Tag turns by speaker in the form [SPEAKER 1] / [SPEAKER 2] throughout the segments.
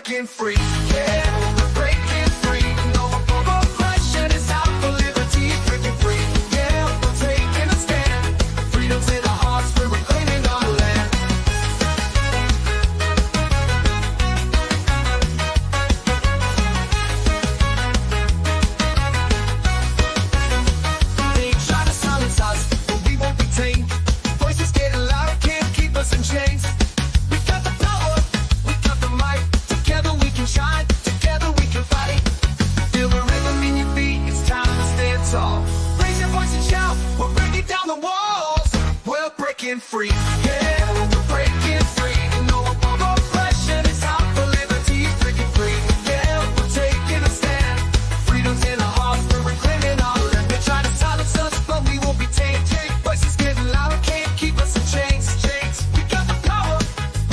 [SPEAKER 1] breaking free. Yeah, we're breaking free. No oppression is out for liberty. Breaking free. Yeah, we're taking a stand. Freedom's in our hearts. We're reclaiming our land. They try to silence us, but we won't be tamed. Voices getting louder, can't keep us in chains. We got the power, we got the might. Together we can shine, together we can fight. Feel the rhythm in your feet, it's time to stand tall. Raise your voice and shout, we're breaking down the walls. We're breaking free, yeah, we're breaking free. No oppression is out for liberty. Breaking free, yeah, we're taking a stand. Freedom's in our hearts, we're reclaiming our land. They try to silence us, but we won't be tamed. Voices getting louder, can't keep us in chains. We got the power,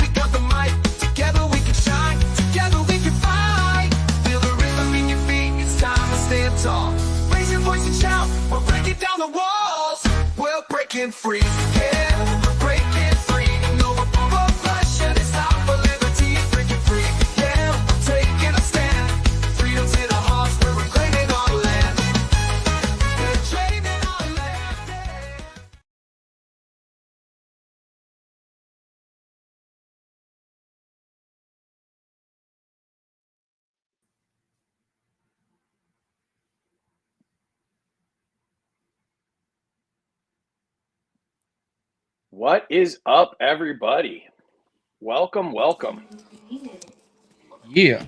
[SPEAKER 1] we got the might. Together we can shine, together we can fight. Feel the rhythm in your feet, it's time to stand tall. Raise your voice and shout, we're breaking down the walls. We're breaking free, yeah, we're breaking free. No oppression is out for liberty. Breaking free, yeah, we're taking a stand. Freedom's in our hearts, we're reclaiming our land. We're reclaiming our land, yeah.
[SPEAKER 2] What is up, everybody? Welcome, welcome.
[SPEAKER 3] Yeah.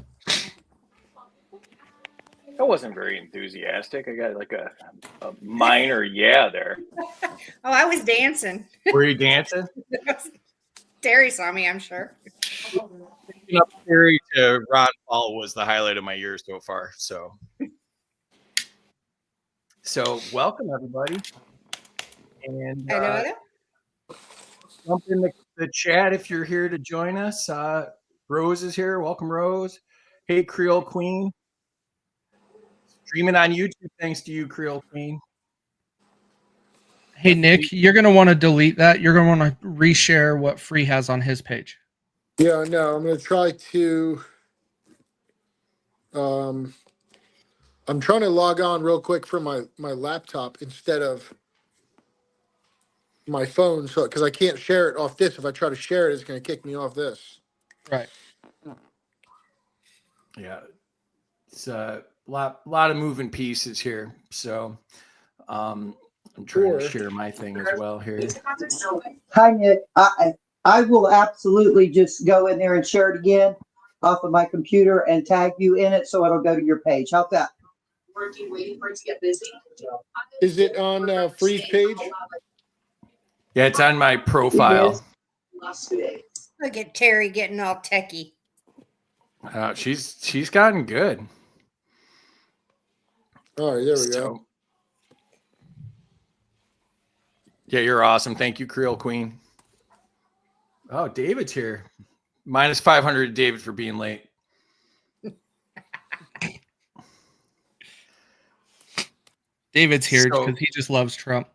[SPEAKER 2] That wasn't very enthusiastic. I got like a minor yeah there.
[SPEAKER 4] Oh, I was dancing.
[SPEAKER 3] Were you dancing?
[SPEAKER 4] Terry saw me, I'm sure.
[SPEAKER 3] Picking up Terry to Ron Paul was the highlight of my year so far. So welcome everybody. And
[SPEAKER 4] I know that.
[SPEAKER 3] jump in the chat if you're here to join us. Rose is here. Welcome, Rose. Hey, Creole Queen. Streaming on YouTube thanks to you, Creole Queen.
[SPEAKER 5] Hey, Nick, you're going to want to delete that. You're going to want to reshare what Free has on his page.
[SPEAKER 6] Yeah, no, I'm going to try to, I'm trying to log on real quick from my laptop instead of my phone. So, cause I can't share it off this. If I try to share it, it's going to kick me off this.
[SPEAKER 5] Right.
[SPEAKER 3] Yeah. It's a lot of moving pieces here. So, I'm trying to share my thing as well here.
[SPEAKER 7] Hi, Nick. I will absolutely just go in there and share it again off of my computer and tag you in it so it'll go to your page. How's that?
[SPEAKER 8] Waiting for it to get busy.
[SPEAKER 6] Is it on Free's page?
[SPEAKER 3] Yeah, it's on my profile.
[SPEAKER 8] Last 2 days.
[SPEAKER 4] Look at Terry getting all techie.
[SPEAKER 3] She's gotten good.
[SPEAKER 6] All right, there we go.
[SPEAKER 3] Yeah, you're awesome. Thank you, Creole Queen. Oh, David's here. Minus 500 to David for being late.
[SPEAKER 5] David's here because he just loves Trump.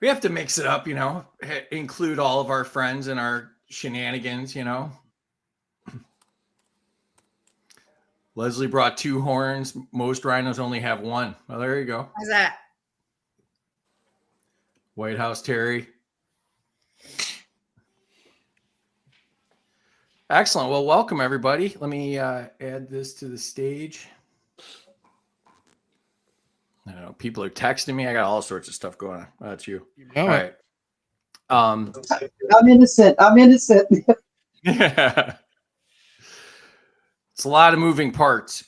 [SPEAKER 3] We have to mix it up, include all of our friends and our shenanigans, Leslie brought 2 horns. Most rhinos only have 1. Well, there you go.
[SPEAKER 4] How's that?
[SPEAKER 3] White House Terry. Excellent. Well, welcome everybody. Let me add this to the stage. I don't know. People are texting me. I got all sorts of stuff going on. Oh, that's you. All right.
[SPEAKER 7] I'm innocent.
[SPEAKER 3] Yeah. It's a lot of moving parts.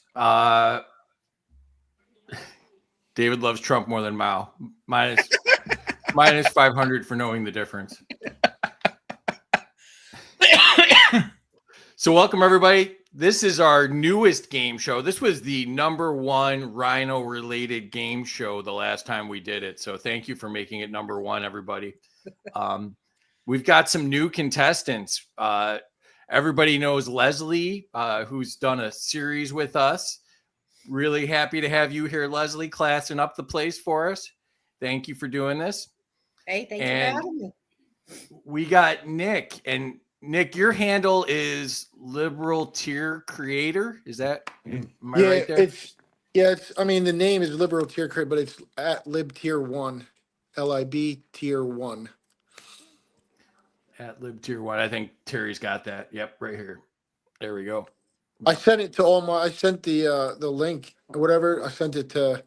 [SPEAKER 3] David loves Trump more than Mao. Minus 500 for knowing the difference. So welcome everybody. This is our newest game show. This was the #1 Rhino related game show the last time we did it. So thank you for making it #1, everybody. We've got some new contestants. Everybody knows Leslie, who's done a series with us. Really happy to have you here, Leslie, classing up the place for us. Thank you for doing this.
[SPEAKER 4] Hey, thank you for having me.
[SPEAKER 3] We got Nick, and Nick, your handle is Liberal Tier Creator. Is that, am I
[SPEAKER 6] Yeah,
[SPEAKER 3] right there?
[SPEAKER 6] it's. I mean, the name is Liberal Tier Credit, but it's at Lib Tier 1, LIB Tier 1.
[SPEAKER 3] At Lib Tier 1. I think Terry's got that. Yep, right here. There we go.
[SPEAKER 6] I sent it to all my. I sent the link or whatever. I sent it to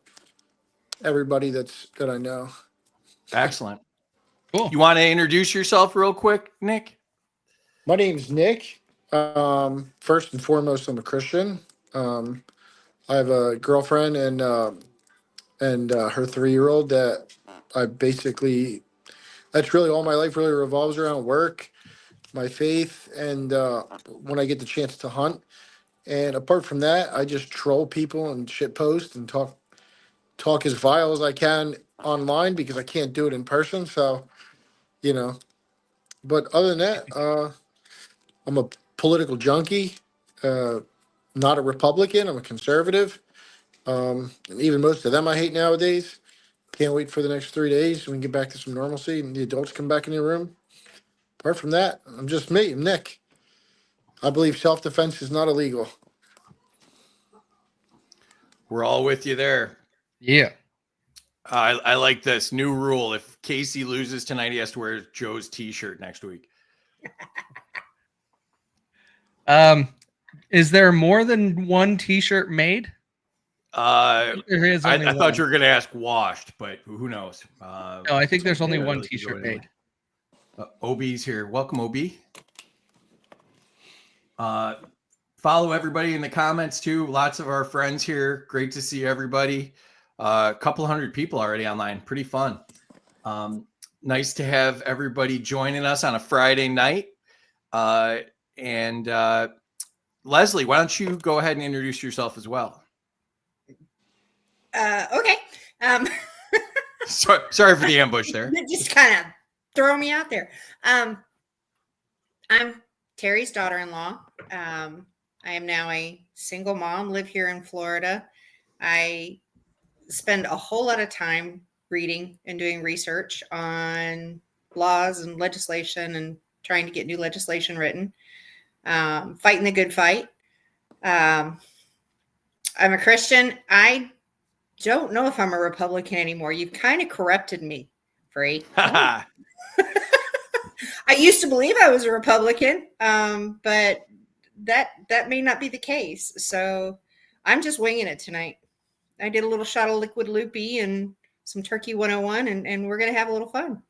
[SPEAKER 6] everybody that I know.
[SPEAKER 3] Excellent.
[SPEAKER 5] Cool.
[SPEAKER 3] You want to introduce yourself real quick, Nick?
[SPEAKER 6] My name's Nick. First and foremost, I'm a Christian. I have a girlfriend and her 3-year-old that I basically. That's really all my life really revolves around work, my faith, and when I get the chance to hunt. And apart from that, I just troll people and shit post and talk as vile as I can online because I can't do it in person. So, but other than that, I'm a political junkie, not a Republican. I'm a conservative. And even most of them I hate nowadays. Can't wait for the next 3 days when we can get back to some normalcy and the adults come back in the room. Apart from that, I'm just me. I'm Nick. I believe self-defense is not illegal.
[SPEAKER 3] We're all with you there.
[SPEAKER 5] Yeah.
[SPEAKER 3] I like this new rule. If Casey loses tonight, he has to wear Joe's T-shirt next week.
[SPEAKER 5] Is there more than one T-shirt made? There is
[SPEAKER 3] I
[SPEAKER 5] only one.
[SPEAKER 3] thought you were going to ask washed, but who knows?
[SPEAKER 5] No, I think there's only one T-shirt made.
[SPEAKER 3] OB's here. Welcome, OB. Follow everybody in the comments too. Lots of our friends here. Great to see everybody. A couple hundred people already online. Pretty fun. Nice to have everybody joining us on a Friday night. And Leslie, why don't you go ahead and introduce yourself as well?
[SPEAKER 4] Okay.
[SPEAKER 3] Sorry for the ambush there.
[SPEAKER 4] Just kind of throw me out there. I'm Terry's daughter-in-law. I am now a single mom, live here in Florida. I spend a whole lot of time reading and doing research on laws and legislation and trying to get new legislation written, fighting the good fight. I'm a Christian. I don't know if I'm a Republican anymore. You've kind of corrupted me, Free. I used to believe I was a Republican, but that may not be the case. So I'm just winging it tonight. I did a little shot of liquid loopy and some turkey 101, and we're going to have a little fun.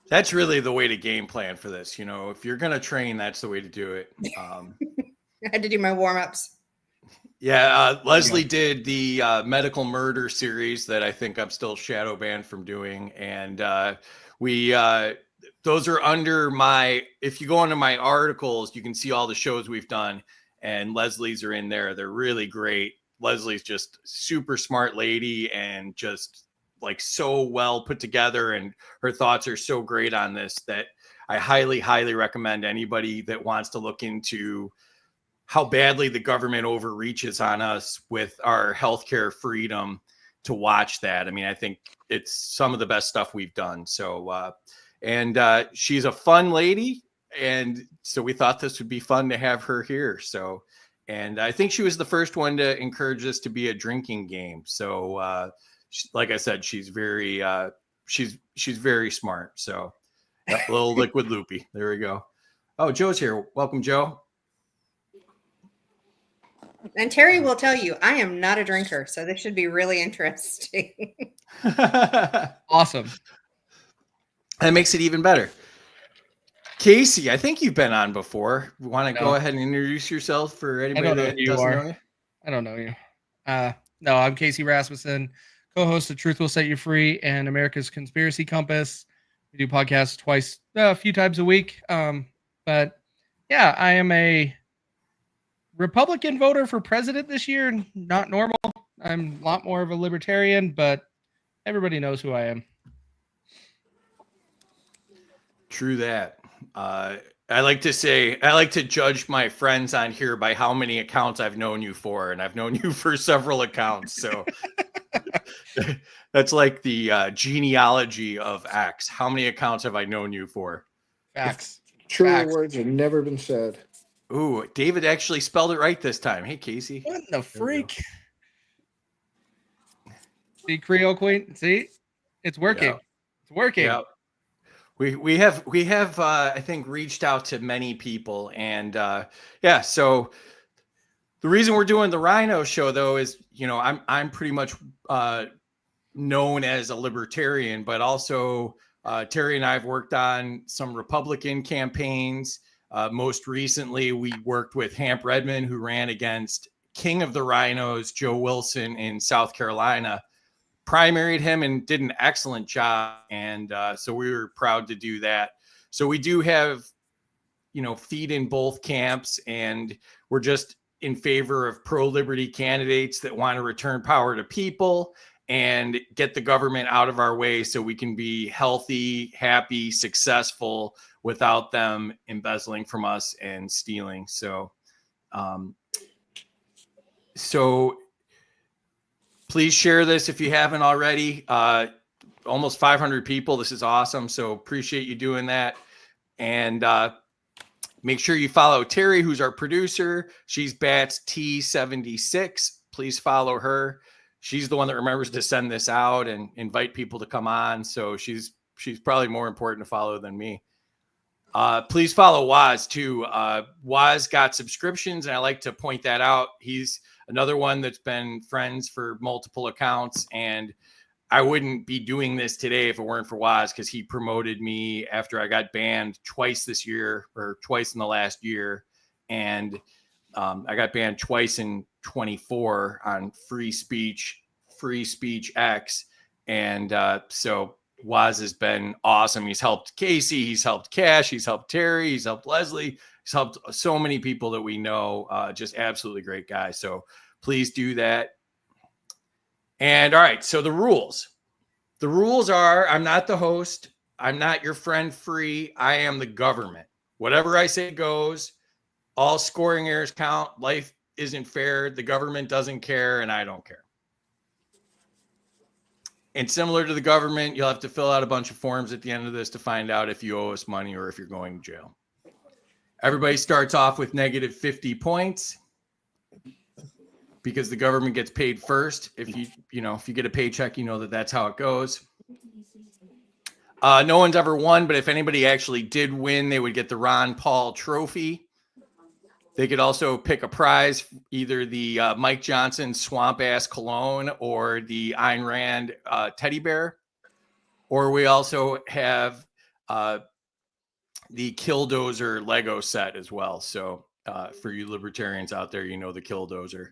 [SPEAKER 3] That's really the way to game plan for this. If you're going to train, that's the way to do it.
[SPEAKER 4] I had to do my warm-ups.
[SPEAKER 3] Yeah, Leslie did the medical murder series that I think I'm still shadow banned from doing. And those are under if you go into my articles, you can see all the shows we've done, and Leslie's are in there. They're really great. Leslie's just super smart lady and just like so well put together, and her thoughts are so great on this that I highly, highly recommend anybody that wants to look into how badly the government overreaches on us with our healthcare freedom to watch that. I mean, I think it's some of the best stuff we've done. So, and she's a fun lady. And so we thought this would be fun to have her here. So, and I think she was the first one to encourage this to be a drinking game. So, like I said, she's very, she's very smart. So a little liquid loopy. There we go. Oh, Joe's here. Welcome, Joe.
[SPEAKER 4] And Terry will tell you, I am not a drinker, so this should be really interesting.
[SPEAKER 5] Awesome.
[SPEAKER 3] That makes it even better. Casey, I think you've been on before. Want to go ahead and introduce yourself for anybody that doesn't know you?
[SPEAKER 5] I don't know you. No, I'm Casey Rasmussen, co-host of Truth Will Set You Free and America's Conspiracy Compass. We do podcasts a few times a week. But yeah, I am a Republican voter for president this year. Not normal. I'm a lot more of a libertarian, but everybody knows who I am.
[SPEAKER 3] True that. I like to judge my friends on here by how many accounts I've known you for, and I've known you for several accounts. So that's like the genealogy of X. How many accounts have I known you for?
[SPEAKER 5] Facts.
[SPEAKER 6] Truer
[SPEAKER 5] Facts.
[SPEAKER 6] words have never been said.
[SPEAKER 3] Ooh, David actually spelled it right this time. Hey, Casey.
[SPEAKER 5] What the
[SPEAKER 3] There we
[SPEAKER 5] freak? See, Creole Queen. See, it's working.
[SPEAKER 3] Yeah.
[SPEAKER 5] It's working.
[SPEAKER 3] Yeah. We have I think reached out to many people, and yeah, so the reason we're doing the Rhino show though is, you know, I'm pretty much known as a libertarian, but also Terry and I have worked on some Republican campaigns. Most recently, we worked with Hamp Redmond, who ran against King of the Rhinos, Joe Wilson, in South Carolina. Primaried him and did an excellent job, and so we were proud to do that. So we do have, you know, feet in both camps, and we're just in favor of pro-liberty candidates that want to return power to people and get the government out of our way so we can be healthy, happy, successful without them embezzling from us and stealing. So please share this if you haven't already. Almost 500 people. This is awesome. So appreciate you doing that. And make sure you follow Terry, who's our producer. She's Bats T76. Please follow her. She's the one that remembers to send this out and invite people to come on. So she's probably more important to follow than me. Please follow Waz too. Waz got subscriptions, and I like to point that out. He's another one that's been friends for multiple accounts, and I wouldn't be doing this today if it weren't for Waz, because he promoted me after I got banned twice this year, or twice in the last year. And I got banned twice in 24 on free speech X. And so Waz has been awesome. He's helped Casey, he's helped Cash, he's helped Terry, he's helped Leslie, he's helped so many people that we know. Just absolutely great guy. So please do that. And all right, so the rules are, I'm not the host. I'm not your friend free. I am the government. Whatever I say goes. All scoring errors count. Life isn't fair. The government doesn't care, and I don't care. And similar to the government, you'll have to fill out a bunch of forms at the end of this to find out if you owe us money or if you're going to jail. Everybody starts off with negative 50 points because the government gets paid first. If you get a paycheck, you know that's how it goes. No one's ever won, but if anybody actually did win, they would get the Ron Paul Trophy. They could also pick a prize, either the Mike Johnson Swamp Ass Cologne or the Ayn Rand Teddy Bear. Or we also have the Killdozer Lego set as well. So for you libertarians out there, you know the Killdozer.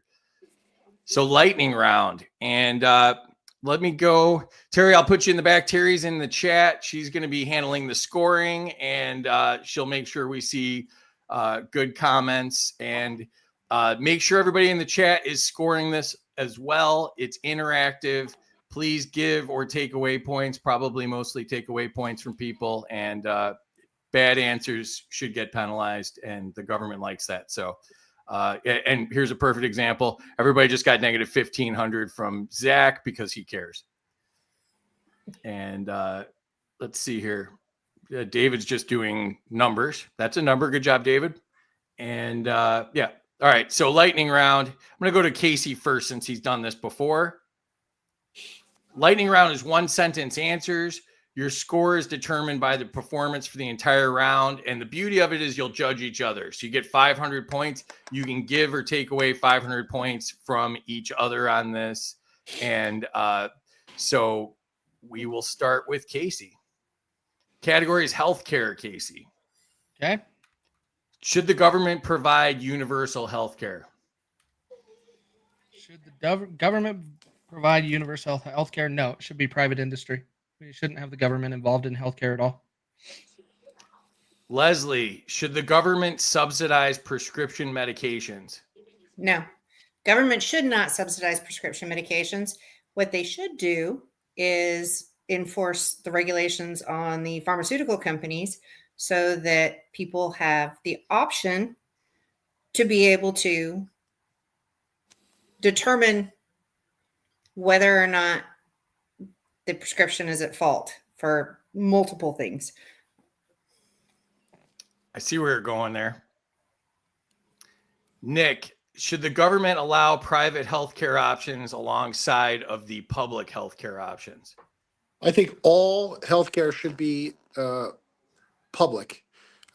[SPEAKER 3] So lightning round. And let me go. Terry, I'll put you in the back. Terry's in the chat. She's going to be handling the scoring, and she'll make sure we see good comments, and make sure everybody in the chat is scoring this as well. It's interactive. Please give or take away points, probably mostly take away points from people, and bad answers should get penalized, and the government likes that. So and here's a perfect example. Everybody just got negative 1,500 from Zach because he cares. And let's see here. David's just doing numbers. That's a number. Good job, David. And yeah. All right. So lightning round. I'm going to go to Casey first since he's done this before. Lightning round is 1-sentence answers. Your score is determined by the performance for the entire round. And the beauty of it is you'll judge each other. So you get 500 points. You can give or take away 500 points from each other on this. And so we will start with Casey. Category is healthcare, Casey.
[SPEAKER 5] Okay.
[SPEAKER 3] Should the government provide universal healthcare?
[SPEAKER 5] Should the government provide universal healthcare? No, it should be private industry. We shouldn't have the government involved in healthcare at all.
[SPEAKER 3] Leslie, should the government subsidize prescription medications?
[SPEAKER 4] No, government should not subsidize prescription medications. What they should do is enforce the regulations on the pharmaceutical companies so that people have the option to be able to determine whether or not the prescription is at fault for multiple things.
[SPEAKER 3] I see where you're going there. Nick, should the government allow private healthcare options alongside of the public healthcare options?
[SPEAKER 6] I think all healthcare should be public.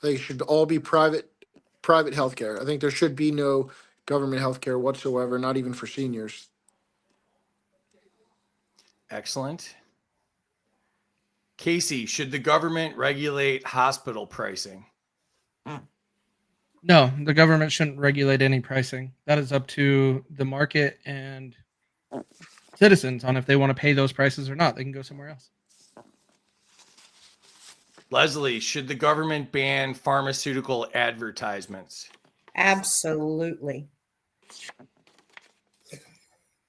[SPEAKER 6] They should all be private healthcare. I think there should be no government healthcare whatsoever, not even for seniors.
[SPEAKER 3] Excellent. Casey, should the government regulate hospital pricing?
[SPEAKER 5] No, the government shouldn't regulate any pricing. That is up to the market and citizens on if they want to pay those prices or not. They can go somewhere else.
[SPEAKER 3] Leslie, should the government ban pharmaceutical advertisements?
[SPEAKER 4] Absolutely.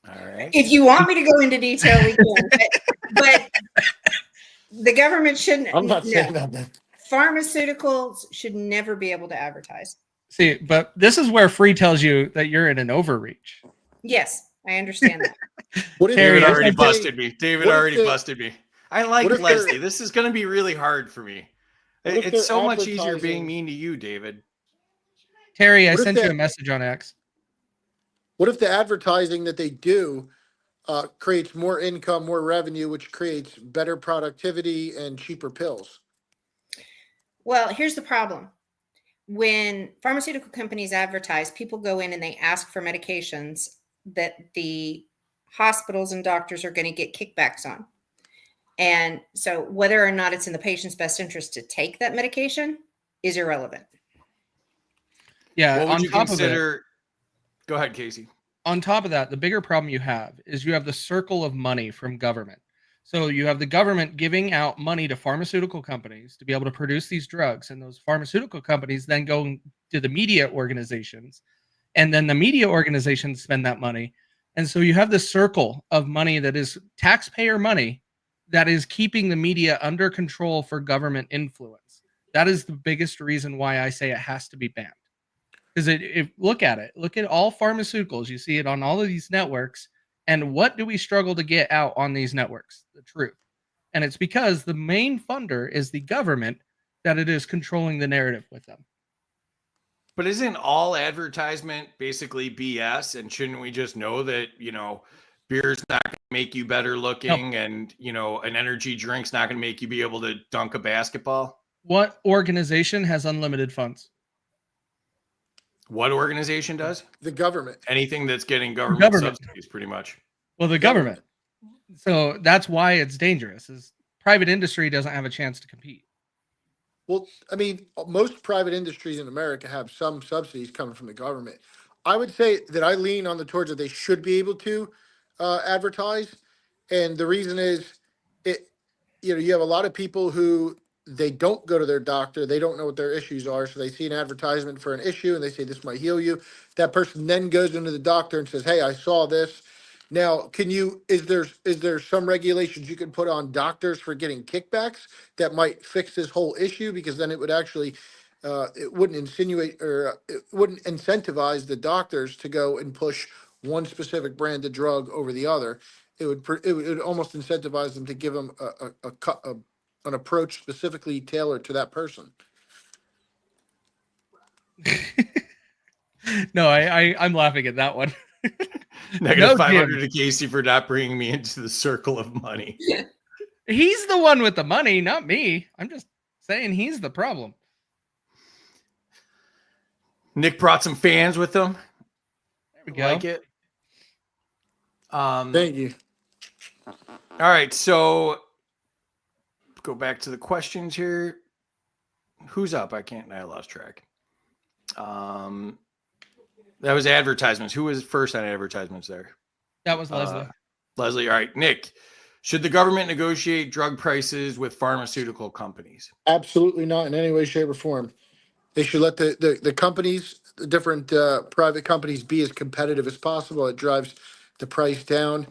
[SPEAKER 3] All right.
[SPEAKER 4] If you want me to go into detail, we can. But the government shouldn't.
[SPEAKER 6] I'm not saying
[SPEAKER 4] no.
[SPEAKER 6] that.
[SPEAKER 4] Pharmaceuticals should never be able to advertise.
[SPEAKER 5] See, but this is where free tells you that you're in an overreach.
[SPEAKER 4] Yes, I understand that.
[SPEAKER 6] What if
[SPEAKER 5] Terry,
[SPEAKER 3] David
[SPEAKER 5] I
[SPEAKER 3] already
[SPEAKER 5] think
[SPEAKER 3] busted me. David
[SPEAKER 6] what if
[SPEAKER 3] already
[SPEAKER 6] the-
[SPEAKER 3] busted me. I like
[SPEAKER 6] what if they're-
[SPEAKER 3] Leslie. This is going to be really hard for me.
[SPEAKER 6] What if
[SPEAKER 3] It's
[SPEAKER 6] they're
[SPEAKER 3] so much easier being
[SPEAKER 6] advertising-
[SPEAKER 3] mean to you, David.
[SPEAKER 5] Terry, I
[SPEAKER 6] What if
[SPEAKER 5] sent you
[SPEAKER 6] that-
[SPEAKER 5] a message on X.
[SPEAKER 6] What if the advertising that they do creates more income, more revenue, which creates better productivity and cheaper pills?
[SPEAKER 4] Well, here's the problem. When pharmaceutical companies advertise, people go in and they ask for medications that the hospitals and doctors are going to get kickbacks on. And so whether or not it's in the patient's best interest to take that medication is irrelevant.
[SPEAKER 5] Yeah,
[SPEAKER 3] What would
[SPEAKER 5] on
[SPEAKER 3] you
[SPEAKER 5] top of it,
[SPEAKER 3] consider? Go ahead, Casey.
[SPEAKER 5] on top of that, the bigger problem you have is you have the circle of money from government. So you have the government giving out money to pharmaceutical companies to be able to produce these drugs, and those pharmaceutical companies then go to the media organizations, and then the media organizations spend that money. And so you have this circle of money that is taxpayer money that is keeping the media under control for government influence. That is the biggest reason why I say it has to be banned. Because if look at it, look at all pharmaceuticals, you see it on all of these networks. And what do we struggle to get out on these networks? The truth. And it's because the main funder is the government that it is controlling the narrative with them.
[SPEAKER 3] But isn't all advertisement basically BS? And shouldn't we just know that, beer's not going to make you better looking, and, an energy drink's not going to make you be able to dunk a basketball?
[SPEAKER 5] What organization has unlimited funds?
[SPEAKER 3] What organization does?
[SPEAKER 6] The government.
[SPEAKER 3] Anything that's getting government
[SPEAKER 5] Government.
[SPEAKER 3] subsidies, pretty much.
[SPEAKER 5] Well, the government. So that's why it's dangerous. Is private industry doesn't have a chance to compete.
[SPEAKER 6] Well, I mean, most private industries in America have some subsidies coming from the government. I would say that I lean on the towards that they should be able to advertise, and the reason is, you have a lot of people who they don't go to their doctor, they don't know what their issues are, so they see an advertisement for an issue and they say this might heal you. That person then goes into the doctor and says, "Hey, I saw this." Now, is there some regulations you can put on doctors for getting kickbacks that might fix this whole issue? Because then it would actually, it wouldn't insinuate, or it wouldn't incentivize the doctors to go and push one specific branded drug over the other. It would almost incentivize them to give them an approach specifically tailored to that person.
[SPEAKER 5] No, I'm laughing at that one.
[SPEAKER 3] Negative
[SPEAKER 5] No,
[SPEAKER 3] 500 to Casey for not bringing me into the circle of money.
[SPEAKER 5] He's the one with the money, not me. I'm just saying he's the problem.
[SPEAKER 3] Nick brought some fans with him.
[SPEAKER 5] There we go.
[SPEAKER 3] Like it.
[SPEAKER 6] Thank you.
[SPEAKER 3] All right, so go back to the questions here. Who's up? I lost track. That was advertisements. Who was first on advertisements there?
[SPEAKER 5] That was Leslie.
[SPEAKER 3] Leslie. All right, Nick. Should the government negotiate drug prices with pharmaceutical companies?
[SPEAKER 6] Absolutely not in any way, shape, or form. They should let the companies, the different private companies, be as competitive as possible. It drives the price down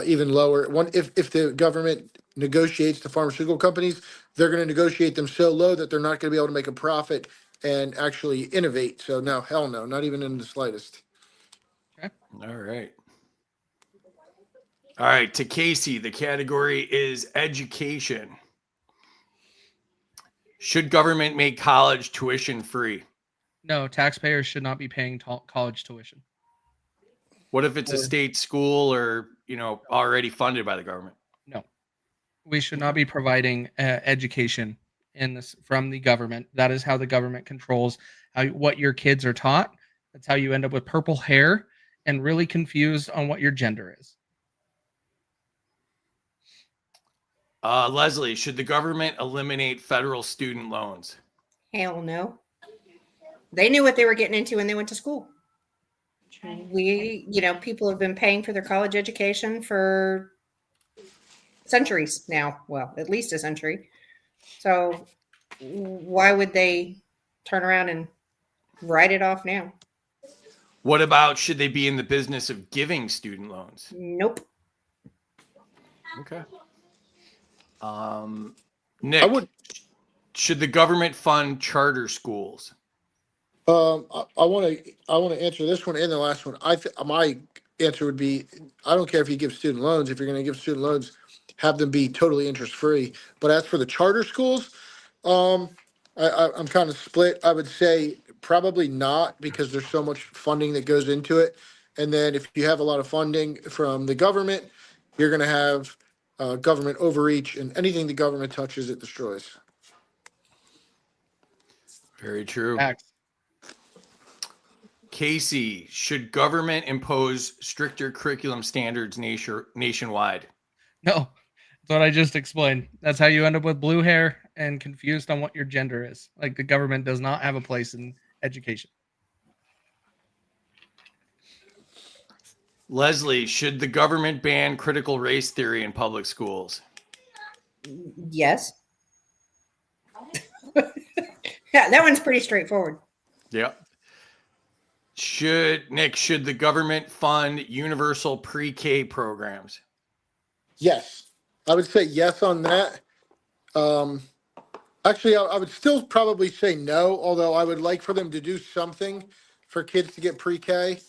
[SPEAKER 6] even lower. If the government negotiates the pharmaceutical companies, they're going to negotiate them so low that they're not going to be able to make a profit and actually innovate. So no, hell no, not even in the slightest.
[SPEAKER 3] All right. All right, to Casey, the category is education. Should government make college tuition free?
[SPEAKER 5] No, taxpayers should not be paying college tuition.
[SPEAKER 3] What if it's a state school or, already funded by the government?
[SPEAKER 5] No, we should not be providing education from the government. That is how the government controls what your kids are taught. That's how you end up with purple hair and really confused on what your gender is.
[SPEAKER 3] Leslie, should the government eliminate federal student loans?
[SPEAKER 4] Hell no. They knew what they were getting into when they went to school. People have been paying for their college education for centuries now. Well, at least a century. So why would they turn around and write it off now?
[SPEAKER 3] What about, should they be in the business of giving student loans?
[SPEAKER 4] Nope.
[SPEAKER 3] Okay. Nick, should the government fund charter schools?
[SPEAKER 6] I want to answer this one and the last one. My answer would be, I don't care if you give student loans. If you're going to give student loans, have them be totally interest free. But as for the charter schools, I'm kind of split. I would say probably not, because there's so much funding that goes into it. And then if you have a lot of funding from the government, you're going to have government overreach, and anything the government touches, it destroys.
[SPEAKER 3] Very true.
[SPEAKER 5] Facts.
[SPEAKER 3] Casey, should government impose stricter curriculum standards nationwide?
[SPEAKER 5] No, that's what I just explained. That's how you end up with blue hair and confused on what your gender is. Like, the government does not have a place in education.
[SPEAKER 3] Leslie, should the government ban critical race theory in public schools?
[SPEAKER 4] Yes. Yeah, that one's pretty straightforward.
[SPEAKER 3] Yep. Should the government fund universal pre-K programs?
[SPEAKER 6] Yes, I would say yes on that. Actually, I would still probably say no, although I would like for them to do something for kids to get pre-K.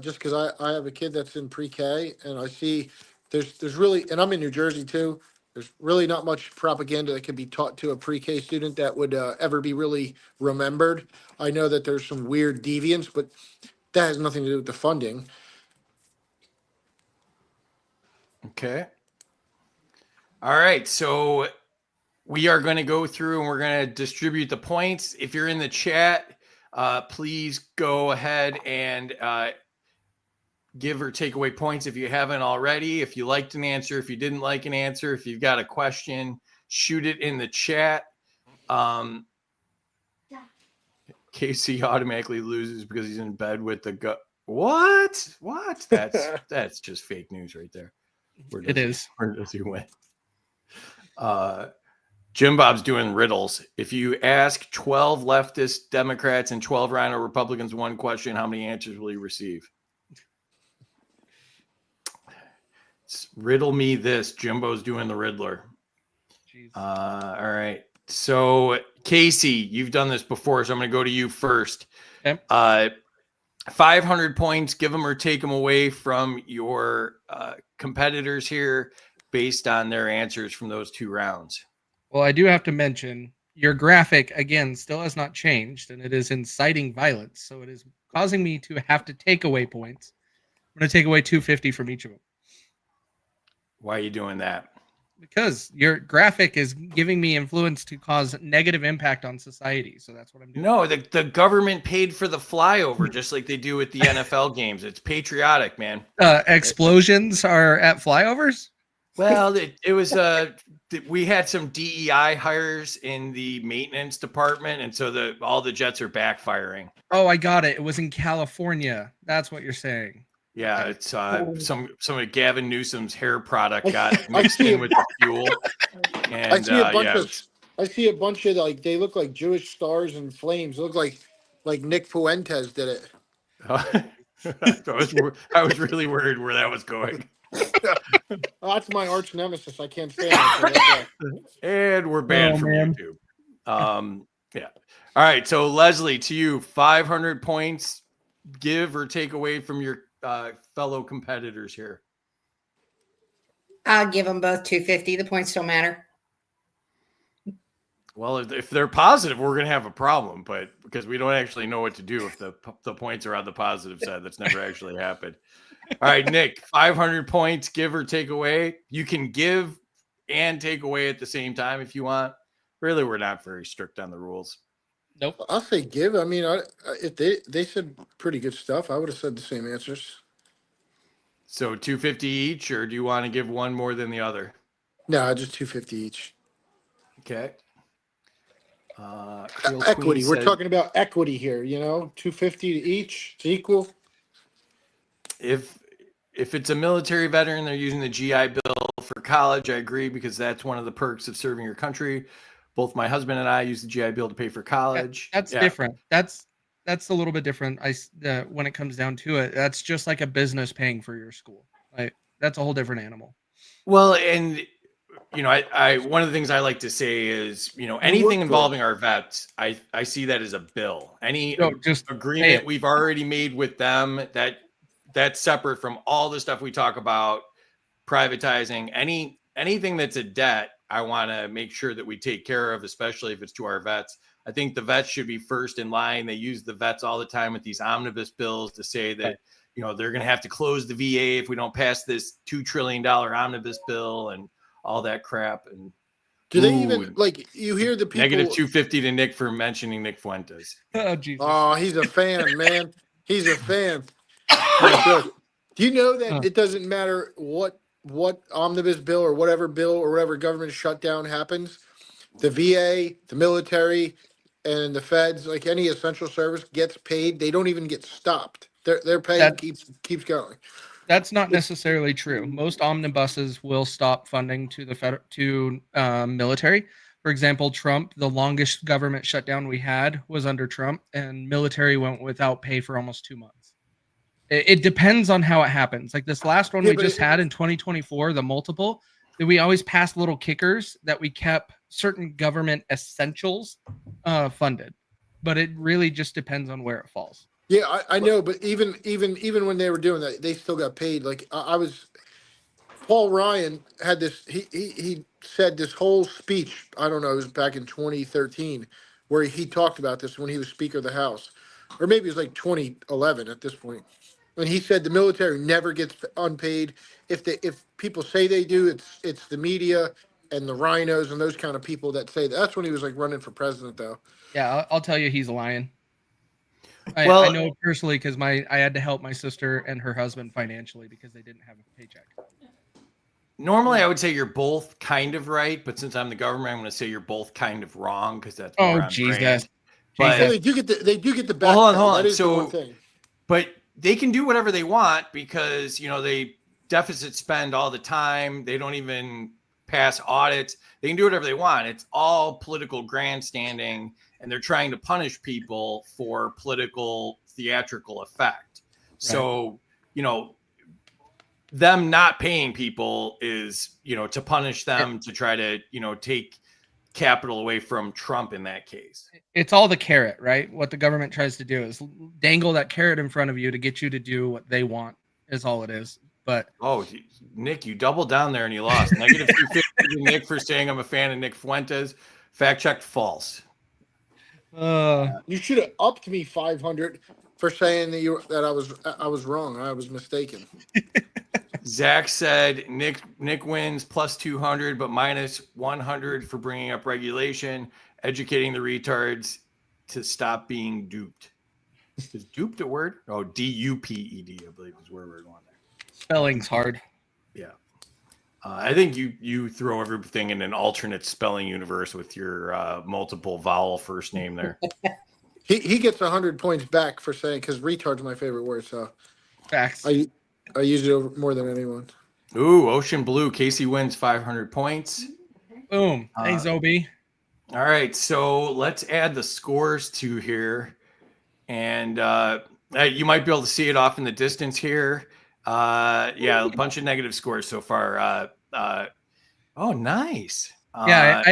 [SPEAKER 6] Just because I have a kid that's in pre-K, and I see there's really, and I'm in New Jersey too, there's really not much propaganda that can be taught to a pre-K student that would ever be really remembered. I know that there's some weird deviance, but that has nothing to do with the funding.
[SPEAKER 3] Okay. All right. So we are going to go through and we're going to distribute the points. If you're in the chat, please go ahead and give or take away points if you haven't already. If you liked an answer, if you didn't like an answer, if you've got a question, shoot it in the chat. Casey automatically loses because he's in bed with the What? That's just fake news right there. Where does he win? Jim Bob's doing riddles. If you ask 12 leftist Democrats and 12 RINO Republicans one question, how many answers will you receive? Riddle me this. Jimbo's doing the Riddler. All right. So, Casey, you've done this before, so I'm going to go to you first.
[SPEAKER 5] Okay.
[SPEAKER 3] 500 points, give them or take them away from your competitors here based on their answers from those 2 rounds.
[SPEAKER 5] Well, I do have to mention your graphic, again, still has not changed, and it is inciting violence. So it is causing me to have to take away points. I'm going to take away 250 from each of them.
[SPEAKER 3] Why are you doing that?
[SPEAKER 5] Because your graphic is giving me influence to cause negative impact on society. So that's what I'm doing.
[SPEAKER 3] No, the government paid for the flyover just like they do with the NFL games. It's patriotic, man.
[SPEAKER 5] Explosions are at flyovers?
[SPEAKER 3] Well, it was we had some DEI hires in the maintenance department, and so all the jets are backfiring.
[SPEAKER 5] Oh, I got it. It was in California. That's what you're saying.
[SPEAKER 3] Yeah, it's some of Gavin Newsom's hair product got mixed in with the fuel. And
[SPEAKER 6] I see a bunch of like, they look like Jewish stars and flames. It look like Nick Fuentes did it.
[SPEAKER 3] I was really worried where that was going.
[SPEAKER 6] That's my arch nemesis. I can't stand it.
[SPEAKER 3] And we're banned from YouTube. Yeah. All right. So Leslie, to you, 500 points. Give or take away from your fellow competitors here.
[SPEAKER 4] I'll give them both 250. The points don't matter.
[SPEAKER 3] Well, if they're positive, we're going to have a problem, but because we don't actually know what to do if the points are on the positive side. That's never actually happened. All right, Nick, 500 points, give or take away. You can give and take away at the same time if you want. Really, we're not very strict on the rules.
[SPEAKER 5] Nope.
[SPEAKER 6] I'll say give. I mean, if they said pretty good stuff, I would have said the same answers.
[SPEAKER 3] So 250 each, or do you want to give one more than the other?
[SPEAKER 6] No, just 250 each.
[SPEAKER 3] Okay. Creole
[SPEAKER 6] Equity.
[SPEAKER 3] Queen
[SPEAKER 6] We're
[SPEAKER 3] said,
[SPEAKER 6] talking about equity here. 250 to each. It's equal.
[SPEAKER 3] if it's a military veteran, they're using the GI Bill for college. I agree, because that's one of the perks of serving your country. Both my husband and I use the GI Bill to pay for college.
[SPEAKER 5] That's different. That's a little bit different. When it comes down to it, that's just like a business paying for your school. That's a whole different animal.
[SPEAKER 3] Well, and I one of the things I like to say is, anything involving our vets, I see that as a bill. Any
[SPEAKER 5] just
[SPEAKER 3] agreement we've already made with them, that's separate from all the stuff we talk about privatizing. Anything that's a debt, I want to make sure that we take care of, especially if it's to our vets. I think the vets should be first in line. They use the vets all the time with these omnibus bills to say that, they're going to have to close the VA if we don't pass this $2 trillion omnibus bill and all that crap. And
[SPEAKER 6] do they even you hear the people
[SPEAKER 3] negative 250 to Nick for mentioning Nick Fuentes?
[SPEAKER 5] Oh, Jesus.
[SPEAKER 6] Oh, he's a fan, man. He's a fan. Do you know that it doesn't matter what omnibus bill or whatever government shutdown happens? The VA, the military, and the feds, like any essential service, gets paid. They don't even get stopped. Their pay keeps going.
[SPEAKER 5] That's not necessarily true. Most omnibuses will stop funding to the military. For example, Trump, the longest government shutdown we had was under Trump, and military went without pay for almost 2 months. It depends on how it happens. Like this last one we just had in 2024, the multiple, that we always passed little kickers that we kept certain government essentials funded. But it really just depends on where it falls.
[SPEAKER 6] Yeah, I know, but even when they were doing that, they still got paid. Like Paul Ryan had this. He said this whole speech. I don't know. It was back in 2013, where he talked about this when he was Speaker of the House, or maybe it was like 2011 at this point. And he said the military never gets unpaid. If people say they do, it's the media and the rhinos and those kind of people that say that. That's when he was like running for president, though.
[SPEAKER 5] Yeah, I'll tell you, he's lying. I know personally because I had to help my sister and her husband financially because they didn't have a paycheck.
[SPEAKER 3] Normally, I would say you're both kind of right, but since I'm the government, I'm going to say you're both kind of wrong because that's more on brand. But
[SPEAKER 6] Well, they do get the back.
[SPEAKER 3] hold on.
[SPEAKER 6] That is the
[SPEAKER 3] So,
[SPEAKER 6] one thing.
[SPEAKER 3] but they can do whatever they want because they deficit spend all the time. They don't even pass audits. They can do whatever they want. It's all political grandstanding, and they're trying to punish people for political theatrical effect. Right. So, them not paying people is, to punish them, to try to, take capital away from Trump in that case.
[SPEAKER 5] It's all the carrot, right? What the government tries to do is dangle that carrot in front of you to get you to do what they want is all it is. But
[SPEAKER 3] Nick, you doubled down there and you lost. Negative 250 to Nick for saying I'm a fan of Nick Fuentes. Fact checked, false.
[SPEAKER 6] You should have upped me 500 for saying that I was wrong. I was mistaken.
[SPEAKER 3] Zach said Nick wins plus 200, but minus 100 for bringing up regulation, educating the retards to stop being duped. Is duped a word? Oh, D-U-P-E-D, I believe is where we're going there.
[SPEAKER 5] Spelling's hard.
[SPEAKER 3] Yeah. I think you throw everything in an alternate spelling universe with your multiple vowel first name there.
[SPEAKER 6] He gets 100 points back for saying, because retard's my favorite word. So
[SPEAKER 5] facts.
[SPEAKER 6] I use it more than anyone.
[SPEAKER 3] Ooh, Ocean Blue. Casey wins 500 points.
[SPEAKER 5] Boom. Thanks, Obi.
[SPEAKER 3] All right, so let's add the scores to here, and you might be able to see it off in the distance here. Yeah, a bunch of negative scores so far. Oh, nice.
[SPEAKER 5] Yeah,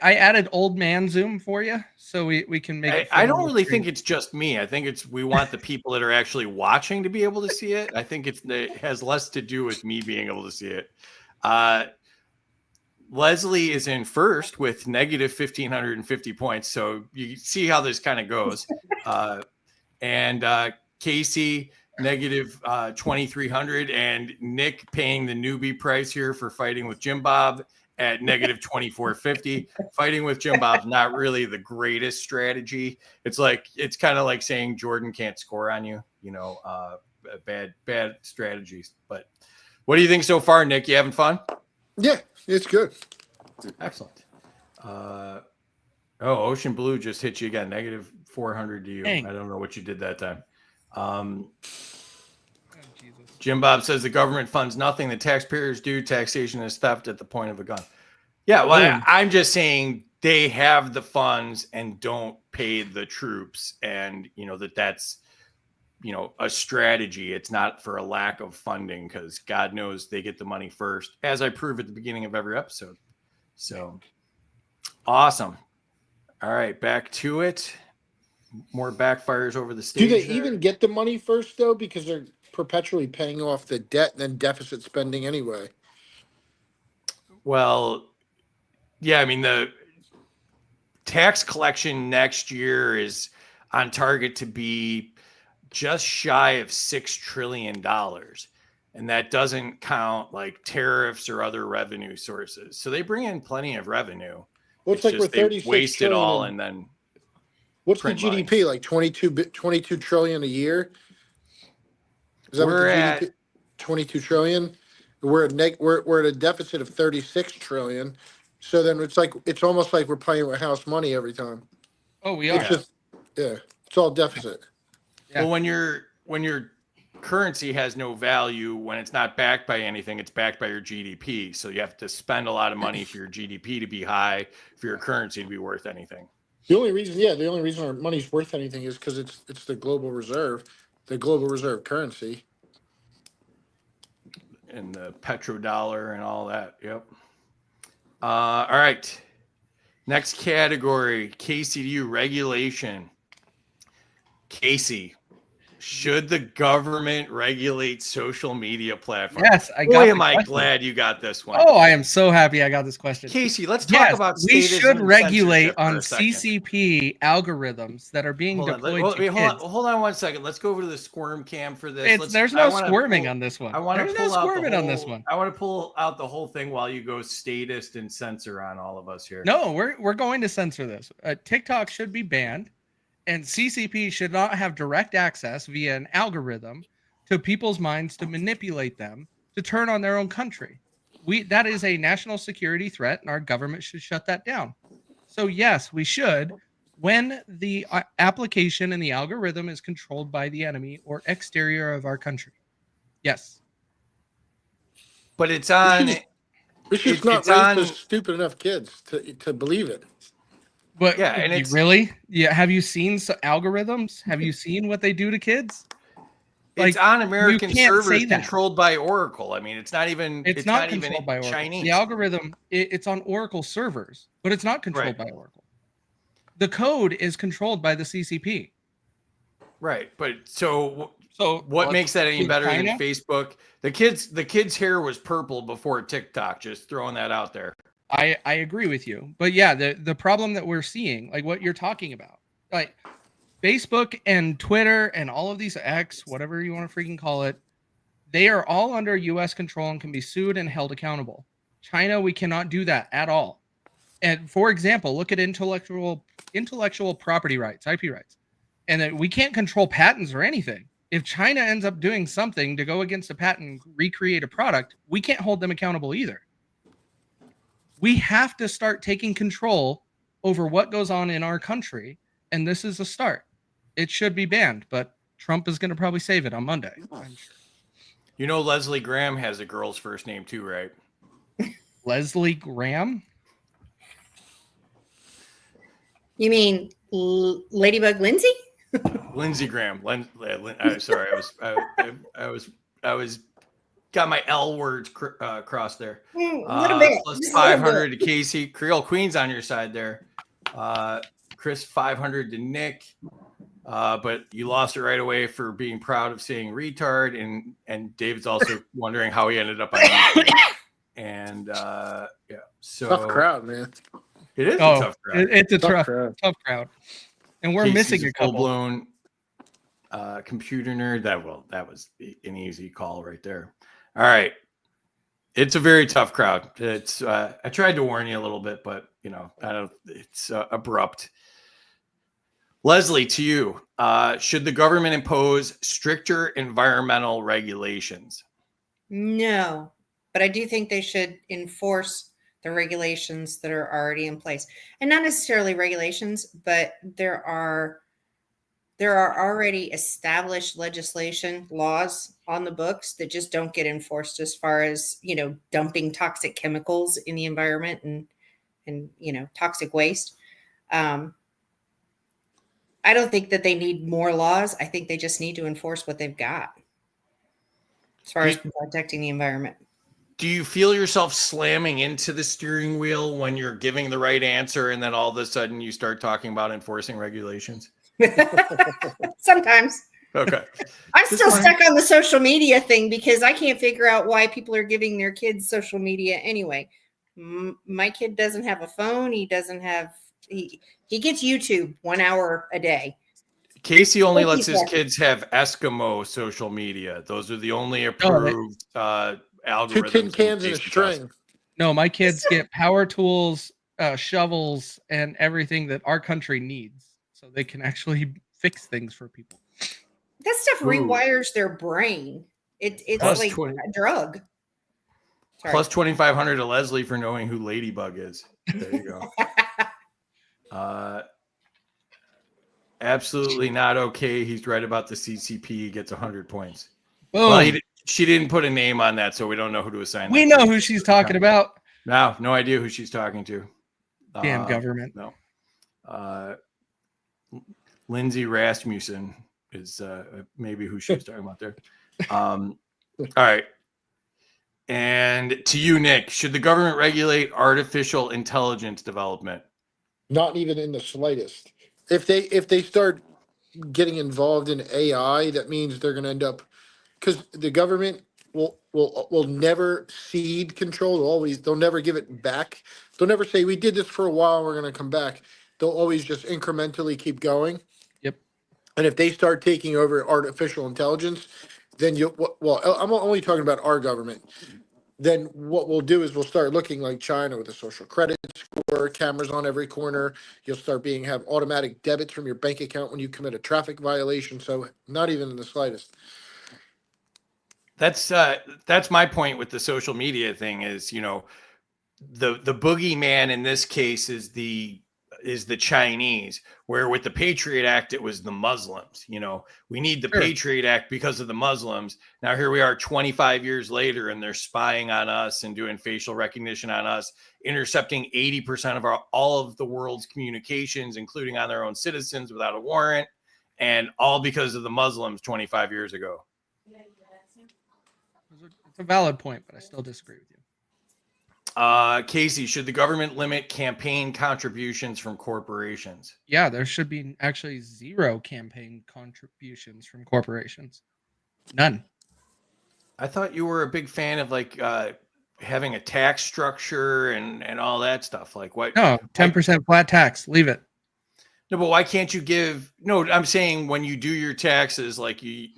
[SPEAKER 5] I added old man zoom for you, so we can make it.
[SPEAKER 3] I don't really think it's just me. I think we want the people that are actually watching to be able to see it. I think it has less to do with me being able to see it. Leslie is in first with negative 1,550 points. So you see how this kind of goes. And Casey, negative 2,300. And Nick paying the newbie price here for fighting with Jim Bob at negative 2,450. Fighting with Jim Bob's not really the greatest strategy. It's kind of like saying Jordan can't score on you, bad strategies. But what do you think so far, Nick? You having fun?
[SPEAKER 6] Yeah, it's good.
[SPEAKER 3] Excellent. Ocean Blue just hit you again. Negative 400 to you.
[SPEAKER 5] Dang.
[SPEAKER 3] I don't know what you did that time.
[SPEAKER 5] Jesus.
[SPEAKER 3] Jim Bob says the government funds nothing. The taxpayers do. Taxation is theft at the point of a gun. Yeah, well, I'm just saying they have the funds and don't pay the troops. And, that's a strategy. It's not for a lack of funding because God knows they get the money first, as I prove at the beginning of every episode. So awesome. All right, back to it. More backfires over the stage.
[SPEAKER 6] Do they even get the money first, though? Because they're perpetually paying off the debt and then deficit spending anyway.
[SPEAKER 3] Well, yeah, I mean, the tax collection next year is on target to be just shy of $6 trillion. And that doesn't count like tariffs or other revenue sources. So they bring in plenty of revenue.
[SPEAKER 6] Well, it's like we're 36
[SPEAKER 3] waste it all
[SPEAKER 6] trillion
[SPEAKER 3] and then
[SPEAKER 6] what's the
[SPEAKER 3] print money.
[SPEAKER 6] GDP? Like 22 trillion a year? Is that
[SPEAKER 3] We're
[SPEAKER 6] what the
[SPEAKER 3] at
[SPEAKER 6] GDP? 22 trillion. We're at a deficit of 36 trillion. So then it's almost like we're playing with house money every time.
[SPEAKER 5] Oh, we
[SPEAKER 6] It's
[SPEAKER 5] are.
[SPEAKER 6] just it's all deficit.
[SPEAKER 5] Yeah.
[SPEAKER 3] Well, when your currency has no value, when it's not backed by anything, it's backed by your GDP. So you have to spend a lot of money for your GDP to be high, for your currency to be worth anything.
[SPEAKER 6] The only reason our money's worth anything is because it's the global reserve currency.
[SPEAKER 3] And the petrodollar and all that. Yep. All right. Next category, KCDU regulation. Casey, should the government regulate social media platforms?
[SPEAKER 5] Yes, I got
[SPEAKER 3] Boy,
[SPEAKER 5] the
[SPEAKER 3] am I
[SPEAKER 5] question.
[SPEAKER 3] glad you got this one.
[SPEAKER 5] Oh, I am so happy I got this question.
[SPEAKER 3] Casey, let's talk
[SPEAKER 5] Yes,
[SPEAKER 3] about
[SPEAKER 5] we
[SPEAKER 3] statism
[SPEAKER 5] should
[SPEAKER 3] and
[SPEAKER 5] regulate
[SPEAKER 3] censorship for
[SPEAKER 5] on
[SPEAKER 3] a second.
[SPEAKER 5] CCP algorithms that are being
[SPEAKER 3] Hold on,
[SPEAKER 5] deployed to kids.
[SPEAKER 3] hold on 1 second. Let's go over to the squirm cam for this.
[SPEAKER 5] There's no squirming on this one.
[SPEAKER 3] I want
[SPEAKER 5] There's
[SPEAKER 3] to
[SPEAKER 5] no
[SPEAKER 3] pull out
[SPEAKER 5] squirming on this one.
[SPEAKER 3] I want to pull out the whole thing while you go statist and censor on all of us here.
[SPEAKER 5] No, we're going to censor this. TikTok should be banned, and CCP should not have direct access via an algorithm to people's minds to manipulate them to turn on their own country. That is a national security threat, and our government should shut that down. So yes, we should, when the application and the algorithm is controlled by the enemy or exterior of our country. Yes.
[SPEAKER 3] But it's on.
[SPEAKER 6] It's just not raised to stupid enough kids to believe it.
[SPEAKER 5] But
[SPEAKER 3] yeah, and it's
[SPEAKER 5] really, yeah. Have you seen algorithms? Have you seen what they do to kids?
[SPEAKER 3] It's on American
[SPEAKER 5] you can't
[SPEAKER 3] servers
[SPEAKER 5] say that.
[SPEAKER 3] controlled by Oracle. I mean, it's not even.
[SPEAKER 5] It's not
[SPEAKER 3] even
[SPEAKER 5] controlled by Oracle.
[SPEAKER 3] Chinese.
[SPEAKER 5] The algorithm, it's on Oracle servers, but it's not controlled by Oracle. The code is controlled by the CCP.
[SPEAKER 3] Right, but so what
[SPEAKER 5] what
[SPEAKER 3] makes that any better
[SPEAKER 5] China?
[SPEAKER 3] than Facebook? The kid's hair was purple before TikTok. Just throwing that out there.
[SPEAKER 5] I agree with you, but yeah, the problem that we're seeing, like what you're talking about, like Facebook and Twitter and all of these X, whatever you want to freaking call it, they are all under U.S. control and can be sued and held accountable. China, we cannot do that at all. And for example, look at intellectual property rights, IP rights, and that we can't control patents or anything. If China ends up doing something to go against a patent and recreate a product, we can't hold them accountable either. We have to start taking control over what goes on in our country, and this is a start. It should be banned, but Trump is going to probably save it on Monday. I'm sure.
[SPEAKER 3] You know, Leslie Graham has a girl's first name too, right?
[SPEAKER 5] Leslie Graham?
[SPEAKER 4] You mean Ladybug Lindsay?
[SPEAKER 3] Lindsey Graham. Sorry, I was got my L words crossed there.
[SPEAKER 4] Little bit.
[SPEAKER 3] Plus
[SPEAKER 4] Just a little
[SPEAKER 3] 500
[SPEAKER 4] bit.
[SPEAKER 3] to Casey. Creole Queen's on your side there. Chris 500 to Nick. But you lost it right away for being proud of saying retard, and David's also wondering how he ended up on YouTube. And And yeah, so
[SPEAKER 6] Tough crowd, man.
[SPEAKER 3] it is a
[SPEAKER 5] Oh,
[SPEAKER 3] tough crowd.
[SPEAKER 5] it's a
[SPEAKER 6] Tough
[SPEAKER 5] tough crowd. And we're
[SPEAKER 3] Casey's
[SPEAKER 5] missing a couple.
[SPEAKER 3] full-blown computer nerd. That was an easy call right there. All right. It's a very tough crowd. It's I tried to warn you a little bit, but it's abrupt. Leslie, to you, should the government impose stricter environmental regulations?
[SPEAKER 4] No, but I do think they should enforce the regulations that are already in place, and not necessarily regulations, but there are already established legislation laws on the books that just don't get enforced, as far as dumping toxic chemicals in the environment and toxic waste. I don't think that they need more laws. I think they just need to enforce what they've got as far as protecting the environment.
[SPEAKER 3] Do you feel yourself slamming into the steering wheel when you're giving the right answer, and then all of a sudden you start talking about enforcing regulations?
[SPEAKER 4] Sometimes.
[SPEAKER 3] Okay.
[SPEAKER 4] I'm still stuck on the social media thing because I can't figure out why people are giving their kids social media anyway. My kid doesn't have a phone. He doesn't have, he gets YouTube 1 hour a day.
[SPEAKER 3] Casey only lets his kids have Eskimo social media. Those are the only approved algorithms.
[SPEAKER 6] 2 tin cans and a string.
[SPEAKER 5] No, my kids get power tools, shovels, and everything that our country needs, so they can actually fix things for people.
[SPEAKER 4] That stuff rewires their brain. It's
[SPEAKER 3] Plus
[SPEAKER 4] like
[SPEAKER 3] 20
[SPEAKER 4] a drug. Sorry.
[SPEAKER 3] Plus 2,500 to Leslie for knowing who Ladybug is. There you go. Absolutely not okay. He's right about the CCP. He gets 100 points.
[SPEAKER 5] Boom.
[SPEAKER 3] Well, she didn't put a name on that, so we don't know who to assign.
[SPEAKER 5] We know who she's talking about.
[SPEAKER 3] No idea who she's talking to.
[SPEAKER 5] Damn government.
[SPEAKER 3] No. Lindsay Rasmussen is maybe who she was talking about there. All right. And to you, Nick, should the government regulate artificial intelligence development?
[SPEAKER 6] Not even in the slightest. If they start getting involved in AI, that means they're going to end up, because the government will never cede control. They'll never give it back. They'll never say, we did this for a while, we're going to come back. They'll always just incrementally keep going.
[SPEAKER 5] Yep.
[SPEAKER 6] And if they start taking over artificial intelligence, then I'm only talking about our government. Then what we'll do is we'll start looking like China with a social credit score, cameras on every corner. You'll start have automatic debits from your bank account when you commit a traffic violation. So not even in the slightest.
[SPEAKER 3] That's my point with the social media thing is, the boogeyman in this case is the Chinese, where with the Patriot Act, it was the Muslims. We need the Patriot Act because of the Muslims. Now here we are 25 years later, and they're spying on us and doing facial recognition on us, intercepting 80% of all of the world's communications, including on their own citizens without a warrant, and all because of the Muslims 25 years ago.
[SPEAKER 5] It's a valid point, but I still disagree with you.
[SPEAKER 3] Casey, should the government limit campaign contributions from corporations?
[SPEAKER 5] Yeah, there should be actually 0 campaign contributions from corporations. None.
[SPEAKER 3] I thought you were a big fan of having a tax structure and all that stuff. Like what?
[SPEAKER 5] No, 10% flat tax. Leave it.
[SPEAKER 3] No, but why can't you give? No, I'm saying when you do your taxes, like you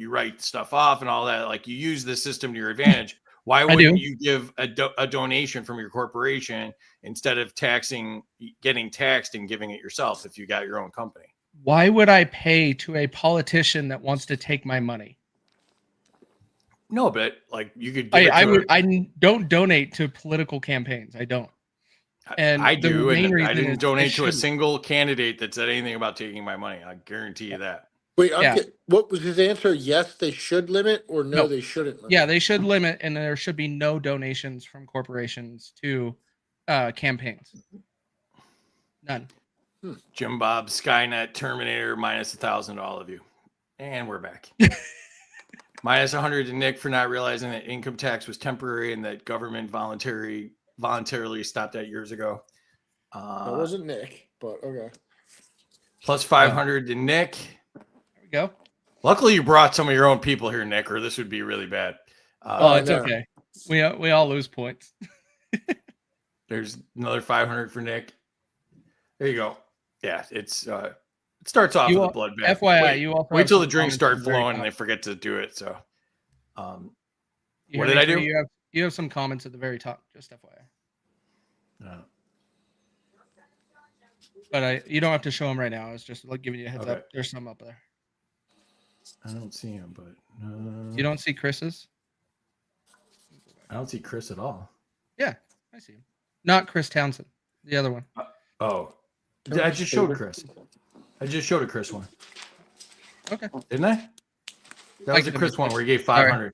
[SPEAKER 3] write stuff off and all that, like you use the system to your advantage. Why wouldn't you give a donation from your corporation instead of getting taxed and giving it yourself if you got your own company?
[SPEAKER 5] Why would I pay to a politician that wants to take my money?
[SPEAKER 3] No, but you could.
[SPEAKER 5] I don't donate to political campaigns. I don't. And
[SPEAKER 3] I do. And I
[SPEAKER 5] reason
[SPEAKER 3] didn't donate to a single candidate that said anything about taking my money. I guarantee you that.
[SPEAKER 6] Wait, what was his answer? Yes, they should limit, or no, they shouldn't limit?
[SPEAKER 5] Yeah, they should limit, and there should be no donations from corporations to campaigns. None.
[SPEAKER 3] Jim Bob, Skynet, Terminator, minus 1,000 to all of you. And we're back. Minus 100 to Nick for not realizing that income tax was temporary and that government voluntarily stopped that years ago.
[SPEAKER 6] That wasn't Nick, but okay.
[SPEAKER 3] Plus 500 to Nick.
[SPEAKER 5] Go.
[SPEAKER 3] Luckily, you brought some of your own people here, Nick, or this would be really bad.
[SPEAKER 5] It's okay. We all lose points.
[SPEAKER 3] There's another 500 for Nick. There you go. Yeah, it's it starts off with a blood bath.
[SPEAKER 5] FYI, you also
[SPEAKER 3] wait
[SPEAKER 5] have
[SPEAKER 3] till
[SPEAKER 5] some
[SPEAKER 3] the drinks
[SPEAKER 5] comments
[SPEAKER 3] start
[SPEAKER 5] at the very
[SPEAKER 3] flowing and
[SPEAKER 5] top.
[SPEAKER 3] they forget to do it. So,
[SPEAKER 5] You
[SPEAKER 3] what
[SPEAKER 5] hear
[SPEAKER 3] did
[SPEAKER 5] me,
[SPEAKER 3] I do?
[SPEAKER 5] Trey? You have some comments at the very top, just FYI. But you don't have to show them right now. I was just like giving you a heads
[SPEAKER 3] Okay.
[SPEAKER 5] up. There's some up there.
[SPEAKER 3] I don't see him, but
[SPEAKER 5] You don't see Chris's?
[SPEAKER 3] I don't see Chris at all.
[SPEAKER 5] Yeah, I see him. Not Chris Townsend, the other one.
[SPEAKER 3] Oh, I just showed Chris. I just showed a Chris one.
[SPEAKER 5] Okay.
[SPEAKER 3] Didn't I? That was the Chris one where he gave 500.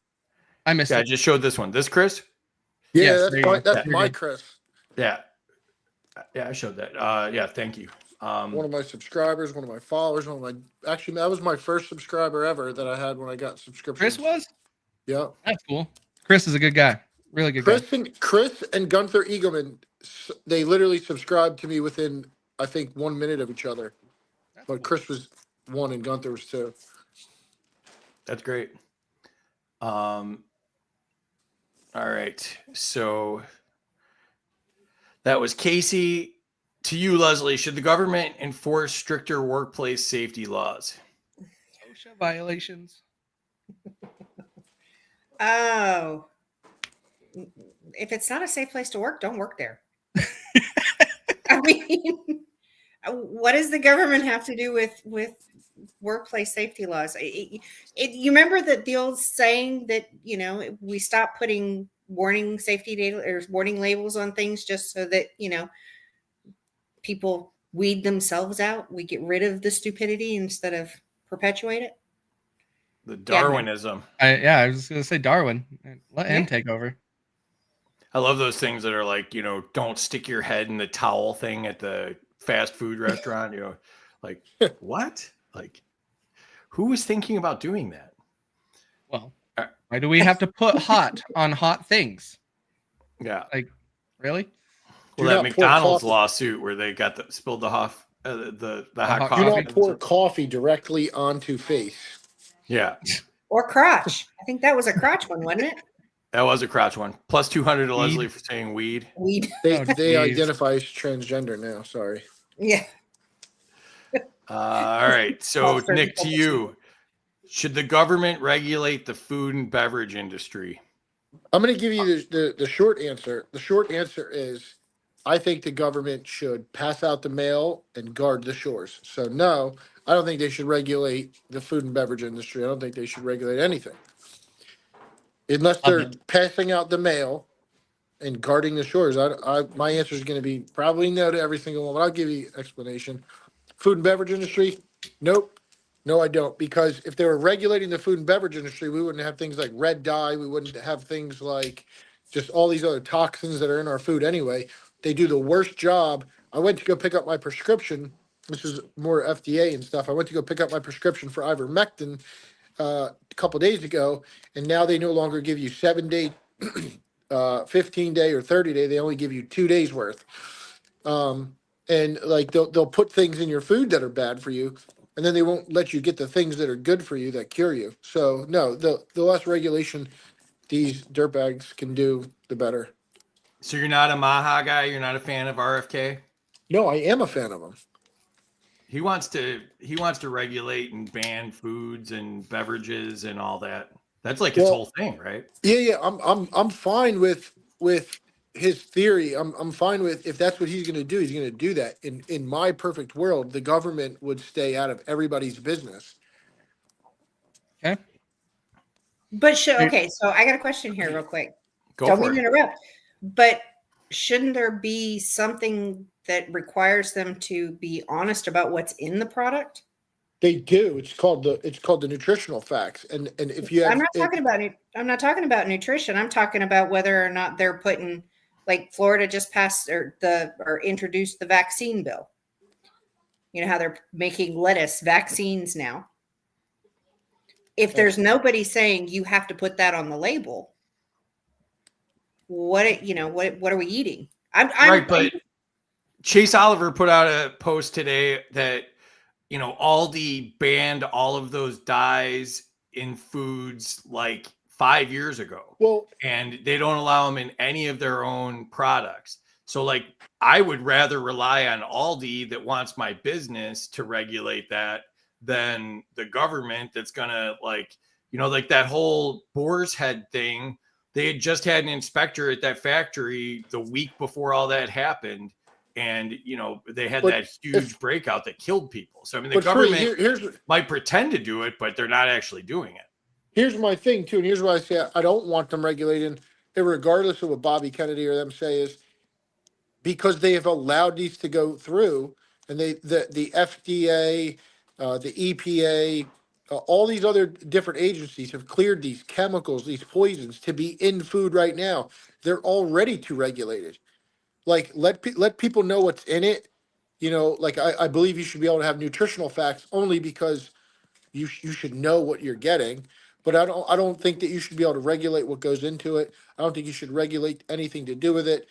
[SPEAKER 5] I missed
[SPEAKER 3] Yeah, I
[SPEAKER 5] it.
[SPEAKER 3] just showed this one. This Chris?
[SPEAKER 6] Yeah,
[SPEAKER 5] Yes,
[SPEAKER 6] that's
[SPEAKER 5] there you
[SPEAKER 6] my,
[SPEAKER 5] go.
[SPEAKER 6] that's
[SPEAKER 5] You're
[SPEAKER 6] my
[SPEAKER 5] good.
[SPEAKER 6] Chris.
[SPEAKER 3] Yeah. Yeah, I showed that. Yeah, thank you.
[SPEAKER 6] One of my subscribers, one of my followers, one of my actually that was my first subscriber ever that I had when I got subscriptions.
[SPEAKER 5] Chris was?
[SPEAKER 6] Yeah.
[SPEAKER 5] That's cool. Chris is a good guy. Really good guy.
[SPEAKER 6] Chris and Gunther Eagleman, they literally subscribed to me within I think 1 minute of each other.
[SPEAKER 5] That's
[SPEAKER 6] But
[SPEAKER 5] cool.
[SPEAKER 6] Chris was 1 and Gunther was 2.
[SPEAKER 3] That's great. All right. So that was Casey. To you, Leslie, should the government enforce stricter workplace safety laws?
[SPEAKER 5] OSHA violations.
[SPEAKER 4] Oh, if it's not a safe place to work, don't work there. I mean, what does the government have to do with workplace safety laws? You remember the old saying that, you know, we stop putting warning safety data or warning labels on things just so that, you know, people weed themselves out. We get rid of the stupidity instead of perpetuate it.
[SPEAKER 3] The Darwinism.
[SPEAKER 5] I was going to say Darwin. Let him take over.
[SPEAKER 3] I love those things that are like, you know, don't stick your head in the towel thing at the fast food restaurant. You know, like, what? Like, who was thinking about doing that?
[SPEAKER 5] Well, why do we have to put hot on hot things?
[SPEAKER 3] Yeah.
[SPEAKER 5] Like, really?
[SPEAKER 3] Well,
[SPEAKER 6] Do
[SPEAKER 3] that
[SPEAKER 6] not pour
[SPEAKER 3] McDonald's
[SPEAKER 6] coffee.
[SPEAKER 3] lawsuit where they got spilled the hot
[SPEAKER 5] hot
[SPEAKER 3] coffee.
[SPEAKER 6] Do not pour coffee directly onto face.
[SPEAKER 3] Yeah,
[SPEAKER 4] Or crotch. I think that was a crotch one, wasn't it?
[SPEAKER 3] that was a crotch one. Plus 200 to
[SPEAKER 5] Weed.
[SPEAKER 3] Leslie for saying weed.
[SPEAKER 4] Weed.
[SPEAKER 6] They
[SPEAKER 5] Oh,
[SPEAKER 6] they
[SPEAKER 5] geez.
[SPEAKER 6] identify as transgender now. Sorry.
[SPEAKER 4] Yeah.
[SPEAKER 3] All right. So,
[SPEAKER 4] All certain
[SPEAKER 3] Nick, to you, should the government regulate the food and beverage industry?
[SPEAKER 6] I'm going to give you the short answer. The short answer is I think the government should pass out the mail and guard the shores. So, no, I don't think they should regulate the food and beverage industry. I don't think they should regulate anything. Unless they're passing out the mail and guarding the shores. My answer is going to be probably no to every single one, but I'll give you an explanation. Food and beverage industry? Nope. No, I don't. Because if they were regulating the food and beverage industry, we wouldn't have things like red dye. We wouldn't have things like just all these other toxins that are in our food anyway. They do the worst job. I went to go pick up my prescription. This is more FDA and stuff. I went to go pick up my prescription for ivermectin a couple days ago, and now they no longer give you 7-day, 15-day, or 30-day. They only give you 2 days worth. And like they'll put things in your food that are bad for you, and then they won't let you get the things that are good for you that cure you. So no, the less regulation these dirtbags can do, the better.
[SPEAKER 3] So you're not a MAGA guy? You're not a fan of RFK?
[SPEAKER 6] No, I am a fan of them.
[SPEAKER 3] He wants to regulate and ban foods and beverages and all that. That's like his whole thing, right?
[SPEAKER 6] Yeah. I'm fine with his theory. I'm fine with if that's what he's going to do. He's going to do that. In my perfect world, the government would stay out of everybody's business.
[SPEAKER 5] Okay.
[SPEAKER 4] But okay, so I got a question here real quick.
[SPEAKER 3] Go
[SPEAKER 4] Don't
[SPEAKER 3] for
[SPEAKER 4] mean to
[SPEAKER 3] it.
[SPEAKER 4] interrupt. But shouldn't there be something that requires them to be honest about what's in the product?
[SPEAKER 6] They do. It's called the nutritional facts. And if you have,
[SPEAKER 4] I'm not talking about nutrition. I'm talking about whether or not they're putting, like Florida just passed or introduced the vaccine bill. You know how they're making lettuce vaccines now. If there's nobody saying you have to put that on the label, what are we eating?
[SPEAKER 3] But Chase Oliver put out a post today that, you know, Aldi banned all of those dyes in foods like 5 years ago.
[SPEAKER 6] Well,
[SPEAKER 3] And they don't allow them in any of their own products. So like I would rather rely on Aldi that wants my business to regulate that than the government that's gonna like, like that whole boar's head thing. They had just had an inspector at that factory the week before all that happened. And they had
[SPEAKER 6] But
[SPEAKER 3] that huge breakout that killed people. So I mean the
[SPEAKER 6] but
[SPEAKER 3] government
[SPEAKER 6] here's
[SPEAKER 3] might pretend to do it, but they're not actually doing it.
[SPEAKER 6] here's my thing too, and here's why I say I don't want them regulating, regardless of what Bobby Kennedy or them say, is because they have allowed these to go through, and the FDA, the EPA, all these other different agencies have cleared these chemicals, these poisons to be in food right now. They're already too regulated. Like let people know what's in it. Like I believe you should be able to have nutritional facts only because you should know what you're getting. But I don't think that you should be able to regulate what goes into it. I don't think you should regulate anything to do with it.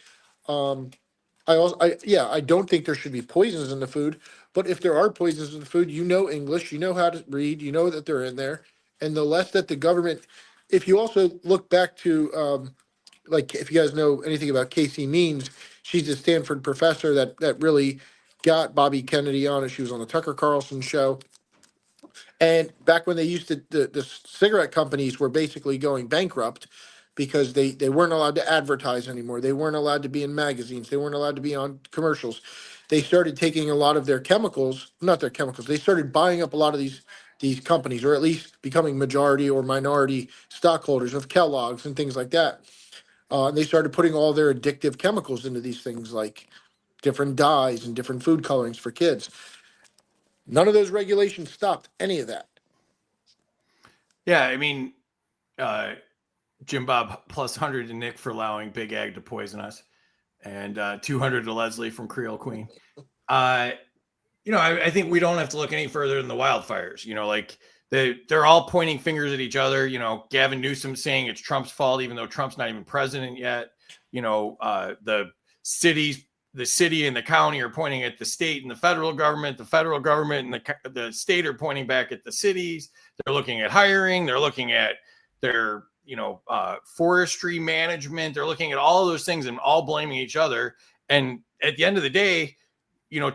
[SPEAKER 6] I don't think there should be poisons in the food, but if there are poisons in the food, English, you know how to read, you know that they're in there. And the less that the government, if you also look back to, like, if you guys know anything about Casey Means, she's a Stanford professor that really got Bobby Kennedy on, and she was on the Tucker Carlson show. And back when they used to, the cigarette companies were basically going bankrupt because they weren't allowed to advertise anymore. They weren't allowed to be in magazines. They weren't allowed to be on commercials. They started taking a lot of their chemicals, not their chemicals. They started buying up a lot of these companies, or at least becoming majority or minority stockholders of Kellogg's and things like that. They started putting all their addictive chemicals into these things, like different dyes and different food colorings for kids. None of those regulations stopped any of that.
[SPEAKER 3] Yeah, I mean, Jim Bob plus 100 to Nick for allowing Big Ag to poison us, and 200 to Leslie from Creole Queen. I think we don't have to look any further than the wildfires. Like they're all pointing fingers at each other. Gavin Newsom saying it's Trump's fault, even though Trump's not even president yet. The city and the county are pointing at the state and the federal government. The federal government and the state are pointing back at the cities. They're looking at hiring. They're looking at their forestry management. They're looking at all of those things and all blaming each other. And at the end of the day,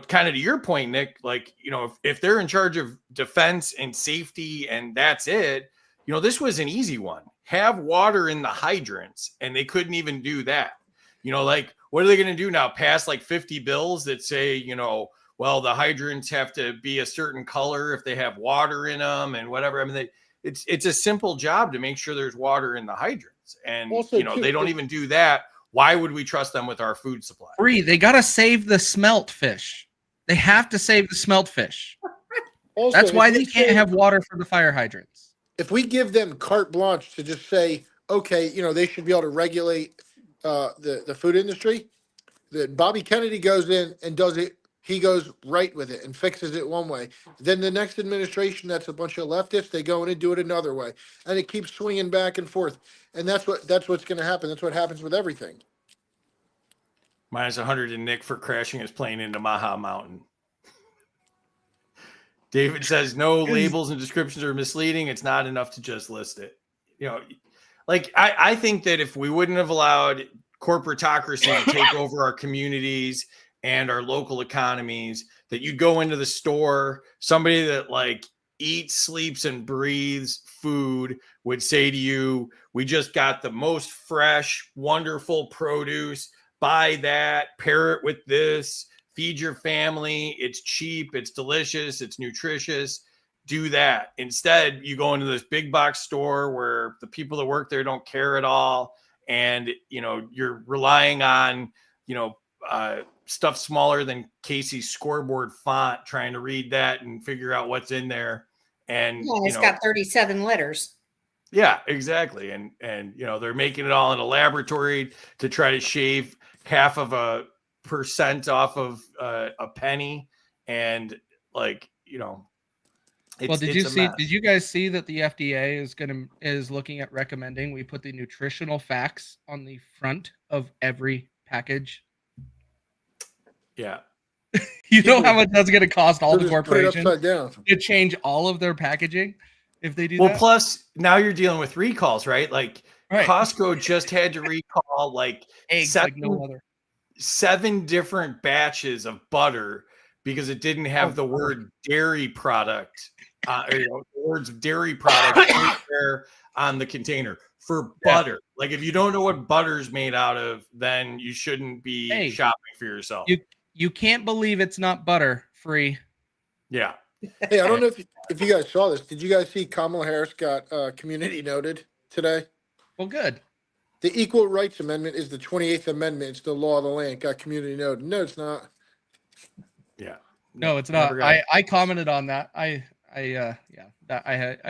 [SPEAKER 3] kind of to your point, Nick, like, if they're in charge of defense and safety and that's it, this was an easy one. Have water in the hydrants, and they couldn't even do that. Like, what are they going to do now? Pass like 50 bills that say, well, the hydrants have to be a certain color if they have water in them and whatever. I mean, it's a simple job to make sure there's water in the hydrants. And,
[SPEAKER 6] Also,
[SPEAKER 3] they don't even do that. Why would we trust them with our food supply?
[SPEAKER 5] They got to save the smelt fish. They have to save the smelt fish.
[SPEAKER 6] Also,
[SPEAKER 5] That's why
[SPEAKER 6] if
[SPEAKER 5] they
[SPEAKER 6] we
[SPEAKER 5] can't
[SPEAKER 6] say-
[SPEAKER 5] have water for the fire hydrants.
[SPEAKER 6] If we give them carte blanche to just say, okay, they should be able to regulate the food industry, that Bobby Kennedy goes in and does it. He goes right with it and fixes it one way. Then the next administration, that's a bunch of leftists, they go in and do it another way, and it keeps swinging back and forth. And that's what's going to happen. That's what happens with everything.
[SPEAKER 3] Minus 100 to Nick for crashing his plane into Maha Mountain. David says no labels and descriptions are misleading. It's not enough to just list it. Like I think that if we wouldn't have allowed corporatocracy to take over our communities and our local economies, that you go into the store, somebody that like eats, sleeps, and breathes food would say to you, we just got the most fresh, wonderful produce. Buy that, pair it with this, feed your family. It's cheap, it's delicious, it's nutritious. Do that. Instead, you go into this big box store where the people that work there don't care at all. And, you're relying on, stuff smaller than Casey's scoreboard font, trying to read that and figure out what's in there. And
[SPEAKER 4] it's got 37 letters.
[SPEAKER 3] Yeah, exactly. And they're making it all in a laboratory to try to shave 0.5% off of a penny. And
[SPEAKER 5] did you guys see that the FDA is looking at recommending we put the nutritional facts on the front of every package?
[SPEAKER 3] Yeah.
[SPEAKER 5] You know how much that's going to cost all the
[SPEAKER 6] Just put it
[SPEAKER 5] corporations
[SPEAKER 6] upside down.
[SPEAKER 5] to change all of their packaging? if they do
[SPEAKER 3] Well,
[SPEAKER 5] that.
[SPEAKER 3] plus now you're dealing with recalls, right? Like
[SPEAKER 5] Right.
[SPEAKER 3] Costco just had to recall like
[SPEAKER 5] Eggs like no other.
[SPEAKER 3] 7 different batches of butter because it didn't have the word dairy product, the words dairy product anywhere on the container for butter. Like if you don't know what butter's made out of, then you shouldn't be shopping for yourself.
[SPEAKER 5] You can't believe it's not butter free.
[SPEAKER 3] Yeah.
[SPEAKER 6] Hey, I don't know if you guys saw this. Did you guys see Kamala Harris got community noted today?
[SPEAKER 5] Well, good.
[SPEAKER 6] The Equal Rights Amendment is the 28th Amendment. It's the law of the land. Got community noted. No, it's not.
[SPEAKER 3] Yeah.
[SPEAKER 5] No, it's not. I commented on that. I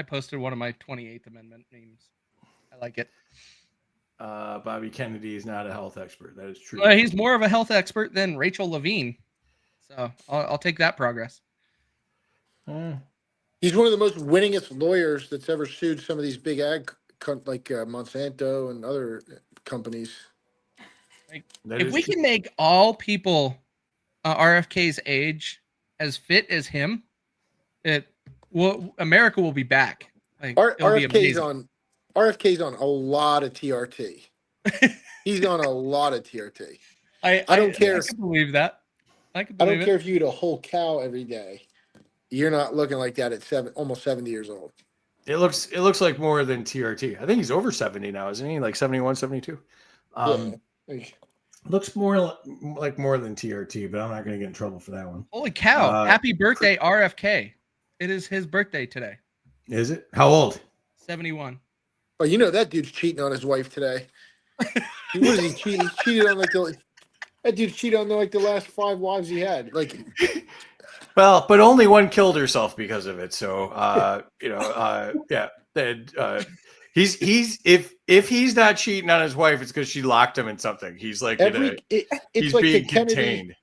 [SPEAKER 5] posted one of my 28th Amendment memes. I like it.
[SPEAKER 3] Bobby Kennedy is not a health expert. That is true.
[SPEAKER 5] He's more of a health expert than Rachel Levine. So I'll take that progress.
[SPEAKER 6] He's one of the most winningest lawyers that's ever sued some of these big ag like Monsanto and other companies.
[SPEAKER 5] If we can make all people RFK's age as fit as him, America will be back. Like
[SPEAKER 6] RFK's on a lot of TRT. He's on a lot of TRT. I don't care.
[SPEAKER 5] I can believe that. I
[SPEAKER 6] don't care if you eat a whole cow every day. You're not looking like that at almost 70 years old.
[SPEAKER 3] It looks like more than TRT. I think he's over 70 now, isn't he? Like 71, 72. Looks more like more than TRT, but I'm not going to get in trouble for that one.
[SPEAKER 5] Holy cow. Happy birthday, RFK. It is his birthday today.
[SPEAKER 3] Is it? How old?
[SPEAKER 5] 71.
[SPEAKER 6] Oh, you know that dude's cheating on his wife today. What is he cheating? He cheated on that dude cheated on the last 5 wives he had. Like,
[SPEAKER 3] well, but only one killed herself because of it. So, yeah. He's if he's not cheating on his wife, it's because she locked him in something. He's like he's like being contained.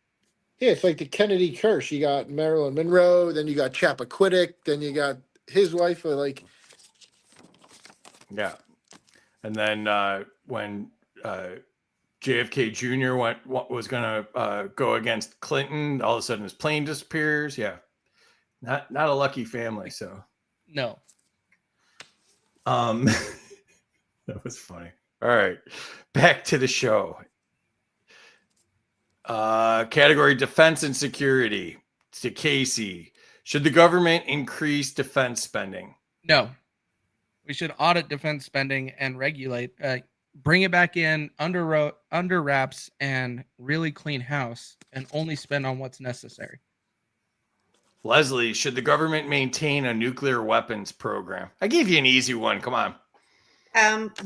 [SPEAKER 6] Yeah, it's like the Kennedy curse. You got Marilyn Monroe, then you got Chappaquiddick, then you got his wife.
[SPEAKER 3] Yeah, and then when JFK Jr. was going to go against Clinton, all of a sudden his plane disappears. Yeah, not a lucky family. So
[SPEAKER 5] no.
[SPEAKER 3] That was funny. All right, back to the show. Category defense and security. To Casey, should the government increase defense spending?
[SPEAKER 5] No. We should audit defense spending and regulate. Bring it back in under wraps and really clean house and only spend on what's necessary.
[SPEAKER 3] Leslie, should the government maintain a nuclear weapons program? I gave you an easy one. Come on.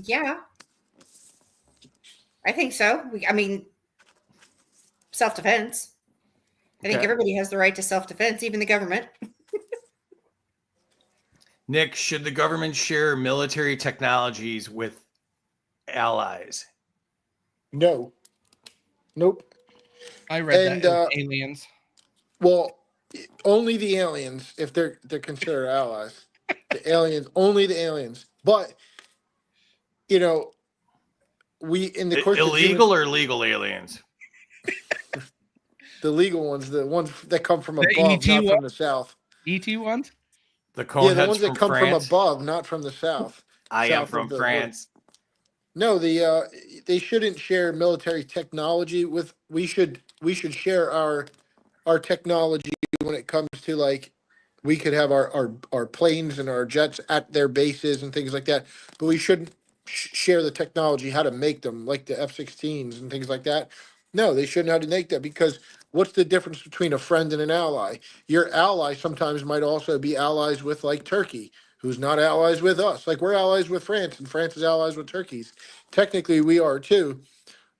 [SPEAKER 4] Yeah. I think so. Self-defense. I think everybody has the right to self-defense, even the government.
[SPEAKER 3] Nick, should the government share military technologies with allies?
[SPEAKER 6] No. Nope.
[SPEAKER 5] I read that in Aliens.
[SPEAKER 6] Well, only the aliens, if they're considered allies. The aliens, only the aliens. But we in the course
[SPEAKER 3] illegal or legal aliens?
[SPEAKER 6] The legal ones, the ones that come from above, not from the south.
[SPEAKER 5] ET ones?
[SPEAKER 3] The the ones
[SPEAKER 6] that come from above, not from the south.
[SPEAKER 3] I am from France.
[SPEAKER 6] No, they shouldn't share military technology with. We should share our technology when it comes to we could have our planes and our jets at their bases and things like that, but we shouldn't share the technology how to make them, like the F-16s and things like that. No, they shouldn't have to make that, because what's the difference between a friend and an ally? Your ally sometimes might also be allies with Turkey, who's not allies with us. Like, we're allies with France, and France is allies with Turkey. Technically, we are too,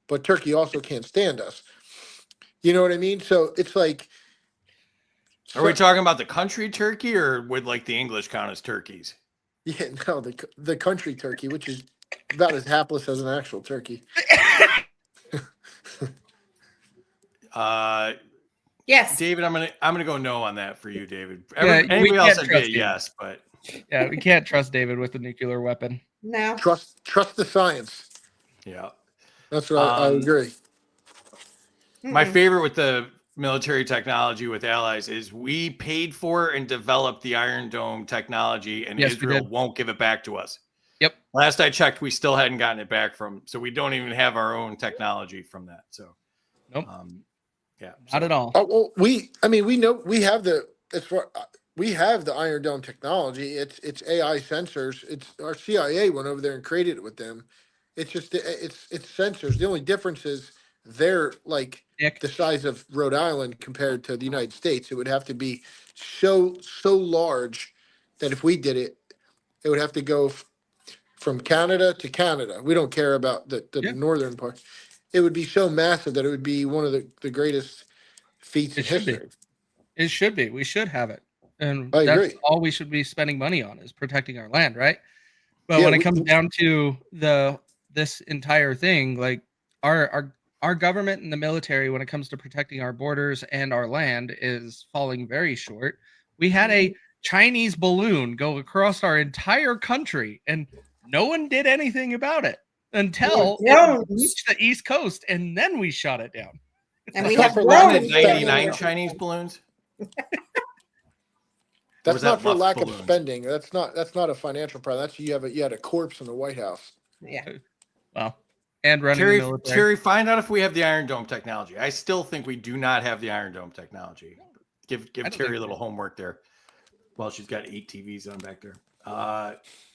[SPEAKER 6] but Turkey also can't stand us. You know what I mean? So it's like...
[SPEAKER 3] Are we talking about the country Turkey, or would the English count as turkeys?
[SPEAKER 6] Yeah, no, the country turkey, which is about as hapless as an actual turkey.
[SPEAKER 4] Yes,
[SPEAKER 3] David, I'm gonna go no on that for you, David.
[SPEAKER 5] Anybody
[SPEAKER 3] else would be yes, but
[SPEAKER 5] yeah, we can't trust David with a nuclear weapon.
[SPEAKER 4] No.
[SPEAKER 6] Trust the science.
[SPEAKER 3] Yeah,
[SPEAKER 6] that's what I agree.
[SPEAKER 3] My favorite with the military technology with allies is we paid for and developed the Iron Dome technology, and
[SPEAKER 5] Yes, we
[SPEAKER 3] Israel
[SPEAKER 5] did.
[SPEAKER 3] won't give it back to us.
[SPEAKER 5] Yep.
[SPEAKER 3] Last I checked, we still hadn't gotten it back from, so we don't even have our own technology from that. So,
[SPEAKER 5] Nope.
[SPEAKER 3] Yeah,
[SPEAKER 5] Not at all.
[SPEAKER 6] Oh, well, we know we have we have the Iron Dome technology. It's AI sensors. It's our CIA went over there and created it with them. It's just it's sensors. The only difference is they're like
[SPEAKER 5] Dick.
[SPEAKER 6] the size of Rhode Island compared to the United States. It would have to be so large that if we did it, it would have to go from Canada to Canada. We don't care about the
[SPEAKER 5] Yeah.
[SPEAKER 6] northern part. It would be so massive that it would be one of the greatest feats in
[SPEAKER 5] It should be.
[SPEAKER 6] history.
[SPEAKER 5] It should be. We should have it. And
[SPEAKER 6] I
[SPEAKER 5] that's
[SPEAKER 6] agree.
[SPEAKER 5] all we should be spending money on is protecting our land, right? But
[SPEAKER 6] Yeah,
[SPEAKER 5] when it
[SPEAKER 6] we-
[SPEAKER 5] comes down to this entire thing, like our government and the military, when it comes to protecting our borders and our land, is falling very short. We had a Chinese balloon go across our entire country, and no one did anything about it until
[SPEAKER 4] Yeah,
[SPEAKER 5] it reached the East Coast, and then we shot it down.
[SPEAKER 4] And we
[SPEAKER 6] That's
[SPEAKER 4] have
[SPEAKER 6] not for
[SPEAKER 3] Wasn't
[SPEAKER 6] lack
[SPEAKER 3] it
[SPEAKER 6] of
[SPEAKER 4] drones.
[SPEAKER 3] 99 Chinese balloons?
[SPEAKER 6] That's
[SPEAKER 3] was
[SPEAKER 6] not
[SPEAKER 3] that
[SPEAKER 6] for
[SPEAKER 3] Luft
[SPEAKER 6] lack
[SPEAKER 3] balloons?
[SPEAKER 6] of spending. That's not a financial problem. That's you had a corpse in the White House.
[SPEAKER 4] Yeah.
[SPEAKER 5] Well, and running
[SPEAKER 3] Terry,
[SPEAKER 5] the military.
[SPEAKER 3] Terry, find out if we have the Iron Dome technology. I still think we do not have the Iron Dome technology. Give
[SPEAKER 5] don't
[SPEAKER 3] Terry
[SPEAKER 5] think
[SPEAKER 3] a little
[SPEAKER 5] so.
[SPEAKER 3] homework there. Well, she's got 8 TVs on back there.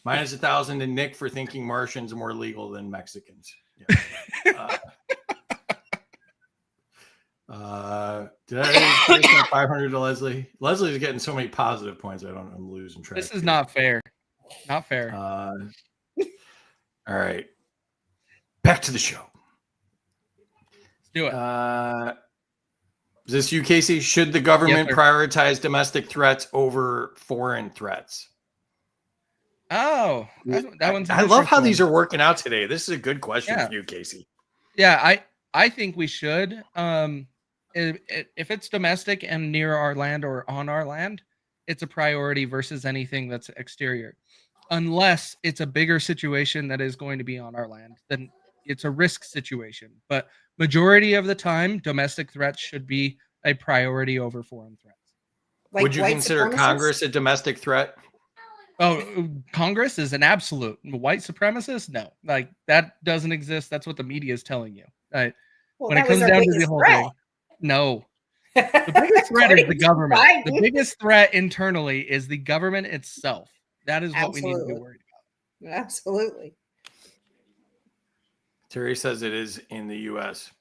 [SPEAKER 3] Minus 1,000 to Nick for thinking Martians are more legal than Mexicans. Yeah. Did I give 500 to Leslie? Leslie's getting so many positive points. I'm losing track.
[SPEAKER 5] This is not fair. Not fair.
[SPEAKER 3] All right. Back to the show.
[SPEAKER 5] Let's do it.
[SPEAKER 3] Is this you, Casey? Should the government
[SPEAKER 5] Yes, sir.
[SPEAKER 3] prioritize domestic threats over foreign threats?
[SPEAKER 5] Oh, that one's.
[SPEAKER 3] I love how these are working out today. This is a good question
[SPEAKER 5] Yeah.
[SPEAKER 3] for you, Casey.
[SPEAKER 5] Yeah, I think we should. If it's domestic and near our land or on our land, it's a priority versus anything that's exterior. Unless it's a bigger situation that is going to be on our land, then it's a risk situation. But majority of the time, domestic threats should be a priority over foreign threats.
[SPEAKER 4] Like
[SPEAKER 3] Would you
[SPEAKER 4] white
[SPEAKER 3] consider
[SPEAKER 4] supremacists?
[SPEAKER 3] Congress a domestic threat?
[SPEAKER 5] Oh, Congress is an absolute white supremacist. No, like that doesn't exist. That's what the media is telling you.
[SPEAKER 4] Well,
[SPEAKER 5] When it
[SPEAKER 4] that was
[SPEAKER 5] comes
[SPEAKER 4] our
[SPEAKER 5] down to the
[SPEAKER 4] biggest
[SPEAKER 5] whole
[SPEAKER 4] threat.
[SPEAKER 5] thing, no. The biggest threat is the
[SPEAKER 4] According to
[SPEAKER 5] government. The
[SPEAKER 4] Biden.
[SPEAKER 5] biggest threat internally is the government itself. That is what we need to be
[SPEAKER 4] Absolutely.
[SPEAKER 5] worried
[SPEAKER 4] Absolutely.
[SPEAKER 3] Terry says it is in the U.S.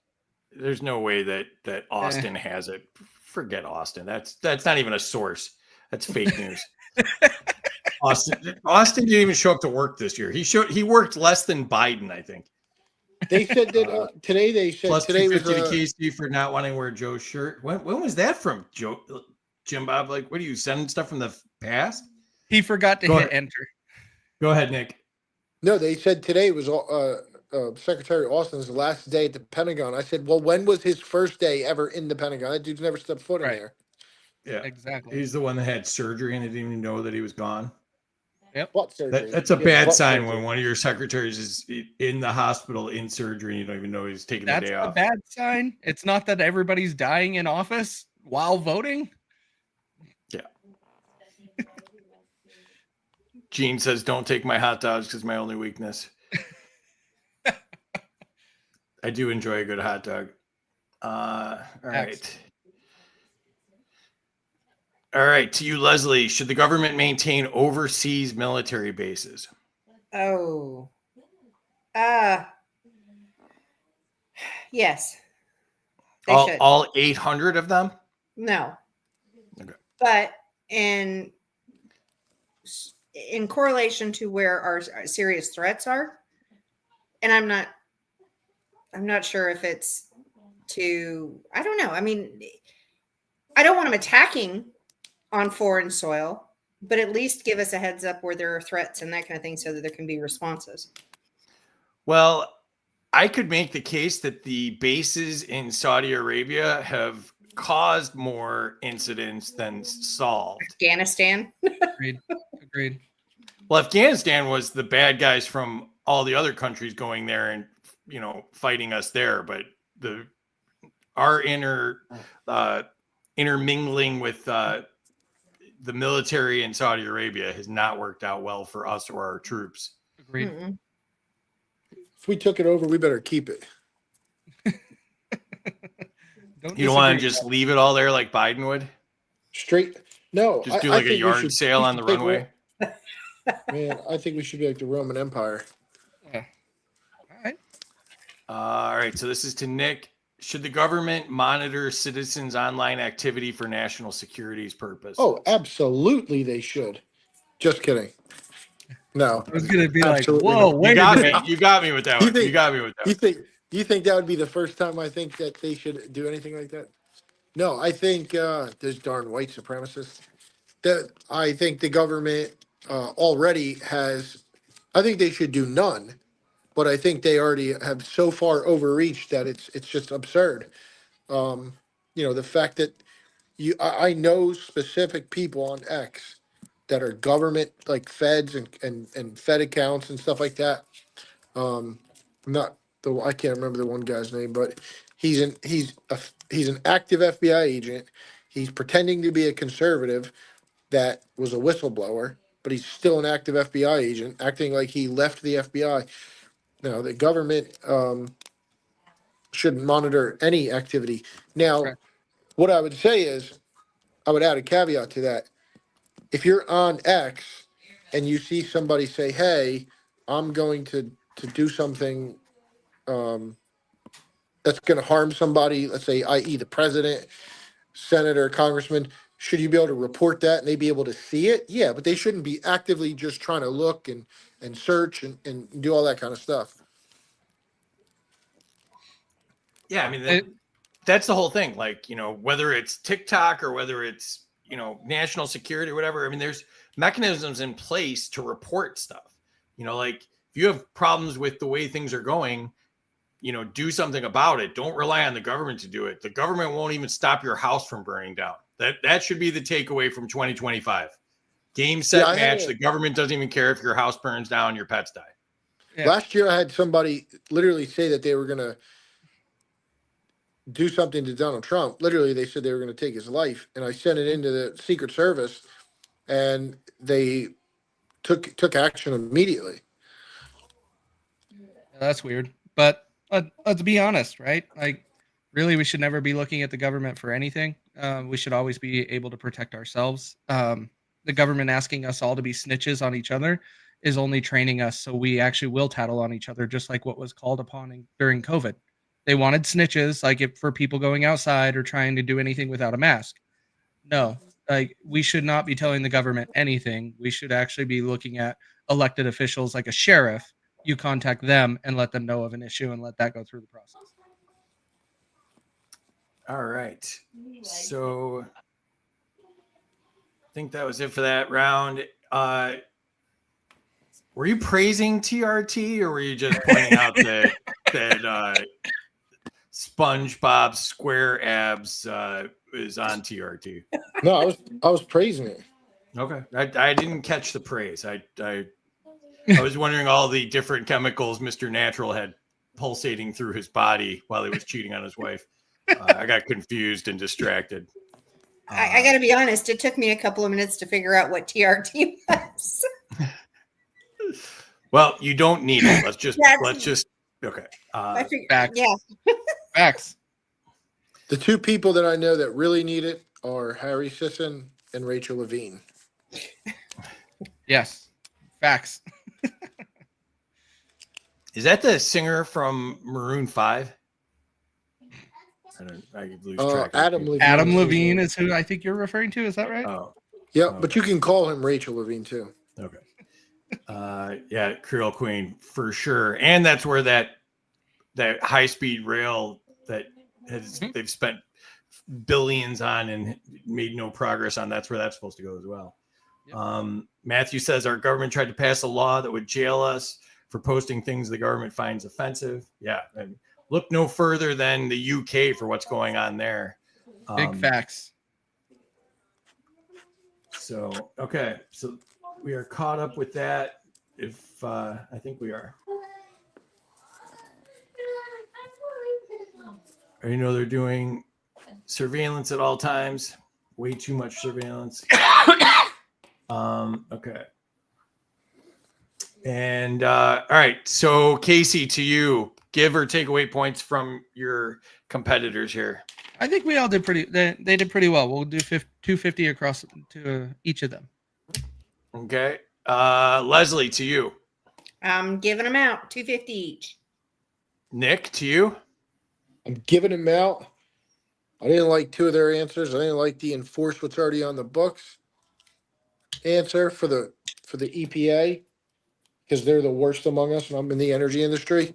[SPEAKER 3] There's no way that Austin has it. Forget Austin. That's not even a source. That's fake news. Austin didn't even show up to work this year. He worked less than Biden, I think.
[SPEAKER 6] They said that today. They said
[SPEAKER 3] Plus
[SPEAKER 6] today was
[SPEAKER 3] 250 to KC for not wanting to wear Joe's shirt. When was that from, Joe? Jim Bob, like, what are you sending stuff from the past?
[SPEAKER 5] about. He forgot to
[SPEAKER 3] Go
[SPEAKER 5] hit
[SPEAKER 3] ahead.
[SPEAKER 5] enter.
[SPEAKER 3] Go ahead, Nick.
[SPEAKER 6] no. They said today was Secretary Austin's last day at the Pentagon. I said, well, when was his first day ever in the Pentagon? That dude's never stepped foot in
[SPEAKER 5] Right.
[SPEAKER 6] there.
[SPEAKER 3] Yeah,
[SPEAKER 5] Exactly.
[SPEAKER 3] he's the one that had surgery and didn't even know that he was gone.
[SPEAKER 6] What surgery?
[SPEAKER 3] That's a
[SPEAKER 6] Yeah,
[SPEAKER 3] bad
[SPEAKER 6] what
[SPEAKER 3] sign
[SPEAKER 6] surgery?
[SPEAKER 3] when one of your secretaries is in the hospital in surgery and you don't even know he's taking the
[SPEAKER 5] That's
[SPEAKER 3] day
[SPEAKER 5] a
[SPEAKER 3] off.
[SPEAKER 5] bad sign. It's not that everybody's dying in office while voting.
[SPEAKER 3] Gene says, "Don't take my hot dogs because my only weakness." I do enjoy a good hot dog. All right.
[SPEAKER 5] Excellent.
[SPEAKER 3] All right. To you, Leslie. Should the government maintain overseas military bases?
[SPEAKER 4] Oh. Yes. They should.
[SPEAKER 3] All 800 of them?
[SPEAKER 4] No.
[SPEAKER 3] Okay.
[SPEAKER 4] But in correlation to where our serious threats are, and I'm not sure if it's I don't know. I mean, I don't want them attacking on foreign soil, but at least give us a heads up where there are threats and that kind of thing so that there can be responses.
[SPEAKER 3] Well, I could make the case that the bases in Saudi Arabia have caused more incidents than solved.
[SPEAKER 4] Afghanistan.
[SPEAKER 5] Agreed.
[SPEAKER 3] Well, Afghanistan was the bad guys from all the other countries going there and, fighting us there. But our intermingling with the military in Saudi Arabia has not worked out well for us or our troops.
[SPEAKER 5] Agreed.
[SPEAKER 4] Mm-mm.
[SPEAKER 6] If we took it over, we better keep it.
[SPEAKER 3] You don't want to just leave it all there like Biden would?
[SPEAKER 6] Straight. No,
[SPEAKER 3] Just do
[SPEAKER 6] I
[SPEAKER 3] like a
[SPEAKER 6] think we
[SPEAKER 3] yard
[SPEAKER 6] should-
[SPEAKER 3] sale
[SPEAKER 6] we
[SPEAKER 3] on
[SPEAKER 6] should
[SPEAKER 3] the
[SPEAKER 6] take
[SPEAKER 3] runway?
[SPEAKER 6] Man, I think we should be like the Roman Empire.
[SPEAKER 5] Yeah. All right.
[SPEAKER 3] All right. So this is to Nick. Should the government monitor citizens' online activity for national security's purpose?
[SPEAKER 6] Oh, absolutely, they should. Just kidding. No,
[SPEAKER 5] I was gonna be
[SPEAKER 6] Absolutely
[SPEAKER 5] like, whoa,
[SPEAKER 6] not.
[SPEAKER 5] wait
[SPEAKER 3] you
[SPEAKER 5] a
[SPEAKER 3] got
[SPEAKER 5] minute.
[SPEAKER 3] me. You got me with that
[SPEAKER 6] You
[SPEAKER 3] one.
[SPEAKER 6] think-
[SPEAKER 3] You got me with that
[SPEAKER 6] you
[SPEAKER 3] one.
[SPEAKER 6] think that would be the first time I think that they should do anything like that? No, I think those darn white supremacists. That I think the government already has. I think they should do none, but I think they already have so far overreached that it's just absurd. The fact that I know specific people on X that are government like feds and Fed accounts and stuff like that. Not I can't remember the one guy's name, but he's an active FBI agent. He's pretending to be a conservative that was a whistleblower, but he's still an active FBI agent, acting like he left the FBI. Now the government shouldn't monitor any activity. Now,
[SPEAKER 5] Correct.
[SPEAKER 6] what I would say is, I would add a caveat to that. If you're on X and you see somebody say, "Hey, I'm going to do something that's going to harm somebody," let's say, i.e., the president, senator, congressman, should you be able to report that and they be able to see it? Yeah, but they shouldn't be actively just trying to look and search and do all that kind of stuff.
[SPEAKER 3] Yeah, I mean, that's the whole thing. Like, whether it's TikTok or whether it's, national security or whatever, I mean, there's mechanisms in place to report stuff. Like if you have problems with the way things are going, do something about it. Don't rely on the government to do it. The government won't even stop your house from burning down. That should be the takeaway from 2025. Game, set, match. The government doesn't even care if your house burns down, your pets die.
[SPEAKER 5] Yeah.
[SPEAKER 6] Last year, I had somebody literally say that they were going to do something to Donald Trump. Literally, they said they were going to take his life, and I sent it into the Secret Service, and they took action immediately.
[SPEAKER 5] That's weird. But let's be honest, right? Like, really, we should never be looking at the government for anything. We should always be able to protect ourselves. The government asking us all to be snitches on each other is only training us so we actually will tattle on each other, just like what was called upon during COVID. They wanted snitches, like for people going outside or trying to do anything without a mask. No, like we should not be telling the government anything. We should actually be looking at elected officials like a sheriff. You contact them and let them know of an issue and let that go through the process.
[SPEAKER 3] All right. So I think that was it for that round. Were you praising TRT or were you just pointing out that SpongeBob Square Abs is on TRT?
[SPEAKER 6] No, I was praising it.
[SPEAKER 3] Okay. I didn't catch the praise. I was wondering all the different chemicals Mr. Natural had pulsating through his body while he was cheating on his wife. I got confused and distracted.
[SPEAKER 4] I got to be honest. It took me a couple of minutes to figure out what TRT was.
[SPEAKER 3] Well, you don't need it. Let's just okay.
[SPEAKER 4] I figured,
[SPEAKER 5] Facts.
[SPEAKER 4] yeah.
[SPEAKER 5] Facts.
[SPEAKER 6] The two people that I know that really need it are Harry Sisson and Rachel Levine.
[SPEAKER 5] Yes. Facts.
[SPEAKER 3] Is that the singer from Maroon 5? I lose track.
[SPEAKER 6] Adam Levine.
[SPEAKER 5] Adam Levine is who I think you're referring to. Is that right?
[SPEAKER 3] Oh,
[SPEAKER 6] Yeah, but you can call him Rachel Levine too.
[SPEAKER 3] okay. Yeah, Creole Queen for sure. And that's where that high-speed rail that they've spent billions on and made no progress on, that's where that's supposed to go as well. Yep. Matthew says our government tried to pass a law that would jail us for posting things the government finds offensive. Yeah, and look no further than the UK for what's going on there.
[SPEAKER 5] Big facts.
[SPEAKER 3] So, okay. So we are caught up with that. If I think we are. You know, they're doing surveillance at all times. Way too much surveillance. Okay. And all right. So Casey, to you, give or take away points from your competitors here.
[SPEAKER 5] I think we all did they did pretty well. We'll do 250 across to each of them.
[SPEAKER 3] Okay. Leslie, to you.
[SPEAKER 4] I'm giving them out 250 each.
[SPEAKER 3] Nick, to you.
[SPEAKER 6] I'm giving them out. I didn't like two of their answers. I didn't like the enforce what's already on the books answer for the EPA because they're the worst among us, and I'm in the energy industry.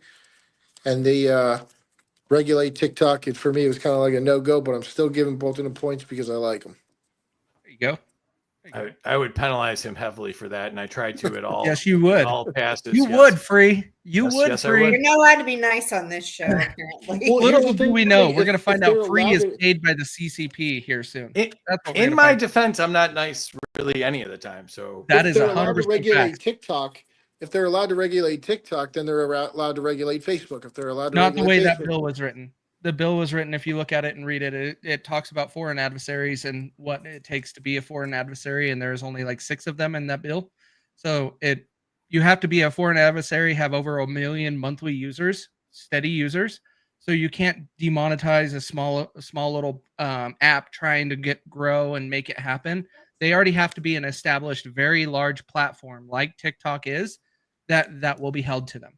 [SPEAKER 6] And the regulate TikTok, for me, it was kind of like a no-go, but I'm still giving both of them points because I like them.
[SPEAKER 5] There you go.
[SPEAKER 3] I would penalize him heavily for that, and I tried to at all.
[SPEAKER 5] Yes, you would.
[SPEAKER 3] All passes.
[SPEAKER 5] You
[SPEAKER 3] yes.
[SPEAKER 5] would, Free. You
[SPEAKER 3] Yes,
[SPEAKER 5] would,
[SPEAKER 3] yes, I
[SPEAKER 5] Free.
[SPEAKER 3] would.
[SPEAKER 4] You're not allowed to be nice on this show, apparently.
[SPEAKER 6] Well, here's
[SPEAKER 5] Little
[SPEAKER 6] the
[SPEAKER 5] do
[SPEAKER 6] thing,
[SPEAKER 5] we know,
[SPEAKER 6] if-
[SPEAKER 5] we're going to
[SPEAKER 6] if
[SPEAKER 5] find
[SPEAKER 6] they're
[SPEAKER 5] out Free
[SPEAKER 6] allowed
[SPEAKER 5] is
[SPEAKER 6] to-
[SPEAKER 5] paid by the CCP here soon.
[SPEAKER 3] In,
[SPEAKER 5] That's what we're
[SPEAKER 3] in
[SPEAKER 5] gonna
[SPEAKER 3] my
[SPEAKER 5] find.
[SPEAKER 3] defense, I'm not nice really any of the time. So
[SPEAKER 5] That
[SPEAKER 6] if
[SPEAKER 5] is
[SPEAKER 6] they're allowed to
[SPEAKER 5] 100%
[SPEAKER 6] regulate
[SPEAKER 5] fact.
[SPEAKER 6] TikTok. If they're allowed to regulate TikTok, then they're allowed to regulate Facebook. If they're allowed to
[SPEAKER 5] Not the way
[SPEAKER 6] regulate
[SPEAKER 5] that
[SPEAKER 6] Facebook.
[SPEAKER 5] bill was written. The bill was written, if you look at it and read it, it talks about foreign adversaries and what it takes to be a foreign adversary, and there's only like 6 of them in that bill. So you have to be a foreign adversary, have over 1 million monthly users, steady users. So you can't demonetize a small little app trying to grow and make it happen. They already have to be an established, very large platform like TikTok is that will be held to them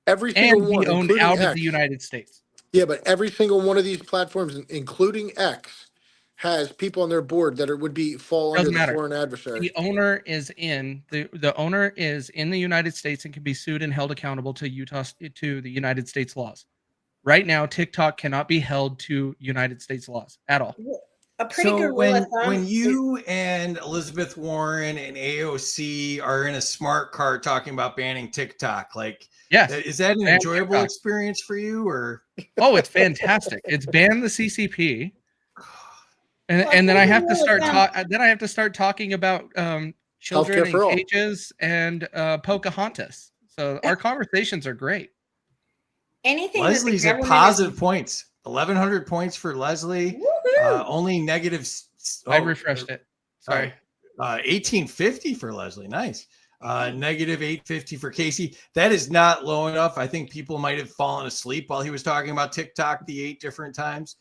[SPEAKER 6] Every
[SPEAKER 5] and
[SPEAKER 6] single one,
[SPEAKER 5] be owned
[SPEAKER 6] including
[SPEAKER 5] out
[SPEAKER 6] X.
[SPEAKER 5] of the United States.
[SPEAKER 6] Yeah, but every single one of these platforms, including X, has people on their board that would fall under
[SPEAKER 5] Doesn't
[SPEAKER 6] the
[SPEAKER 5] matter.
[SPEAKER 6] foreign adversary.
[SPEAKER 5] The owner is in the owner is in the United States and can be sued and held accountable to the United States laws. Right now, TikTok cannot be held to United States laws at all.
[SPEAKER 4] A pretty good
[SPEAKER 3] So
[SPEAKER 4] rule of thumb.
[SPEAKER 3] when you and Elizabeth Warren and AOC are in a smart car talking about banning TikTok, like,
[SPEAKER 5] Yes.
[SPEAKER 3] is that an
[SPEAKER 5] Ban
[SPEAKER 3] enjoyable
[SPEAKER 5] TikTok.
[SPEAKER 3] experience for you, or?
[SPEAKER 5] Oh, it's fantastic. It's banned the CCP. And then I have to start talking about children
[SPEAKER 6] Healthcare for all.
[SPEAKER 5] in cages and Pocahontas. So our conversations are great.
[SPEAKER 4] Anything
[SPEAKER 3] Leslie's
[SPEAKER 4] that the
[SPEAKER 3] at
[SPEAKER 4] government
[SPEAKER 3] positive points. 1,100 points for Leslie.
[SPEAKER 4] Woohoo!
[SPEAKER 3] Only negative.
[SPEAKER 5] I refreshed it. Sorry.
[SPEAKER 3] 1850 for Leslie. Nice. Negative 850 for Casey. That is not low enough. I think people might have fallen asleep while he was talking about TikTok the 8 different times.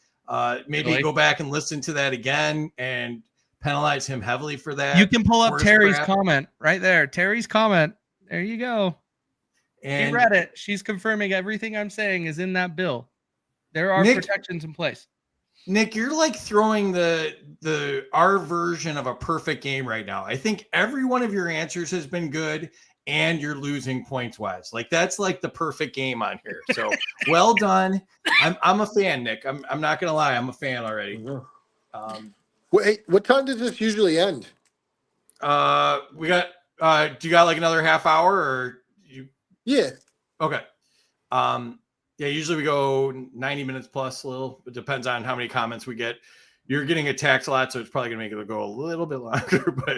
[SPEAKER 3] Maybe
[SPEAKER 5] Really?
[SPEAKER 3] go back and listen to that again and penalize him heavily for that.
[SPEAKER 5] You can pull up
[SPEAKER 3] Worst
[SPEAKER 5] Terry's
[SPEAKER 3] crap.
[SPEAKER 5] comment right there. Terry's comment. There you go. She
[SPEAKER 3] And
[SPEAKER 5] read it. She's confirming everything I'm saying is in that bill. There are
[SPEAKER 3] Nick-
[SPEAKER 5] protections in place.
[SPEAKER 3] Nick, you're like throwing our version of a perfect game right now. I think every one of your answers has been good, and you're losing points wise. Like that's like the perfect game on here. So well done. I'm a fan, Nick. I'm not gonna lie, I'm a fan already.
[SPEAKER 6] Wait, what time does this usually end?
[SPEAKER 3] We got. Do you got like another half hour or you?
[SPEAKER 6] Yeah.
[SPEAKER 3] Okay. Yeah, usually we go 90 minutes plus a little. It depends on how many comments we get. You're getting attacked a lot, so it's probably gonna make it go a little bit longer. But
[SPEAKER 6] I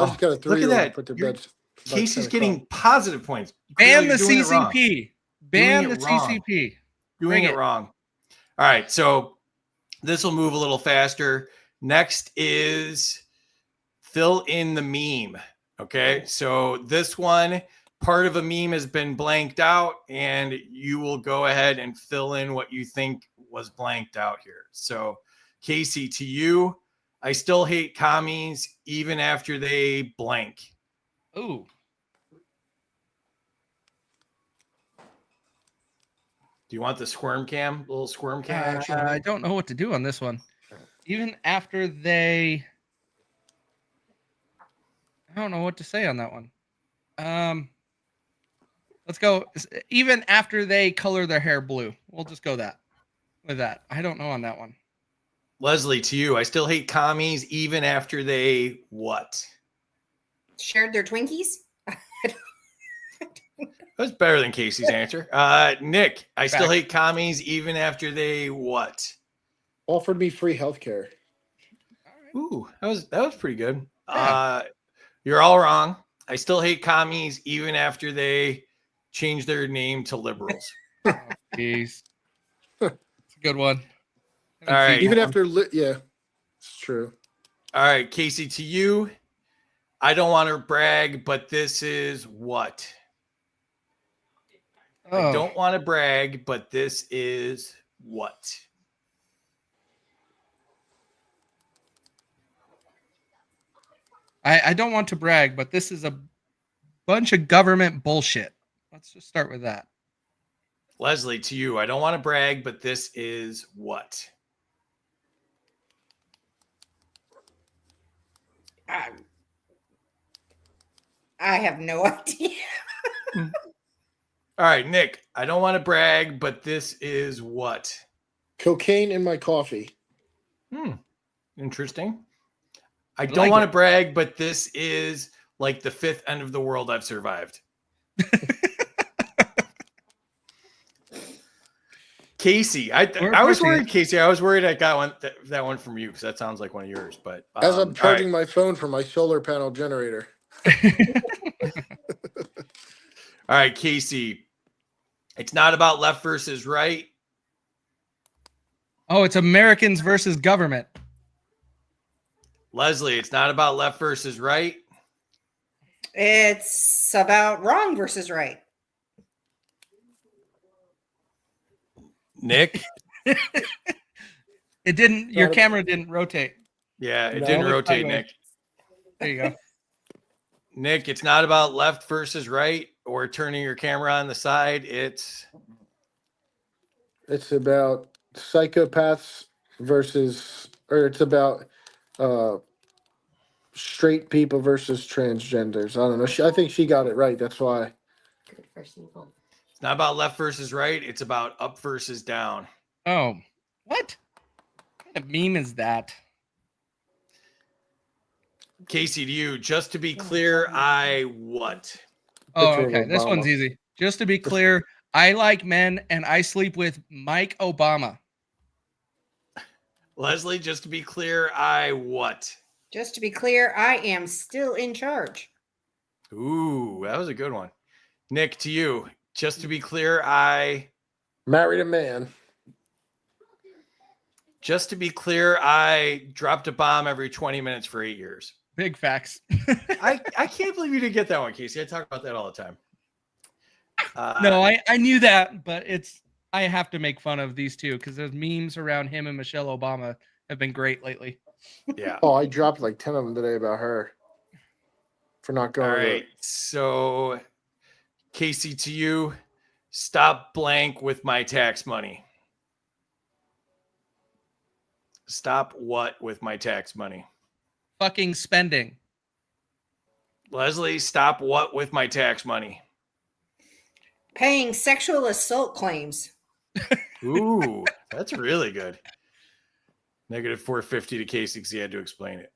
[SPEAKER 6] just got a
[SPEAKER 3] look at
[SPEAKER 6] 3-year-old
[SPEAKER 3] that.
[SPEAKER 6] put to
[SPEAKER 3] You're-
[SPEAKER 6] bed.
[SPEAKER 3] Casey's getting positive points.
[SPEAKER 5] Ban
[SPEAKER 3] Clearly
[SPEAKER 5] the
[SPEAKER 3] you're doing it wrong.
[SPEAKER 5] CCP. Ban
[SPEAKER 3] Doing
[SPEAKER 5] the
[SPEAKER 3] it wrong.
[SPEAKER 5] CCP.
[SPEAKER 3] Doing
[SPEAKER 5] Bring
[SPEAKER 3] it
[SPEAKER 5] it.
[SPEAKER 3] wrong. All right, so this will move a little faster. Next is fill in the meme. Okay, so this one, part of a meme has been blanked out, and you will go ahead and fill in what you think was blanked out here. So, Casey, to you, I still hate commies even after they blank.
[SPEAKER 5] Ooh.
[SPEAKER 3] Do you want the squirm cam, little squirm cam action?
[SPEAKER 5] I don't know what to do on this one. Even after they, I don't know what to say on that one. Let's go. Even after they color their hair blue, we'll just go with that. I don't know on that one.
[SPEAKER 3] Leslie, to you, I still hate commies even after they what?
[SPEAKER 4] shared their Twinkies.
[SPEAKER 3] That's better than Casey's answer. Nick, I still
[SPEAKER 5] Back.
[SPEAKER 3] hate commies even after they what?
[SPEAKER 6] Offered me free healthcare.
[SPEAKER 3] Ooh, that was pretty good.
[SPEAKER 5] Yeah.
[SPEAKER 3] You're all wrong. I still hate commies even after they change their name to liberals.
[SPEAKER 5] Oh, jeez. It's a good one.
[SPEAKER 3] All right.
[SPEAKER 6] Even after, yeah, it's true.
[SPEAKER 3] All right, Casey, to you. I don't want to brag, but this is what? I don't want to brag, but this is what?
[SPEAKER 5] I don't want to brag, but this is a bunch of government bullshit. Let's just start with that.
[SPEAKER 3] Leslie, to you. I don't want to brag, but this is what?
[SPEAKER 4] I have no idea.
[SPEAKER 3] All right, Nick. I don't want to brag, but this is what?
[SPEAKER 6] Cocaine in my coffee.
[SPEAKER 3] Interesting. I don't
[SPEAKER 5] like
[SPEAKER 3] want
[SPEAKER 5] it.
[SPEAKER 3] to brag, but this is like the 5th end of the world I've survived. Casey, I was worried, Casey. I was worried I got that one from you because that sounds like one of yours. But
[SPEAKER 6] As I'm charging my phone from my solar panel generator.
[SPEAKER 3] All right, Casey. It's not about left versus right.
[SPEAKER 5] Oh, it's Americans versus government.
[SPEAKER 3] Leslie, it's not about left versus right.
[SPEAKER 4] It's about wrong versus right.
[SPEAKER 3] Nick?
[SPEAKER 5] It didn't. Your camera didn't rotate.
[SPEAKER 3] Yeah, it didn't rotate, Nick.
[SPEAKER 5] There you go.
[SPEAKER 3] Nick, it's not about left versus right or turning your camera on the side. It's
[SPEAKER 6] about psychopaths or it's about straight people versus transgenders. I don't know. I think she got it right. That's why.
[SPEAKER 3] it's not about left versus right. It's about up versus down.
[SPEAKER 5] Oh, what kind of meme is that?
[SPEAKER 3] Casey, to you, just to be clear, I what?
[SPEAKER 5] Oh,
[SPEAKER 6] Picture of
[SPEAKER 5] okay. This
[SPEAKER 6] Obama.
[SPEAKER 5] one's easy. Just to be clear, I like men and I sleep with Mike Obama.
[SPEAKER 3] Leslie, just to be clear, I what?
[SPEAKER 4] Just to be clear, I am still in charge.
[SPEAKER 3] Ooh, that was a good one. Nick, to you, just to be clear, I
[SPEAKER 6] Married a man.
[SPEAKER 3] just to be clear, I dropped a bomb every 20 minutes for 8 years.
[SPEAKER 5] Big facts.
[SPEAKER 3] I can't believe you didn't get that one, Casey. I talk about that all the time.
[SPEAKER 5] No, I knew that, but I have to make fun of these two because those memes around him and Michelle Obama have been great lately.
[SPEAKER 3] Yeah.
[SPEAKER 6] Oh, I dropped like 10 of them today about her for not going.
[SPEAKER 3] All
[SPEAKER 6] to-
[SPEAKER 3] right. So, Casey, to you, stop blank with my tax money. Stop what with my tax money?
[SPEAKER 5] Fucking spending.
[SPEAKER 3] Leslie, stop what with my tax money?
[SPEAKER 4] Paying sexual assault claims.
[SPEAKER 3] Ooh, that's really good. Negative 450 to Casey because he had to explain it.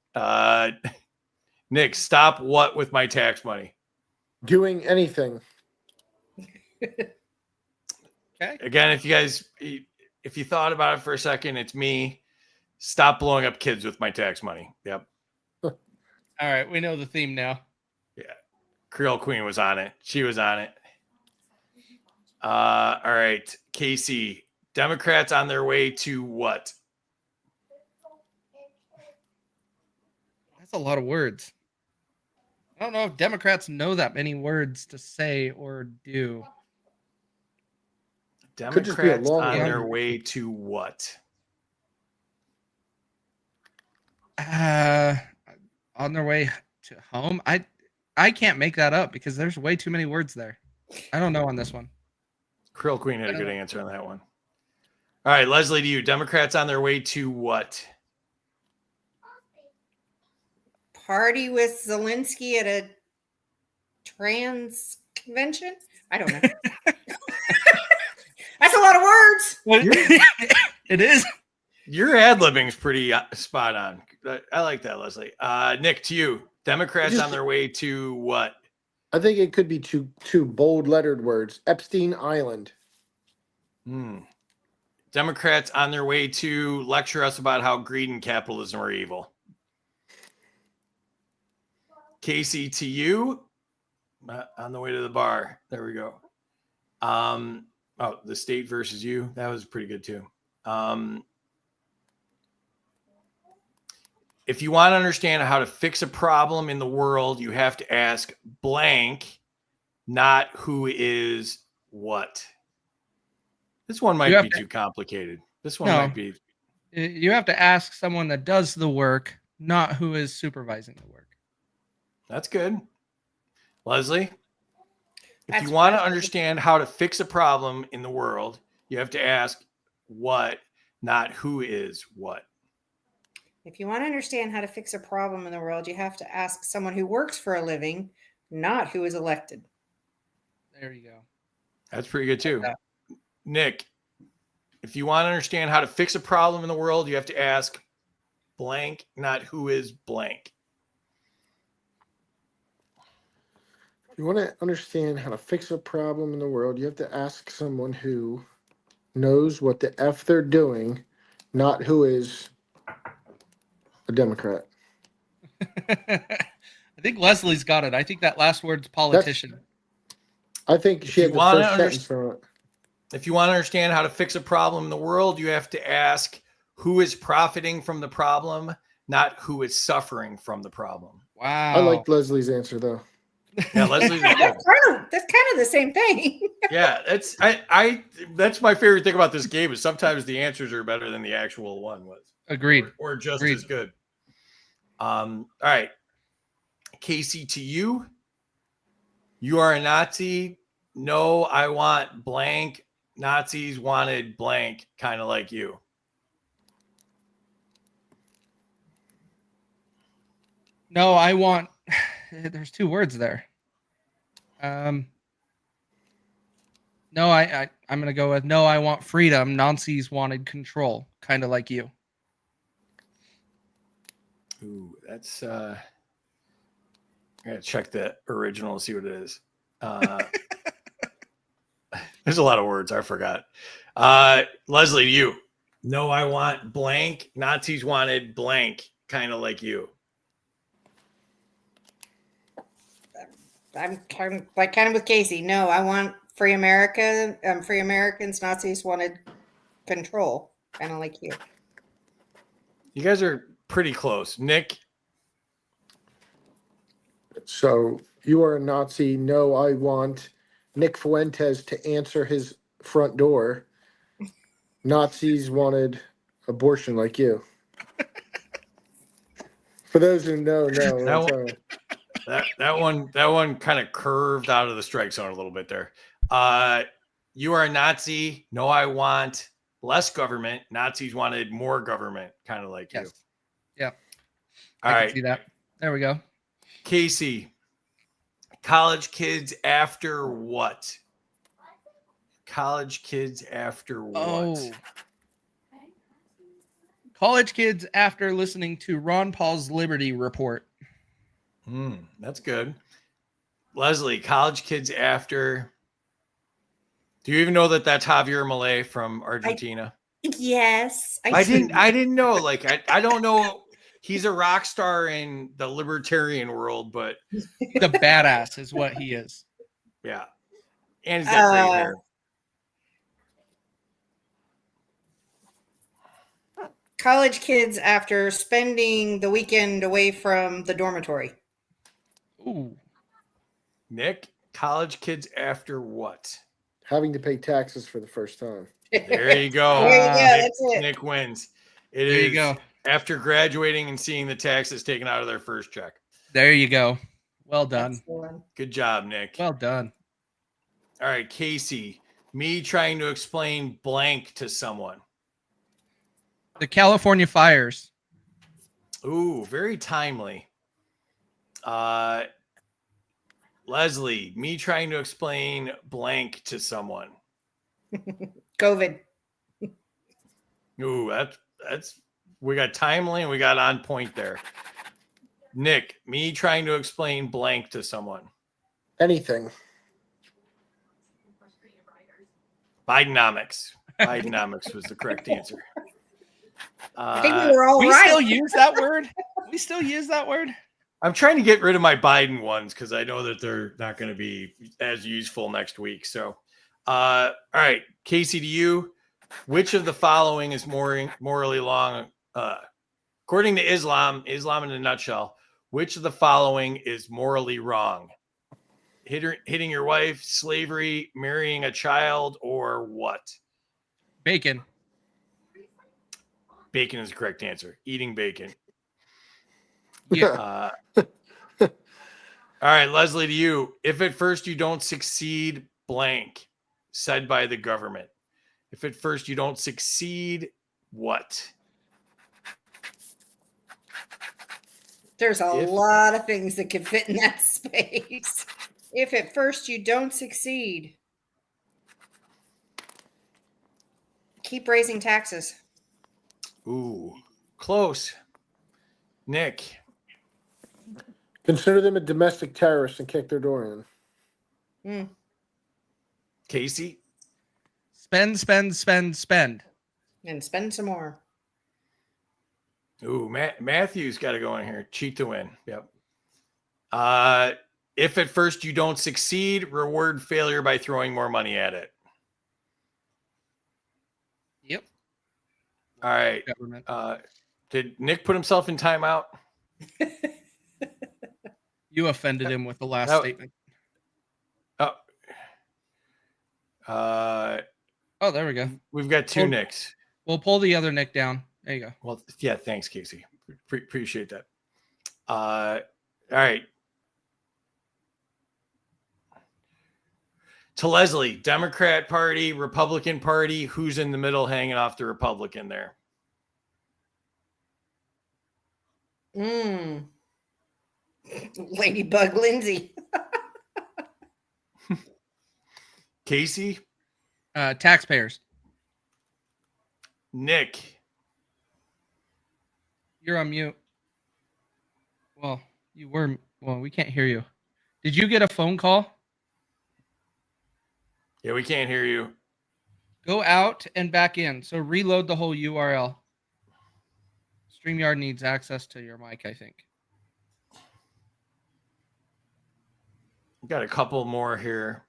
[SPEAKER 3] Nick, stop what with my tax money?
[SPEAKER 6] Doing anything.
[SPEAKER 5] Okay.
[SPEAKER 3] Again, if you thought about it for a second, it's me. Stop blowing up kids with my tax money. Yep.
[SPEAKER 5] All right, we know the theme now.
[SPEAKER 3] Yeah. Creole Queen was on it. She was on it. All right. Casey, Democrats on their way to what?
[SPEAKER 5] That's a lot of words. I don't know if Democrats know that many words to say or do.
[SPEAKER 6] Could just be a
[SPEAKER 3] Democrats
[SPEAKER 6] long
[SPEAKER 3] on
[SPEAKER 6] one.
[SPEAKER 3] their way to what?
[SPEAKER 5] On their way to home. I can't make that up because there's way too many words there. I don't know on this one.
[SPEAKER 3] Creole Queen had a good answer on that one. All right, Leslie, to you. Democrats on their way to what?
[SPEAKER 4] Party with Zelensky at a trans convention? I don't know. That's a lot of words.
[SPEAKER 5] It is.
[SPEAKER 3] Your ad-libbing's pretty spot on. I like that, Leslie. Nick, to you. Democrats on their way to what?
[SPEAKER 6] I think it could be two bold lettered words. Epstein Island.
[SPEAKER 3] Democrats on their way to lecture us about how greed and capitalism are evil. Casey, to you. On the way to the bar. There we go. The state versus you. That was pretty good too. If you want to understand how to fix a problem in the world, you have to ask blank, not who is what. This one might be too complicated. This one might be.
[SPEAKER 5] You have to ask someone that does the work, not who is supervising the work.
[SPEAKER 3] That's good. Leslie, if
[SPEAKER 4] That's
[SPEAKER 3] you want to
[SPEAKER 4] right.
[SPEAKER 3] understand how to fix a problem in the world, you have to ask what, not who is what.
[SPEAKER 4] If you want to understand how to fix a problem in the world, you have to ask someone who works for a living, not who is elected.
[SPEAKER 5] There you go.
[SPEAKER 3] That's pretty good too.
[SPEAKER 5] Yeah.
[SPEAKER 3] Nick, if you want to understand how to fix a problem in the world, you have to ask blank, not who is blank.
[SPEAKER 6] If you want to understand how to fix a problem in the world, you have to ask someone who knows what the F they're doing, not who is a Democrat.
[SPEAKER 5] I think Leslie's got it. I think that last word's politician.
[SPEAKER 6] I think she had the first sentence on it.
[SPEAKER 3] If you want to understand how to fix a problem in the world, you have to ask who is profiting from the problem, not who is suffering from the problem.
[SPEAKER 5] Wow.
[SPEAKER 6] I like Leslie's answer though.
[SPEAKER 3] Yeah, Leslie's
[SPEAKER 4] That's kind of the same thing.
[SPEAKER 3] yeah, that's my favorite thing about this game is sometimes the answers are better than the actual one was.
[SPEAKER 5] Agreed.
[SPEAKER 3] Or just
[SPEAKER 5] Agreed.
[SPEAKER 3] as good. All right. Casey, to you. You are a Nazi. No, I want blank. Nazis wanted blank, kind of like you.
[SPEAKER 5] No, I want. There's two words there. No, I'm gonna go with no. I want freedom. Nazis wanted control, kind of like you.
[SPEAKER 3] Ooh, that's. I gotta check the original and see what it is. There's a lot of words I forgot. Leslie, to you. No, I want blank. Nazis wanted blank, kind of like you.
[SPEAKER 4] I'm kind of with Casey. No, I want free America. Free Americans. Nazis wanted control, kind of like you.
[SPEAKER 3] You guys are pretty close. Nick.
[SPEAKER 6] So you are a Nazi. No, I want Nick Fuentes to answer his front door. Nazis wanted abortion like you. For those who know,
[SPEAKER 3] That one kind of curved out of the strike zone a little bit there. You are a Nazi. No, I want less government. Nazis wanted more government, kind of like you.
[SPEAKER 5] Yeah.
[SPEAKER 3] All
[SPEAKER 5] I
[SPEAKER 3] right.
[SPEAKER 5] can see that. There we go.
[SPEAKER 3] Casey, college kids after what? College kids after what?
[SPEAKER 5] Oh. College kids after listening to Ron Paul's Liberty Report.
[SPEAKER 3] That's good. Leslie, college kids after. Do you even know that that's Javier Milei from Argentina?
[SPEAKER 4] Yes,
[SPEAKER 3] I didn't know. Like, I don't know. He's a rock star in the libertarian world, but
[SPEAKER 5] The badass is what he is.
[SPEAKER 3] yeah. And he's got great hair.
[SPEAKER 4] College kids after spending the weekend away from the dormitory.
[SPEAKER 5] Ooh.
[SPEAKER 3] Nick, college kids after what?
[SPEAKER 6] having to pay taxes for the first time.
[SPEAKER 3] There you go.
[SPEAKER 4] There you go.
[SPEAKER 3] Nick,
[SPEAKER 4] That's it.
[SPEAKER 3] Nick wins.
[SPEAKER 5] There you go.
[SPEAKER 3] After graduating and seeing the taxes taken out of their first check.
[SPEAKER 5] There you go. Well done.
[SPEAKER 4] That's the one.
[SPEAKER 3] Good job, Nick.
[SPEAKER 5] Well done.
[SPEAKER 3] All right, Casey. Me trying to explain blank to someone.
[SPEAKER 5] The California fires.
[SPEAKER 3] Ooh, very timely. Leslie, me trying to explain blank to someone.
[SPEAKER 4] COVID.
[SPEAKER 3] Ooh, that's we got timely and we got on point there. Nick, me trying to explain blank to someone.
[SPEAKER 6] Anything.
[SPEAKER 3] Bidenomics. Bidenomics was the correct answer.
[SPEAKER 4] I think we were all
[SPEAKER 5] We
[SPEAKER 4] right.
[SPEAKER 5] still use that word? We still use that word?
[SPEAKER 3] I'm trying to get rid of my Biden ones because I know that they're not going to be as useful next week. So, all right, Casey, to you. Which of the following is morally wrong? According to Islam in a nutshell, which of the following is morally wrong? Hitting your wife, slavery, marrying a child, or what?
[SPEAKER 5] Bacon.
[SPEAKER 3] Bacon is the correct answer. Eating bacon.
[SPEAKER 5] Yeah.
[SPEAKER 3] All right, Leslie, to you. If at first you don't succeed, blank, said by the government. If at first you don't succeed, what?
[SPEAKER 4] There's a lot of things that could fit in that space. If at first you don't succeed, keep raising taxes.
[SPEAKER 3] Ooh, close. Nick.
[SPEAKER 6] Consider them a domestic terrorist and kick their door in.
[SPEAKER 3] Casey.
[SPEAKER 5] Spend.
[SPEAKER 4] And spend some more.
[SPEAKER 3] Ooh, Matthew's got to go in here. Cheat to win. Yep. If at first you don't succeed, reward failure by throwing more money at it.
[SPEAKER 5] Yep.
[SPEAKER 3] All right.
[SPEAKER 5] Government.
[SPEAKER 3] Did Nick put himself in timeout?
[SPEAKER 5] You offended him with the last
[SPEAKER 3] No.
[SPEAKER 5] statement.
[SPEAKER 3] Oh,
[SPEAKER 5] there we go.
[SPEAKER 3] We've got two Nicks.
[SPEAKER 5] We'll pull the other Nick down. There you go.
[SPEAKER 3] Well, yeah, thanks, Casey. Appreciate that. All right. To Leslie, Democrat Party, Republican Party, who's in the middle hanging off the Republican there?
[SPEAKER 4] Ladybug Lindsay.
[SPEAKER 3] Casey?
[SPEAKER 5] Taxpayers.
[SPEAKER 3] Nick?
[SPEAKER 5] You're on mute. Well, you were. Well, we can't hear you. Did you get a phone call?
[SPEAKER 3] Yeah, we can't hear you.
[SPEAKER 5] Go out and back in. So reload the whole URL. StreamYard needs access to your mic, I think.
[SPEAKER 3] We've got a couple more here.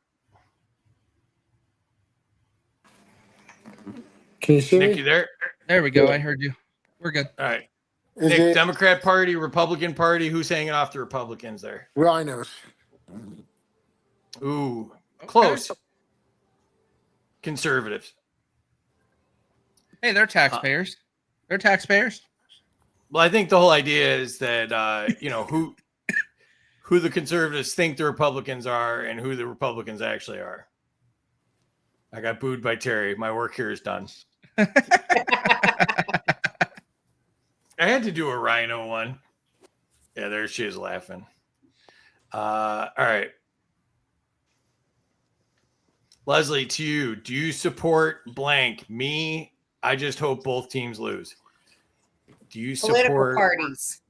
[SPEAKER 6] Can you see
[SPEAKER 3] Nick,
[SPEAKER 6] me?
[SPEAKER 3] you there?
[SPEAKER 5] There we go.
[SPEAKER 6] Yeah.
[SPEAKER 5] I heard you. We're good.
[SPEAKER 3] All right.
[SPEAKER 6] Is
[SPEAKER 3] Nick,
[SPEAKER 6] it
[SPEAKER 3] Democrat Party, Republican Party, who's hanging off the Republicans there?
[SPEAKER 6] rhinos?
[SPEAKER 3] Ooh, close. Conservatives.
[SPEAKER 5] Hey, they're taxpayers. They're taxpayers.
[SPEAKER 3] Well, I think the whole idea is that who the conservatives think the Republicans are and who the Republicans actually are. I got booed by Terry. My work here is done. I had to do a rhino one. Yeah, there she is laughing. All right. Leslie, to you, do you support blank? Me, I just hope both teams lose. Do you support
[SPEAKER 4] Political parties.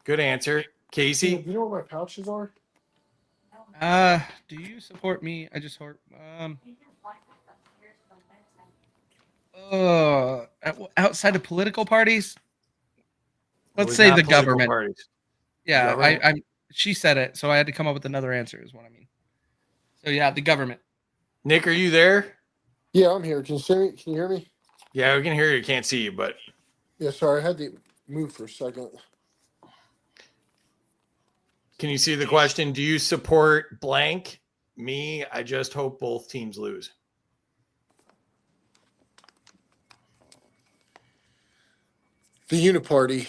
[SPEAKER 3] Good answer. Casey?
[SPEAKER 6] Do you know what my pouches are?
[SPEAKER 5] Do you support me? I just hope. Outside of political parties, let's say the government.
[SPEAKER 3] Parties.
[SPEAKER 5] Yeah,
[SPEAKER 3] Government?
[SPEAKER 5] I she said it, so I had to come up with another answer. Is what I mean. So yeah, the government.
[SPEAKER 3] Nick, are you there?
[SPEAKER 6] Yeah, I'm here. Can you see me? Can you hear me?
[SPEAKER 3] Yeah, we can hear you. Can't see you, but
[SPEAKER 6] Yeah, sorry, I had to move for a second.
[SPEAKER 3] can you see the question? Do you support blank? Me, I just hope both teams lose.
[SPEAKER 6] The Uniparty.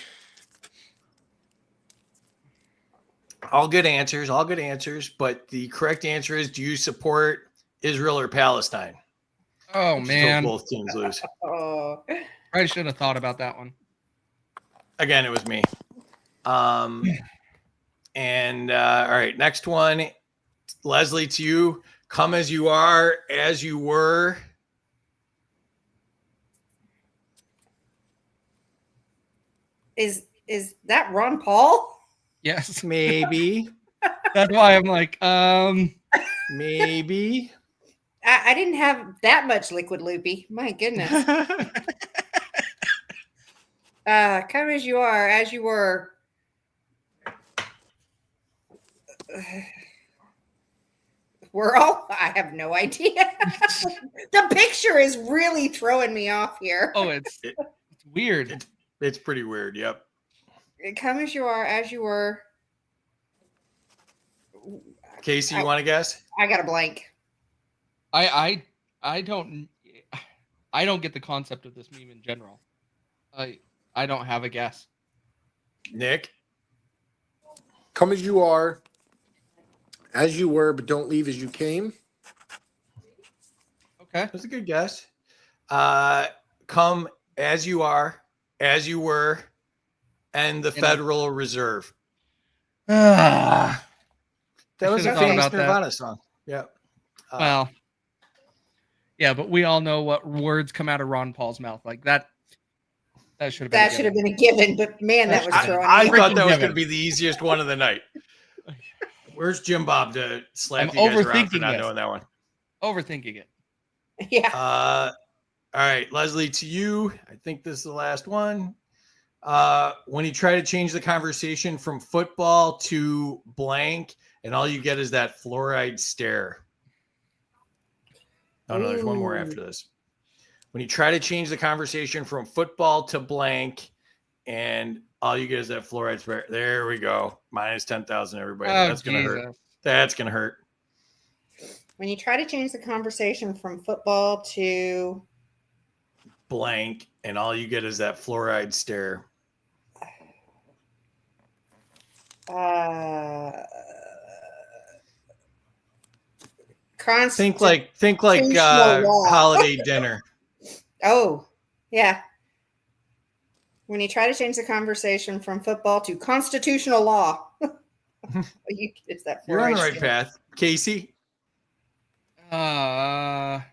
[SPEAKER 3] All good answers, but the correct answer is, do you support Israel or Palestine?
[SPEAKER 5] Oh
[SPEAKER 3] Just hope
[SPEAKER 5] man,
[SPEAKER 3] both teams lose.
[SPEAKER 4] Oh,
[SPEAKER 5] I should have thought about that one.
[SPEAKER 3] Again, it was me. All right, next one. Leslie, to you. Come as you are, as you were.
[SPEAKER 4] is that Ron Paul?
[SPEAKER 5] Yes,
[SPEAKER 3] Maybe.
[SPEAKER 5] that's why I'm like,
[SPEAKER 3] Maybe.
[SPEAKER 4] I didn't have that much liquid loopy. My goodness. Come as you are, as you were. Whirl? I have no idea. The picture is really throwing me off here.
[SPEAKER 5] Oh, it's weird.
[SPEAKER 3] It's pretty weird. Yep.
[SPEAKER 4] Come as you are, as you were.
[SPEAKER 3] Casey, you want to guess?
[SPEAKER 4] I got a blank.
[SPEAKER 5] I don't get the concept of this meme in general. I don't have a guess.
[SPEAKER 3] Nick?
[SPEAKER 6] Come as you are, as you were, but don't leave as you came.
[SPEAKER 5] Okay.
[SPEAKER 3] That's a good guess. Come as you are, as you were, and the Federal Reserve.
[SPEAKER 5] Ah.
[SPEAKER 3] That was a
[SPEAKER 5] should've thought
[SPEAKER 3] famous
[SPEAKER 5] about that.
[SPEAKER 3] Nirvana song. Yeah.
[SPEAKER 5] Well, yeah, but we all know what words come out of Ron Paul's mouth. Like that should have been.
[SPEAKER 4] That should have been a given, but man, that was throwing
[SPEAKER 3] I
[SPEAKER 4] me.
[SPEAKER 3] thought that was
[SPEAKER 5] Freaking
[SPEAKER 3] going to be the easiest one of the night. Where's Jim Bob to slap
[SPEAKER 5] I'm
[SPEAKER 3] you guys around for
[SPEAKER 5] overthinking
[SPEAKER 3] not
[SPEAKER 5] this.
[SPEAKER 3] knowing that one?
[SPEAKER 5] Overthinking it.
[SPEAKER 4] Yeah.
[SPEAKER 3] All right, Leslie, to you. I think this is the last one. When you try to change the conversation from football to blank, and all you get is that fluoride stare. Oh, no, there's one more after this. When you try to change the conversation from football to blank, and all you get is that fluoride stare. There we go. Minus 10,000, everybody.
[SPEAKER 5] Oh,
[SPEAKER 3] That's going to hurt.
[SPEAKER 5] Jesus.
[SPEAKER 3] That's going to hurt.
[SPEAKER 4] When you try to change the conversation from football to
[SPEAKER 3] Blank, and all you get is that fluoride stare. Think like
[SPEAKER 4] Constitutional law.
[SPEAKER 3] holiday dinner.
[SPEAKER 4] Oh, yeah. When you try to change the conversation from football to constitutional law. Is that
[SPEAKER 3] You're on the
[SPEAKER 4] fluoride
[SPEAKER 3] right path. Casey?
[SPEAKER 5] Try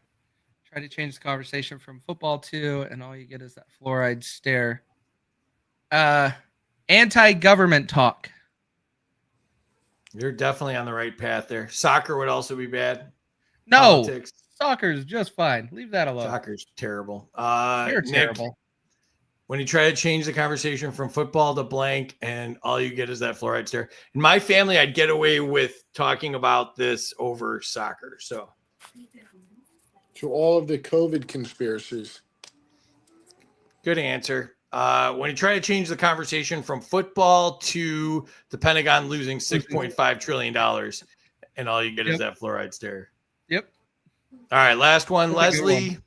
[SPEAKER 5] to change the conversation from football to, and all you get is that fluoride stare. Anti-government talk.
[SPEAKER 3] You're definitely on the right path there. Soccer would also be bad.
[SPEAKER 5] No,
[SPEAKER 3] Politics.
[SPEAKER 5] soccer's just fine. Leave that alone.
[SPEAKER 3] Soccer's terrible.
[SPEAKER 5] You're
[SPEAKER 3] Nick,
[SPEAKER 5] terrible.
[SPEAKER 3] when you try to change the conversation from football to blank, and all you get is that fluoride stare. In my family, I'd get away with talking about this over soccer. So
[SPEAKER 6] all of the COVID conspiracies.
[SPEAKER 3] good answer. When you try to change the conversation from football to the Pentagon losing $6.5 trillion, and all you get is that fluoride stare.
[SPEAKER 5] Yep.
[SPEAKER 3] All right, last one,
[SPEAKER 5] That's a good
[SPEAKER 3] Leslie.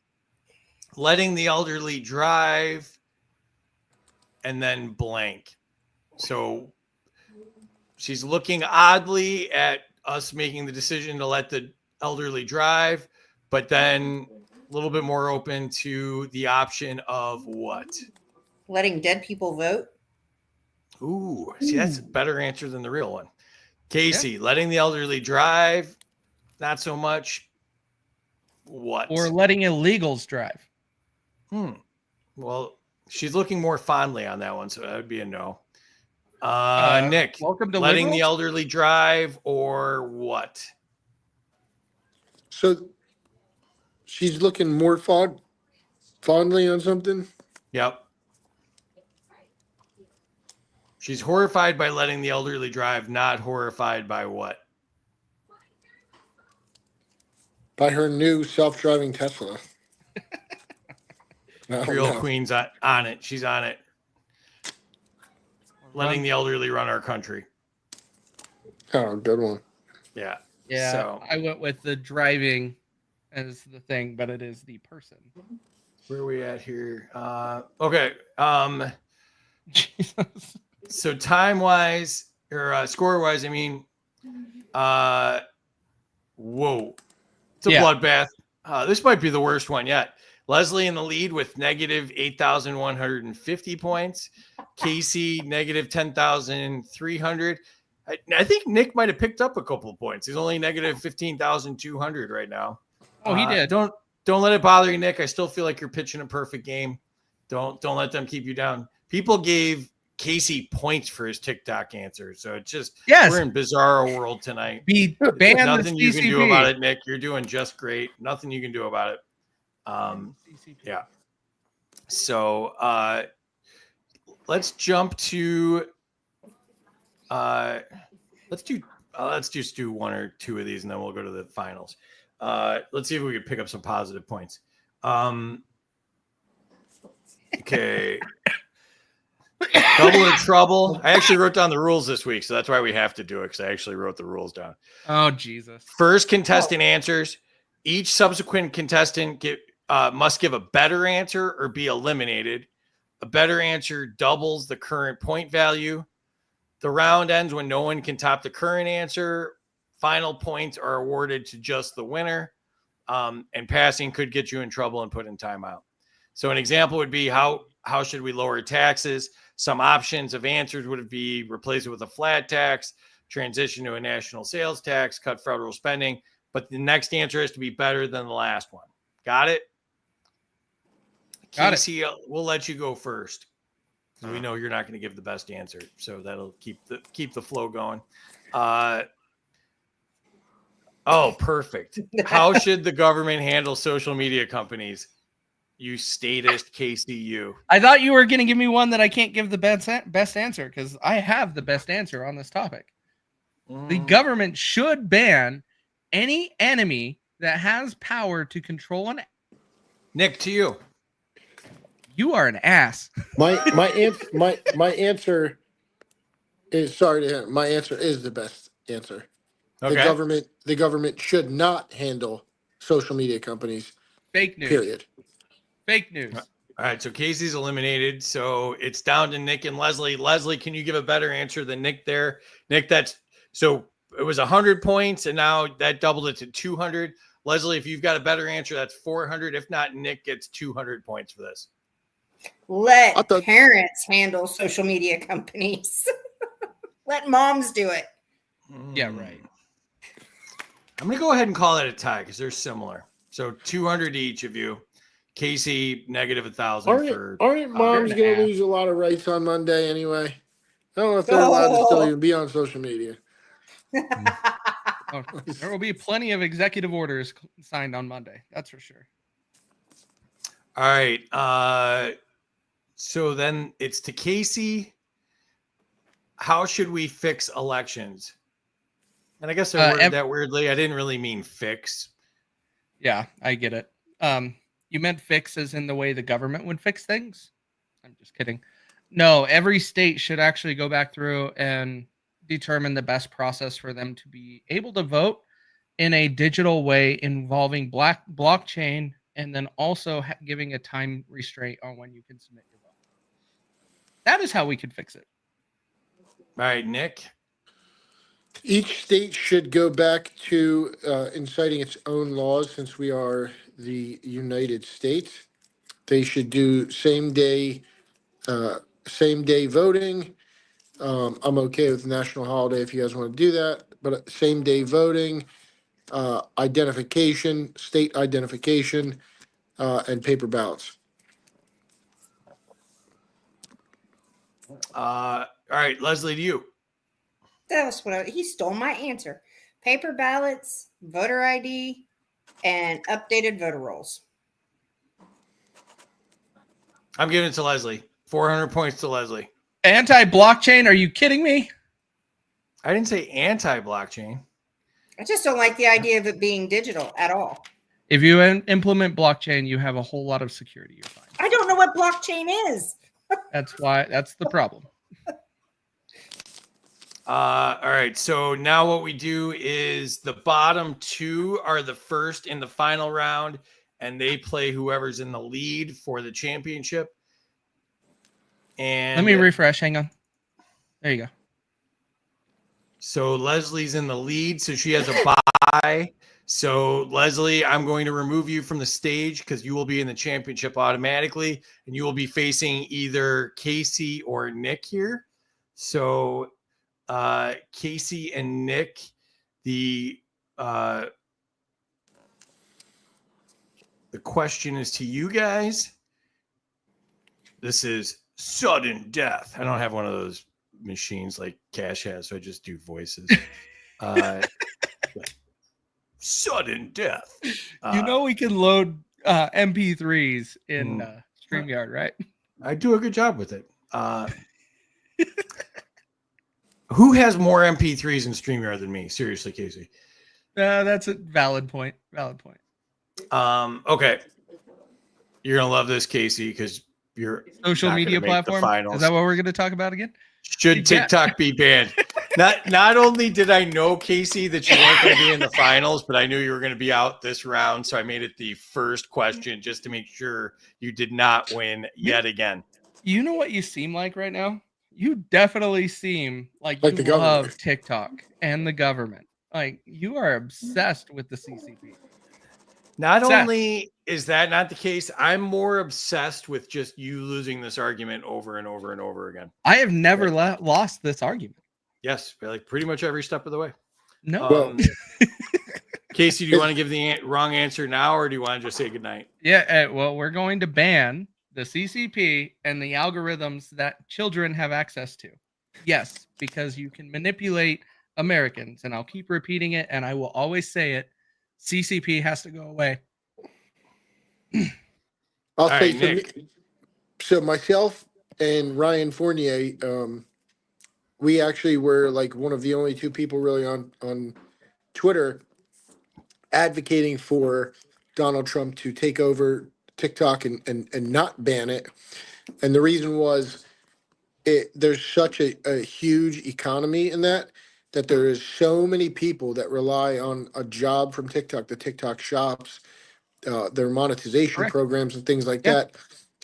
[SPEAKER 3] Letting the elderly drive, and then blank. So she's looking oddly at us making the decision to let the elderly drive, but then a little bit more open to the option of what?
[SPEAKER 4] letting dead people vote?
[SPEAKER 3] Ooh, see, that's a better answer than the real one. Casey, letting the elderly drive, not so much. What?
[SPEAKER 5] Or letting illegals drive.
[SPEAKER 3] Well, she's looking more fondly on that one, so that would be a no. Nick,
[SPEAKER 5] welcome to
[SPEAKER 3] letting the
[SPEAKER 5] liberals?
[SPEAKER 3] elderly drive or what?
[SPEAKER 6] So she's looking more fondly on something.
[SPEAKER 3] Yep. She's horrified by letting the elderly drive, not horrified by what?
[SPEAKER 6] By her new self-driving Tesla. No,
[SPEAKER 3] Real
[SPEAKER 6] no.
[SPEAKER 3] Queen's on it. She's on it. Letting the elderly run our country.
[SPEAKER 6] Oh, good one.
[SPEAKER 3] Yeah.
[SPEAKER 5] Yeah,
[SPEAKER 3] So
[SPEAKER 5] I went with the driving as the thing, but it is the person.
[SPEAKER 3] where are we at here? Okay.
[SPEAKER 5] Jesus.
[SPEAKER 3] So time-wise, or score-wise, I mean, whoa. It's a
[SPEAKER 5] Yeah.
[SPEAKER 3] bloodbath. This might be the worst one yet. Leslie in the lead with negative 8,150 points. Casey, negative 10,300. I think Nick might have picked up a couple of points. He's only negative 15,200 right now.
[SPEAKER 5] Oh, he did.
[SPEAKER 3] Don't let it bother you, Nick. I still feel like you're pitching a perfect game. Don't let them keep you down. People gave Casey points for his TikTok answer. So it's just, we're in bizarro world tonight.
[SPEAKER 5] Be banned.
[SPEAKER 3] Nothing you can do about it, Nick. You're doing just great. Nothing you can do about it. Yeah. So let's jump to let's do Let's just do one or two of these, and then we'll go to the finals. Let's see if we can pick up some positive points. Okay. Double or trouble. I actually wrote down the rules this week, so that's why we have to do it, because I actually wrote the rules down.
[SPEAKER 5] Oh, Jesus.
[SPEAKER 3] First contestant answers. Each subsequent contestant must give a better answer or be eliminated. A better answer doubles the current point value. The round ends when no one can top the current answer. Final points are awarded to just the winner. And passing could get you in trouble and put in timeout. So an example would be how should we lower taxes? Some options of answers would be replace it with a flat tax, transition to a national sales tax, cut federal spending. But the next answer has to be better than the last one. Got it?
[SPEAKER 5] Got
[SPEAKER 3] Casey, we'll let you go first. So we know you're not going to give the best answer. So that'll keep the flow going. Oh, perfect. How should the government handle social media companies? You statist KCU.
[SPEAKER 5] I thought you were going to give me one that I can't give the best answer, because I have the best answer on this topic. The government should ban any enemy that has power to control an.
[SPEAKER 3] Nick, to you.
[SPEAKER 5] You are an ass.
[SPEAKER 6] My answer is sorry to hear. My answer is the best answer.
[SPEAKER 3] Okay.
[SPEAKER 6] The government should not handle social media companies.
[SPEAKER 5] Fake news.
[SPEAKER 6] Period.
[SPEAKER 5] Fake news.
[SPEAKER 3] All right, so Casey's eliminated. So it's down to Nick and Leslie. Leslie, can you give a better answer than Nick there? Nick, so it was 100 points, and now that doubled it to 200. Leslie, if you've got a better answer, that's 400. If not, Nick gets 200 points for this.
[SPEAKER 4] Let parents handle social media companies. Let moms do it.
[SPEAKER 5] Yeah, right.
[SPEAKER 3] I'm going to go ahead and call that a tie because they're similar. So 200 each of you. Casey, negative 1,000 for.
[SPEAKER 6] Aren't moms going to lose a lot of rights on Monday anyway? I don't know if they're allowed to still even be on social media.
[SPEAKER 5] Oh, there will be plenty of executive orders signed on Monday. That's for sure.
[SPEAKER 3] All right. So then it's to Casey. How should we fix elections? And I guess I worded that weirdly. I didn't really mean fix.
[SPEAKER 5] Yeah, I get it. You meant fix as in the way the government would fix things? I'm just kidding. No, every state should actually go back through and determine the best process for them to be able to vote in a digital way involving blockchain, and then also giving a time restraint on when you can submit your vote. That is how we could fix it.
[SPEAKER 3] All right, Nick.
[SPEAKER 6] Each state should go back to inciting its own laws, since we are the United States. They should do same day voting. I'm okay with national holiday if you guys want to do that, but same day voting, identification, state identification, and paper ballots.
[SPEAKER 3] All right, Leslie, to you.
[SPEAKER 4] That was he stole my answer. Paper ballots, voter ID, and updated voter rolls.
[SPEAKER 3] I'm giving it to Leslie. 400 points to Leslie.
[SPEAKER 5] Anti-blockchain? Are you kidding me?
[SPEAKER 3] I didn't say anti-blockchain.
[SPEAKER 4] I just don't like the idea of it being digital at all.
[SPEAKER 5] If you implement blockchain, you have a whole lot of security. You're fine.
[SPEAKER 4] I don't know what blockchain is.
[SPEAKER 5] That's the problem.
[SPEAKER 3] All right. So now what we do is the bottom two are the first in the final round, and they play whoever's in the lead for the championship. And
[SPEAKER 5] let me refresh. Hang on. There you go.
[SPEAKER 3] So Leslie's in the lead, so she has a bye. So Leslie, I'm going to remove you from the stage because you will be in the championship automatically, and you will be facing either Casey or Nick here. So Casey and Nick, the question is to you guys. This is sudden death. I don't have one of those machines like Cash has, so I just do voices. Sudden death.
[SPEAKER 5] We can load MP3s in StreamYard, right?
[SPEAKER 3] I do a good job with it. Who has more MP3s in StreamYard than me? Seriously, Casey.
[SPEAKER 5] That's a valid point. Valid point.
[SPEAKER 3] Okay. You're gonna love this, Casey, because you're
[SPEAKER 5] Social
[SPEAKER 3] not gonna
[SPEAKER 5] media
[SPEAKER 3] make the
[SPEAKER 5] platform.
[SPEAKER 3] finals.
[SPEAKER 5] Is that what we're going to talk about again?
[SPEAKER 3] Should
[SPEAKER 5] Yeah.
[SPEAKER 3] TikTok be banned? Not only did I know, Casey, that you weren't going to be in the finals, but I knew you were going to be out this round. So I made it the first question just to make sure you did not win yet again.
[SPEAKER 5] You know what you seem like right now? You definitely seem like
[SPEAKER 6] Like
[SPEAKER 5] you
[SPEAKER 6] the government.
[SPEAKER 5] love TikTok and the government. Like you are obsessed with the CCP.
[SPEAKER 3] Not
[SPEAKER 5] Obsessed.
[SPEAKER 3] only is that not the case, I'm more obsessed with just you losing this argument over and over and over again.
[SPEAKER 5] I have never lost this argument.
[SPEAKER 3] Yes, like pretty much every step of the way.
[SPEAKER 5] No.
[SPEAKER 6] Well,
[SPEAKER 3] Casey, do you want to give the wrong answer now, or do you want to just say goodnight?
[SPEAKER 5] Yeah. Well, we're going to ban the CCP and the algorithms that children have access to. Yes, because you can manipulate Americans, and I'll keep repeating it, and I will always say it. CCP has to go away.
[SPEAKER 6] I'll
[SPEAKER 3] All
[SPEAKER 6] say
[SPEAKER 3] right, Nick.
[SPEAKER 6] so myself and Ryan Fournier, we actually were like one of the only two people really on Twitter advocating for Donald Trump to take over TikTok and not ban it. And the reason was there's such a huge economy in that there is so many people that rely on a job from TikTok, the TikTok shops, their monetization
[SPEAKER 5] Correct.
[SPEAKER 6] programs and things like
[SPEAKER 5] Yeah.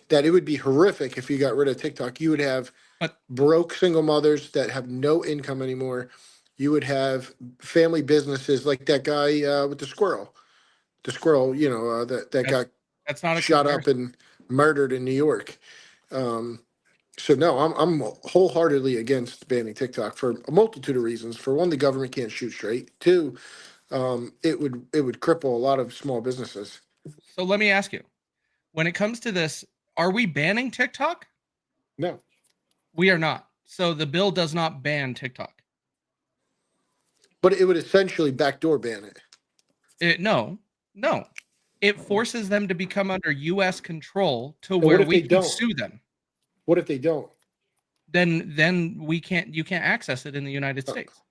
[SPEAKER 6] that it would be horrific if you got rid of TikTok. You would have
[SPEAKER 5] But-
[SPEAKER 6] broke single mothers that have no income anymore. You would have family businesses like that guy with the squirrel, that got
[SPEAKER 5] That's not a
[SPEAKER 6] shot
[SPEAKER 5] comparison.
[SPEAKER 6] up and murdered in New York. So no, I'm wholeheartedly against banning TikTok for a multitude of reasons. For one, the government can't shoot straight. Two, it would cripple a lot of small businesses.
[SPEAKER 5] So let me ask you, when it comes to this, are we banning TikTok?
[SPEAKER 6] No,
[SPEAKER 5] We are not. So the bill does not ban TikTok.
[SPEAKER 6] but it would essentially backdoor ban it.
[SPEAKER 5] No. It forces them to become under U.S. control to
[SPEAKER 6] what
[SPEAKER 5] where
[SPEAKER 6] if
[SPEAKER 5] we
[SPEAKER 6] they
[SPEAKER 5] can
[SPEAKER 6] don't?
[SPEAKER 5] sue them.
[SPEAKER 6] What if they don't?
[SPEAKER 5] Then you can't access it in the United
[SPEAKER 6] Oh.
[SPEAKER 5] States.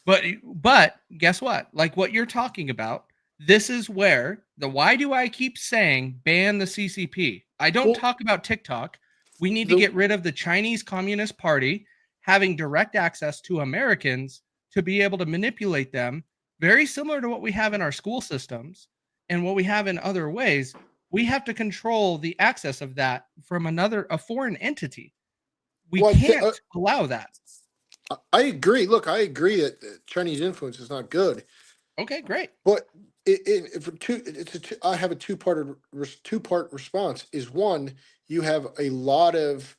[SPEAKER 5] But guess what? Like what you're talking about, this is where why do I keep saying ban the CCP? I don't
[SPEAKER 6] Well,
[SPEAKER 5] talk about TikTok. We need to
[SPEAKER 6] the-
[SPEAKER 5] get rid of the Chinese Communist Party having direct access to Americans to be able to manipulate them, very similar to what we have in our school systems and what we have in other ways. We have to control the access of that from a foreign entity. We
[SPEAKER 6] Well,
[SPEAKER 5] can't allow that.
[SPEAKER 6] I agree. Look, I agree that Chinese influence is not good.
[SPEAKER 5] Okay, great.
[SPEAKER 6] But I have a two-part response. Is one, you have a lot of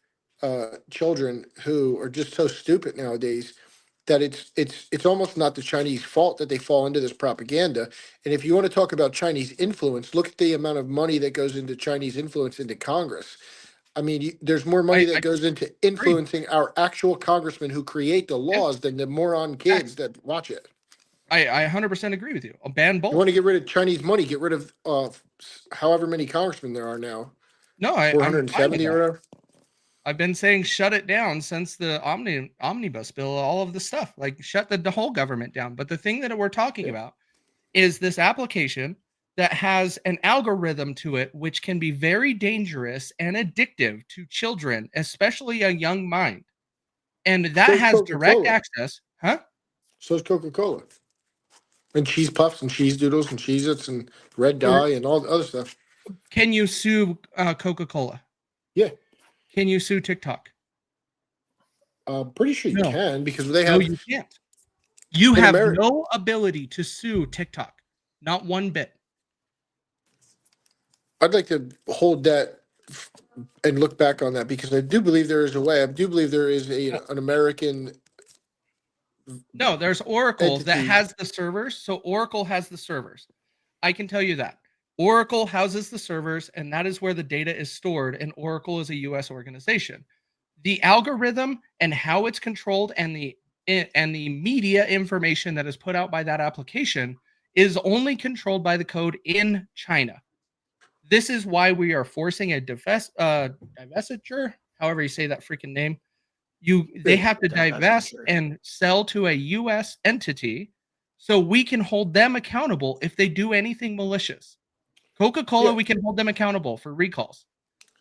[SPEAKER 6] children who are just so stupid nowadays that it's almost not the Chinese fault that they fall into this propaganda. And if you want to talk about Chinese influence, look at the amount of money that goes into Chinese influence into Congress. I mean, there's more money that goes into influencing our actual congressmen who create the laws than the moron kids that watch it.
[SPEAKER 5] I 100% agree with you. I'll ban both.
[SPEAKER 6] You want to get rid of Chinese money, get rid of however many congressmen there are now,
[SPEAKER 5] No, I'm fine with
[SPEAKER 6] 470 or
[SPEAKER 5] that.
[SPEAKER 6] whatever.
[SPEAKER 5] I've been saying shut it down since the omnibus bill, all of the stuff, like shut the whole government down. But the thing that we're talking about is this application that has an algorithm to it, which can be very dangerous and addictive to children, especially a young mind. And that
[SPEAKER 6] So
[SPEAKER 5] has direct
[SPEAKER 6] Coca-Cola.
[SPEAKER 5] access. Huh?
[SPEAKER 6] So is Coca-Cola. And cheese puffs and cheese doodles and Cheez-Its and red dye and all the other stuff.
[SPEAKER 5] Can you sue Coca-Cola?
[SPEAKER 6] Yeah.
[SPEAKER 5] Can you sue TikTok?
[SPEAKER 6] I'm pretty sure you
[SPEAKER 5] No.
[SPEAKER 6] can because they
[SPEAKER 5] No,
[SPEAKER 6] have.
[SPEAKER 5] you can't. You
[SPEAKER 6] In
[SPEAKER 5] have
[SPEAKER 6] America-
[SPEAKER 5] no ability to sue TikTok. Not one bit.
[SPEAKER 6] I'd like to hold that and look back on that because I do believe there is a way. I do believe there is an American.
[SPEAKER 5] No, there's Oracle that
[SPEAKER 6] Entity.
[SPEAKER 5] has the servers. So Oracle has the servers. I can tell you that. Oracle houses the servers, and that is where the data is stored, and Oracle is a US organization. The algorithm and how it's controlled and the media information that is put out by that application is only controlled by the code in China. This is why we are forcing a divestiture, however you say that freaking name. They have to
[SPEAKER 3] That's
[SPEAKER 5] divest
[SPEAKER 3] sure.
[SPEAKER 5] and sell to a U.S. entity so we can hold them accountable if they do anything malicious. Coca-Cola,
[SPEAKER 6] Yeah.
[SPEAKER 5] we can hold them accountable for recalls.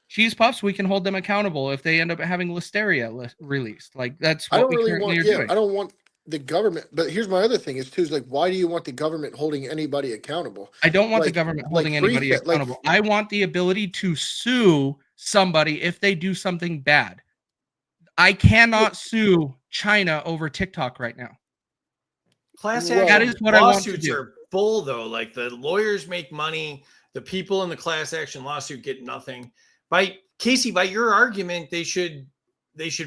[SPEAKER 5] Cheese Puffs, we can hold them accountable if they end up having Listeria released. Like, that's
[SPEAKER 6] I
[SPEAKER 5] what
[SPEAKER 6] don't
[SPEAKER 5] we
[SPEAKER 6] really
[SPEAKER 5] currently
[SPEAKER 6] want,
[SPEAKER 5] are
[SPEAKER 6] yeah,
[SPEAKER 5] doing.
[SPEAKER 6] I don't want the government, but here's my other thing is too, is like, why do you want the government holding anybody accountable?
[SPEAKER 5] I don't want the
[SPEAKER 6] Like-
[SPEAKER 5] government
[SPEAKER 6] like
[SPEAKER 5] holding
[SPEAKER 6] free
[SPEAKER 5] anybody
[SPEAKER 6] set, like-
[SPEAKER 5] accountable. I want the ability to sue somebody if they do something bad. I cannot sue China over TikTok right now.
[SPEAKER 3] Class
[SPEAKER 6] Well,
[SPEAKER 3] action
[SPEAKER 5] that is what I want to
[SPEAKER 3] lawsuits
[SPEAKER 5] do.
[SPEAKER 3] are bull, though. Like the lawyers make money, the people in the class action lawsuit get nothing. By Casey, by your argument, they should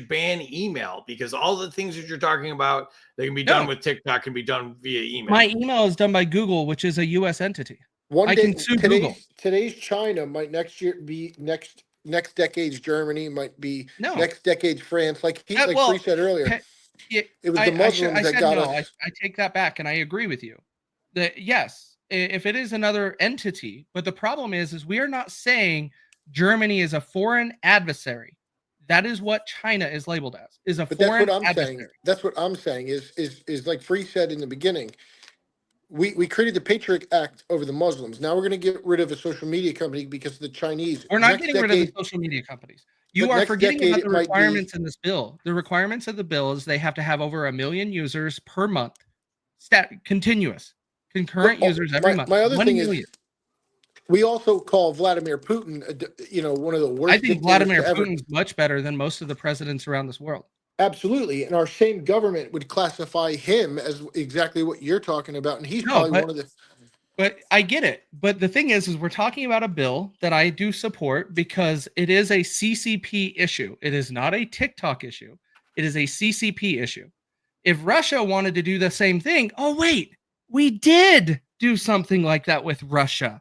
[SPEAKER 3] ban email because all the things that you're talking about, they can be done with TikTok, can be done via email.
[SPEAKER 5] My email is done by Google, which is a U.S. entity.
[SPEAKER 6] One
[SPEAKER 5] I
[SPEAKER 6] day,
[SPEAKER 5] can sue Google.
[SPEAKER 6] today's China might next year be next decade's Germany, might be
[SPEAKER 5] No.
[SPEAKER 6] next decade's France. Like
[SPEAKER 5] Well,
[SPEAKER 6] Free said earlier, it was the
[SPEAKER 5] I
[SPEAKER 6] Muslims that
[SPEAKER 5] said
[SPEAKER 6] got
[SPEAKER 5] no.
[SPEAKER 6] us.
[SPEAKER 5] I take that back, and I agree with you. That yes, if it is another entity, but the problem is we are not saying Germany is a foreign adversary. That is what China is labeled as. Is a
[SPEAKER 6] But that's
[SPEAKER 5] foreign
[SPEAKER 6] what I'm
[SPEAKER 5] adversary.
[SPEAKER 6] saying. That's what I'm saying is like Free said in the beginning. We created the Patriot Act over the Muslims. Now we're going to get rid of a social media company because of the Chinese.
[SPEAKER 5] We're not
[SPEAKER 6] Next
[SPEAKER 5] getting rid of the
[SPEAKER 6] decade-
[SPEAKER 5] social media companies. You
[SPEAKER 6] But
[SPEAKER 5] are
[SPEAKER 6] next
[SPEAKER 5] forgetting
[SPEAKER 6] decade
[SPEAKER 5] about
[SPEAKER 6] it
[SPEAKER 5] the
[SPEAKER 6] might be-
[SPEAKER 5] requirements in this bill. The requirements of the bill is they have to have over 1 million users per month, continuous, concurrent
[SPEAKER 6] But,
[SPEAKER 5] users every month.
[SPEAKER 6] My other
[SPEAKER 5] 1
[SPEAKER 6] thing
[SPEAKER 5] million.
[SPEAKER 6] is, we also call Vladimir Putin, one of the worst.
[SPEAKER 5] I think
[SPEAKER 6] dictators
[SPEAKER 5] Vladimir
[SPEAKER 6] to ever.
[SPEAKER 5] Putin's much better than most of the presidents around this world.
[SPEAKER 6] Absolutely, and our same government would classify him as exactly what you're talking about, and he's probably one of the.
[SPEAKER 5] But I get it. But the thing is we're talking about a bill that I do support because it is a CCP issue. It is not a TikTok issue. It is a CCP issue. If Russia wanted to do the same thing, oh wait, we did do something like that with Russia.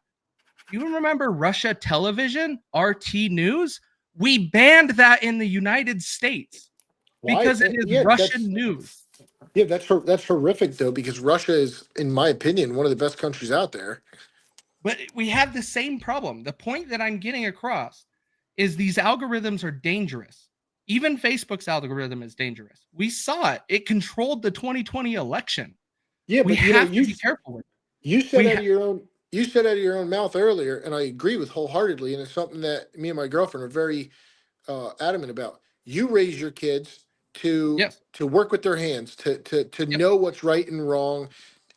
[SPEAKER 5] You remember Russia television, RT News? We banned that in the United States because it is Russian news.
[SPEAKER 6] Yeah, that's horrific though, because Russia is, in my opinion, one of the best countries out there.
[SPEAKER 5] But we have the same problem. The point that I'm getting across is these algorithms are dangerous. Even Facebook's algorithm is dangerous. We saw it. It controlled the 2020 election.
[SPEAKER 6] Yeah,
[SPEAKER 5] we
[SPEAKER 6] but
[SPEAKER 5] have to be careful with it.
[SPEAKER 6] You said out of your own. You said out of your own mouth earlier, and I agree with wholeheartedly, and it's something that me and my girlfriend are very adamant about. You raise your kids to work with their hands, to know what's right and wrong,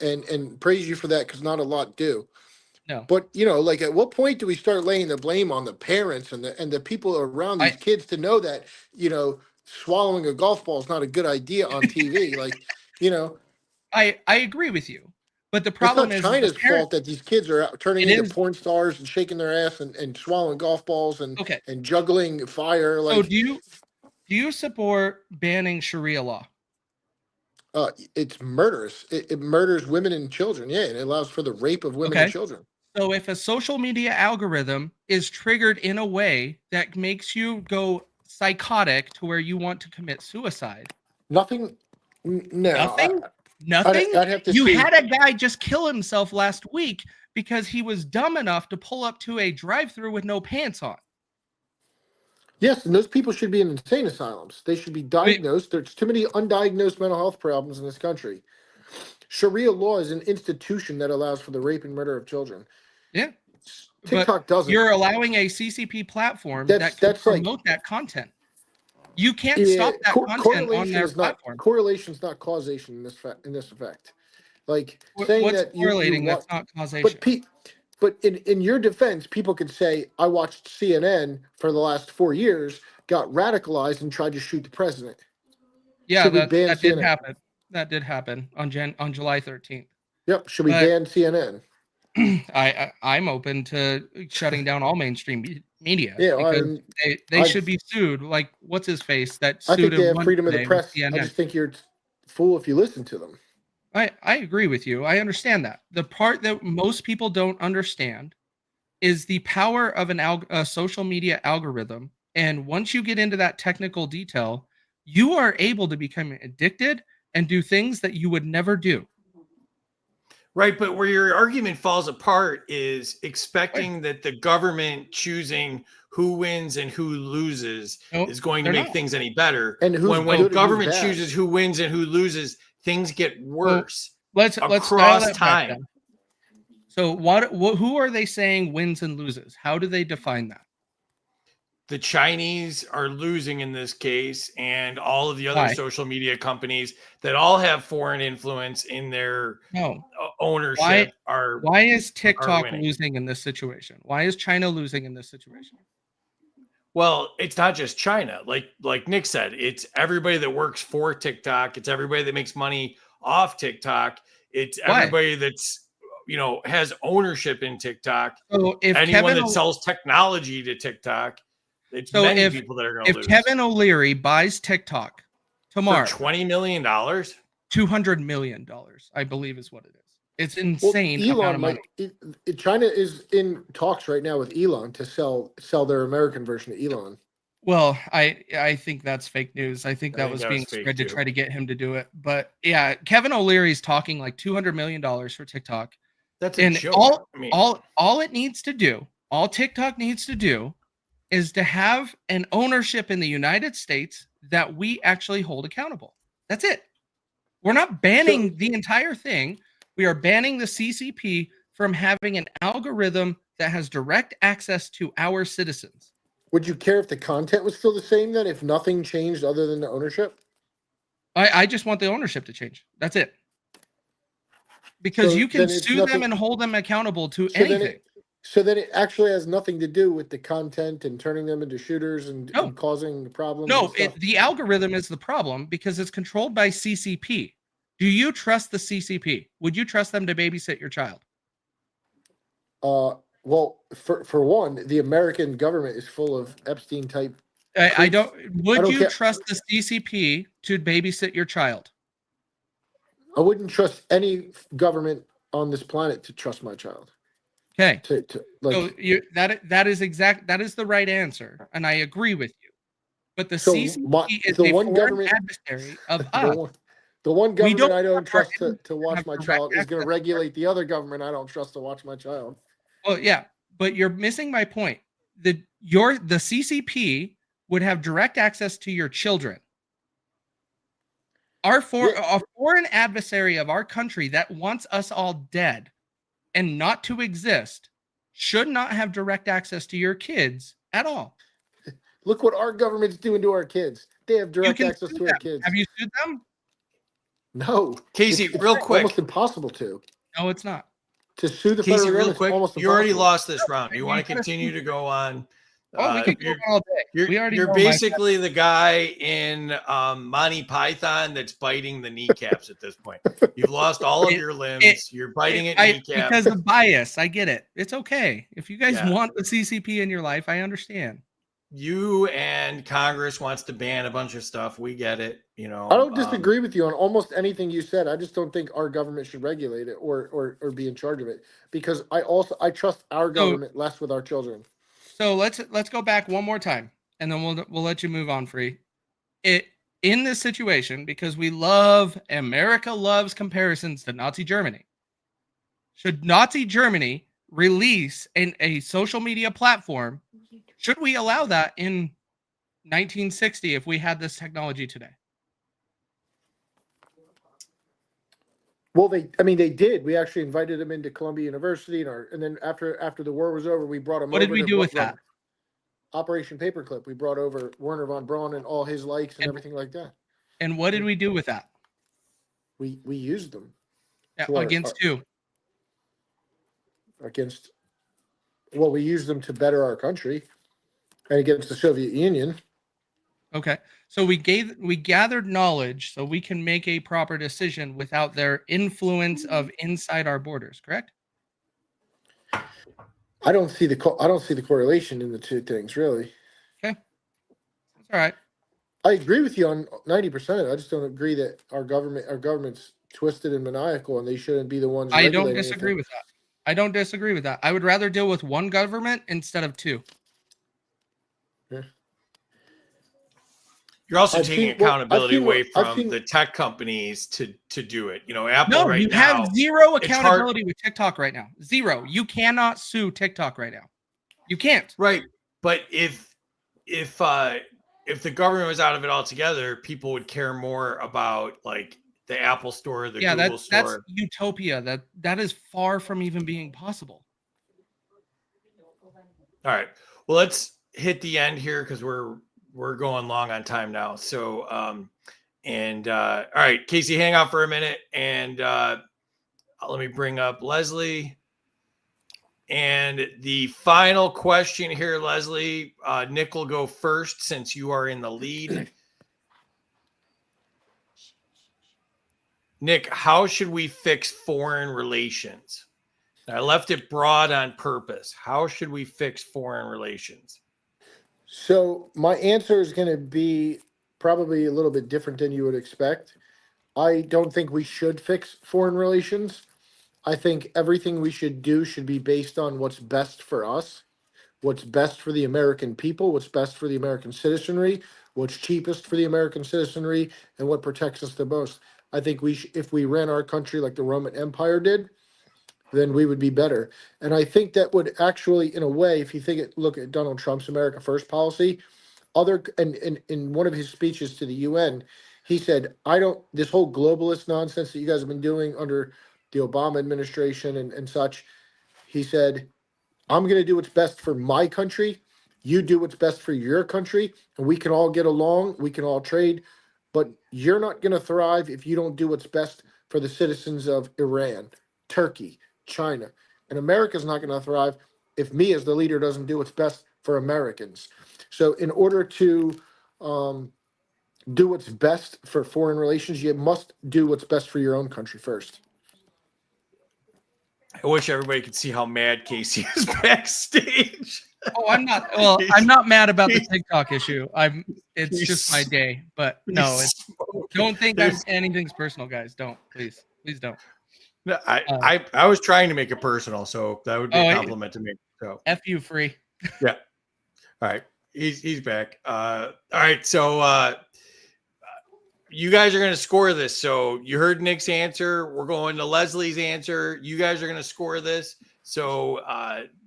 [SPEAKER 6] and praise you for that because not a lot do.
[SPEAKER 5] No.
[SPEAKER 6] But like at what point do we start laying the blame on the parents and the people around these kids to know that swallowing a golf ball is not a good idea on TV?
[SPEAKER 5] I agree with you. But the problem is
[SPEAKER 6] China's fault that these kids are out turning into porn stars and shaking their ass and swallowing golf balls and juggling fire.
[SPEAKER 5] So do you support banning Sharia law?
[SPEAKER 6] It's murderous. It murders women and children. Yeah, and it allows for the rape of women and children.
[SPEAKER 5] So if a social media algorithm is triggered in a way that makes you go psychotic to where you want to commit suicide,
[SPEAKER 6] nothing.
[SPEAKER 5] Nothing.
[SPEAKER 6] I'd have to
[SPEAKER 5] you
[SPEAKER 6] see.
[SPEAKER 5] had a guy just kill himself last week because he was dumb enough to pull up to a drive-through with no pants on.
[SPEAKER 6] Yes, and those people should be in insane asylums. They should be diagnosed. There's too many undiagnosed mental health problems in this country. Sharia law is an institution that allows for the rape and murder of children.
[SPEAKER 5] Yeah.
[SPEAKER 6] TikTok doesn't.
[SPEAKER 5] You're allowing a CCP platform that can promote that content. You can't stop that content on their platform.
[SPEAKER 6] Correlation's not causation in this effect. Like saying
[SPEAKER 5] what's
[SPEAKER 6] that
[SPEAKER 5] correlating, that's not causation.
[SPEAKER 6] But in your defense, people could say, I watched CNN for the last 4 years, got radicalized, and tried to shoot the president.
[SPEAKER 5] Yeah, that did happen. That did happen on July 13th.
[SPEAKER 6] Yep. Should we ban CNN?
[SPEAKER 5] I'm open to shutting down all mainstream media.
[SPEAKER 6] Yeah,
[SPEAKER 5] because they should be sued. Like, what's his face? That sued
[SPEAKER 6] I think they have freedom of the
[SPEAKER 5] with
[SPEAKER 6] press.
[SPEAKER 5] CNN.
[SPEAKER 6] I just think you're a fool if you listen to them.
[SPEAKER 5] I agree with you. I understand that. The part that most people don't understand is the power of a social media algorithm. And once you get into that technical detail, you are able to become addicted and do things that you would never do.
[SPEAKER 3] Right, but where your argument falls apart is expecting that the government choosing who wins and who loses
[SPEAKER 5] Nope,
[SPEAKER 3] is going to
[SPEAKER 5] they're
[SPEAKER 3] make
[SPEAKER 5] not.
[SPEAKER 3] things any better.
[SPEAKER 6] And who's
[SPEAKER 3] when
[SPEAKER 6] good and who's
[SPEAKER 3] government
[SPEAKER 6] bad.
[SPEAKER 3] chooses who wins and who loses, things get worse
[SPEAKER 5] Let's dial
[SPEAKER 3] across
[SPEAKER 5] that back
[SPEAKER 3] time.
[SPEAKER 5] then. So who are they saying wins and loses? How do they define that?
[SPEAKER 3] The Chinese are losing in this case, and all of the other
[SPEAKER 5] Why?
[SPEAKER 3] social media companies that all have foreign influence in their
[SPEAKER 5] No.
[SPEAKER 3] ownership are
[SPEAKER 5] Why is TikTok
[SPEAKER 3] winning.
[SPEAKER 5] losing in this situation? Why is China losing in this situation?
[SPEAKER 3] Well, it's not just China. Like Nick said, it's everybody that works for TikTok. It's everybody that makes money off TikTok. It's
[SPEAKER 5] Why?
[SPEAKER 3] everybody that's has ownership in TikTok.
[SPEAKER 5] So if
[SPEAKER 3] Anyone
[SPEAKER 5] Kevin
[SPEAKER 3] that sells technology to TikTok, it's
[SPEAKER 5] So
[SPEAKER 3] many
[SPEAKER 5] if-
[SPEAKER 3] people that are going to lose.
[SPEAKER 5] if Kevin O'Leary buys TikTok
[SPEAKER 3] for
[SPEAKER 5] tomorrow,
[SPEAKER 3] $20 million,
[SPEAKER 5] $200 million, I believe is what it is. It's insane amount of
[SPEAKER 6] Elon
[SPEAKER 5] money.
[SPEAKER 6] might. China is in talks right now with Elon to sell their American version of Elon.
[SPEAKER 5] Well, I think that's fake news. I think
[SPEAKER 3] I
[SPEAKER 5] that
[SPEAKER 3] think
[SPEAKER 5] was
[SPEAKER 3] that
[SPEAKER 5] being
[SPEAKER 3] was fake
[SPEAKER 5] spread to
[SPEAKER 3] too.
[SPEAKER 5] try to get him to do it. But yeah, Kevin O'Leary's talking like $200 million for TikTok.
[SPEAKER 3] that's a
[SPEAKER 5] And
[SPEAKER 3] joke.
[SPEAKER 5] all it needs to do, all TikTok needs to do is to have an ownership in the United States that we actually hold accountable. That's it. We're not banning the entire thing. We are banning the CCP from having an algorithm that has direct access to our citizens.
[SPEAKER 6] Would you care if the content was still the same then, if nothing changed other than the ownership?
[SPEAKER 5] I just want the ownership to change. That's it. Because
[SPEAKER 6] So
[SPEAKER 5] you can
[SPEAKER 6] then it's
[SPEAKER 5] sue them
[SPEAKER 6] nothing-
[SPEAKER 5] and hold them accountable to
[SPEAKER 6] So then
[SPEAKER 5] anything.
[SPEAKER 6] So then it actually has nothing to do with the content and turning them into shooters and,
[SPEAKER 5] No.
[SPEAKER 6] and causing problems.
[SPEAKER 5] No,
[SPEAKER 6] and stuff.
[SPEAKER 5] the algorithm is the problem because it's controlled by CCP. Do you trust the CCP? Would you trust them to babysit your child?
[SPEAKER 6] Well, for one, the American government is full of Epstein type.
[SPEAKER 5] I don't. Would
[SPEAKER 6] don't
[SPEAKER 5] you
[SPEAKER 6] care.
[SPEAKER 5] trust the CCP to babysit your child?
[SPEAKER 6] I wouldn't trust any government on this planet to trust my child.
[SPEAKER 5] Okay.
[SPEAKER 6] To like
[SPEAKER 5] So that is the right answer, and I agree with you. But the
[SPEAKER 6] So
[SPEAKER 5] CCP is
[SPEAKER 6] the
[SPEAKER 5] a
[SPEAKER 6] one
[SPEAKER 5] foreign
[SPEAKER 6] government-
[SPEAKER 5] adversary of
[SPEAKER 6] the
[SPEAKER 5] us.
[SPEAKER 6] one, the one
[SPEAKER 5] We
[SPEAKER 6] government
[SPEAKER 5] don't
[SPEAKER 6] I don't
[SPEAKER 5] want
[SPEAKER 6] trust
[SPEAKER 5] our
[SPEAKER 6] to watch
[SPEAKER 5] have
[SPEAKER 6] my
[SPEAKER 5] direct
[SPEAKER 6] child is going
[SPEAKER 5] access.
[SPEAKER 6] to regulate the other government I don't trust to watch my child.
[SPEAKER 5] Well, yeah, but you're missing my point. The CCP would have direct access to your children. A foreign adversary of our country that wants us all dead and not to exist should not have direct access to your kids at all.
[SPEAKER 6] Look what our government's doing to our kids. They have direct access
[SPEAKER 5] sue
[SPEAKER 6] to our
[SPEAKER 5] them.
[SPEAKER 6] kids.
[SPEAKER 5] Have you sued them?
[SPEAKER 6] No,
[SPEAKER 3] Casey,
[SPEAKER 6] it's
[SPEAKER 3] real quick.
[SPEAKER 6] almost impossible to
[SPEAKER 5] No, it's not.
[SPEAKER 6] sue the
[SPEAKER 3] Casey,
[SPEAKER 6] federal
[SPEAKER 3] real
[SPEAKER 6] government.
[SPEAKER 3] quick,
[SPEAKER 6] Almost
[SPEAKER 3] you already
[SPEAKER 6] impossible.
[SPEAKER 3] lost this round. You
[SPEAKER 5] You
[SPEAKER 3] want to
[SPEAKER 5] gotta
[SPEAKER 3] continue to go on?
[SPEAKER 5] Oh, we could go
[SPEAKER 3] you're
[SPEAKER 5] on all day. We already
[SPEAKER 3] you're
[SPEAKER 5] know my-
[SPEAKER 3] basically the guy in Monty Python that's biting the kneecaps at this point. You've lost all of your limbs. You're biting at kneecaps.
[SPEAKER 5] because of bias. I get it. It's okay. If you guys
[SPEAKER 3] Yeah.
[SPEAKER 5] want the CCP in your life, I understand.
[SPEAKER 3] You and Congress wants to ban a bunch of stuff. We get it.
[SPEAKER 6] I don't disagree with you on almost anything you said. I just don't think our government should regulate it or be in charge of it because I trust our government less with our children.
[SPEAKER 5] So let's go back one more time, and then we'll let you move on, Free. In this situation, because America loves comparisons to Nazi Germany. Should Nazi Germany release a social media platform? Should we allow that in 1960 if we had this technology today?
[SPEAKER 6] Well, they did. We actually invited them into Columbia University, and then after the war was over, we brought them.
[SPEAKER 5] What did we do with that?
[SPEAKER 6] Operation Paperclip. We brought over Werner von Braun and all his likes and everything like that.
[SPEAKER 5] And what did we do with that?
[SPEAKER 6] We used them
[SPEAKER 5] Against who?
[SPEAKER 6] We used them to better our country and against the Soviet Union.
[SPEAKER 5] Okay. So we gathered knowledge so we can make a proper decision without their influence of inside our borders, correct?
[SPEAKER 6] I don't see the correlation in the two things, really.
[SPEAKER 5] Okay. That's all right.
[SPEAKER 6] I agree with you on 90% of it. I just don't agree that our government's twisted and maniacal and they shouldn't be the ones
[SPEAKER 5] I don't
[SPEAKER 6] regulating
[SPEAKER 5] disagree
[SPEAKER 6] anything.
[SPEAKER 5] with that. I don't disagree with that. I would rather deal with one government instead of two.
[SPEAKER 6] Yeah.
[SPEAKER 3] You're also
[SPEAKER 6] I've
[SPEAKER 3] taking
[SPEAKER 6] seen- well,
[SPEAKER 3] accountability
[SPEAKER 6] I've seen
[SPEAKER 3] away
[SPEAKER 6] what- I've
[SPEAKER 3] from
[SPEAKER 6] seen-
[SPEAKER 3] the tech companies to do it. Apple
[SPEAKER 5] No,
[SPEAKER 3] right
[SPEAKER 5] you
[SPEAKER 3] now.
[SPEAKER 5] have zero
[SPEAKER 3] it's hard-
[SPEAKER 5] accountability with TikTok right now. Zero. You cannot sue TikTok right now. You can't.
[SPEAKER 3] Right. But if the government was out of it altogether, people would care more about like the Apple Store, the Google
[SPEAKER 5] that's
[SPEAKER 3] Store.
[SPEAKER 5] utopia. That is far from even being possible.
[SPEAKER 3] All right. Well, let's hit the end here because we're going long on time now. So all right, Casey, hang out for a minute and let me bring up Leslie. And the final question here, Leslie, Nick will go first since you are in the lead. Nick, how should we fix foreign relations? I left it broad on purpose. How should we fix foreign relations?
[SPEAKER 6] So my answer is going to be probably a little bit different than you would expect. I don't think we should fix foreign relations. I think everything we should do should be based on what's best for us, what's best for the American people, what's best for the American citizenry, what's cheapest for the American citizenry, and what protects us the most. I think if we ran our country like the Roman Empire did, then we would be better. And I think that would actually, in a way, if you look at Donald Trump's America First policy, in one of his speeches to the UN, he said, this whole globalist nonsense that you guys have been doing under the Obama administration and such, he said, I'm going to do what's best for my country. You do what's best for your country, and we can all get along. We can all trade, but you're not going to thrive if you don't do what's best for the citizens of Iran, Turkey, China. And America's not going to thrive if me as the leader doesn't do what's best for Americans. So in order to do what's best for foreign relations, you must do what's best for your own country first.
[SPEAKER 3] I wish everybody could see how mad Casey is backstage.
[SPEAKER 5] Oh, I'm not. Well, I'm not mad about the TikTok issue. It's just my day. But no, don't think anything's personal, guys. Don't, please don't.
[SPEAKER 3] No, I was trying to make it personal, so that would be a compliment to me. So
[SPEAKER 5] F you, free.
[SPEAKER 3] Yeah. All right. He's back. All right. So you guys are going to score this. So you heard Nick's answer. We're going to Leslie's answer. You guys are going to score this. So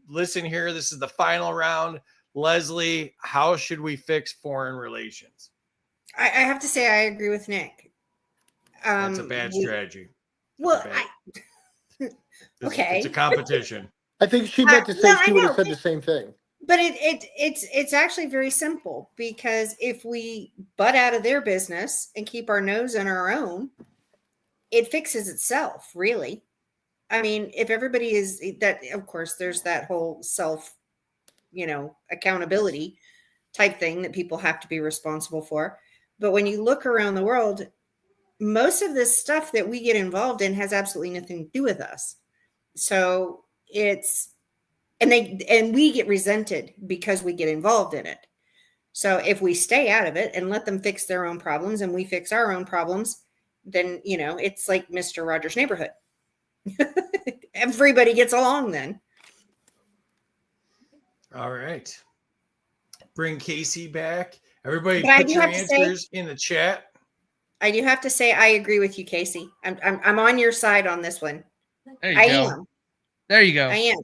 [SPEAKER 3] listen here. This is the final round. Leslie, how should we fix foreign relations?
[SPEAKER 4] I have to say, I agree with Nick.
[SPEAKER 3] That's a bad strategy.
[SPEAKER 4] Well,
[SPEAKER 3] It's a competition.
[SPEAKER 6] I think she meant to say she would have said the same thing.
[SPEAKER 4] But it's actually very simple, because if we butt out of their business and keep our nose in our own, it fixes itself, really. I mean, if everybody is that, of course, there's that whole self, accountability type thing that people have to be responsible for. But when you look around the world, most of this stuff that we get involved in has absolutely nothing to do with us. So and we get resented because we get involved in it. So if we stay out of it and let them fix their own problems and we fix our own problems, then, it's like Mr. Rogers' Neighborhood. Everybody gets along then.
[SPEAKER 3] All right. Bring Casey back. Everybody
[SPEAKER 4] But
[SPEAKER 3] put your answers in the chat.
[SPEAKER 4] I do have to say, I agree with you, Casey. I'm on your side on this one.
[SPEAKER 5] There you go.
[SPEAKER 4] Am.
[SPEAKER 5] There you go.
[SPEAKER 4] I am.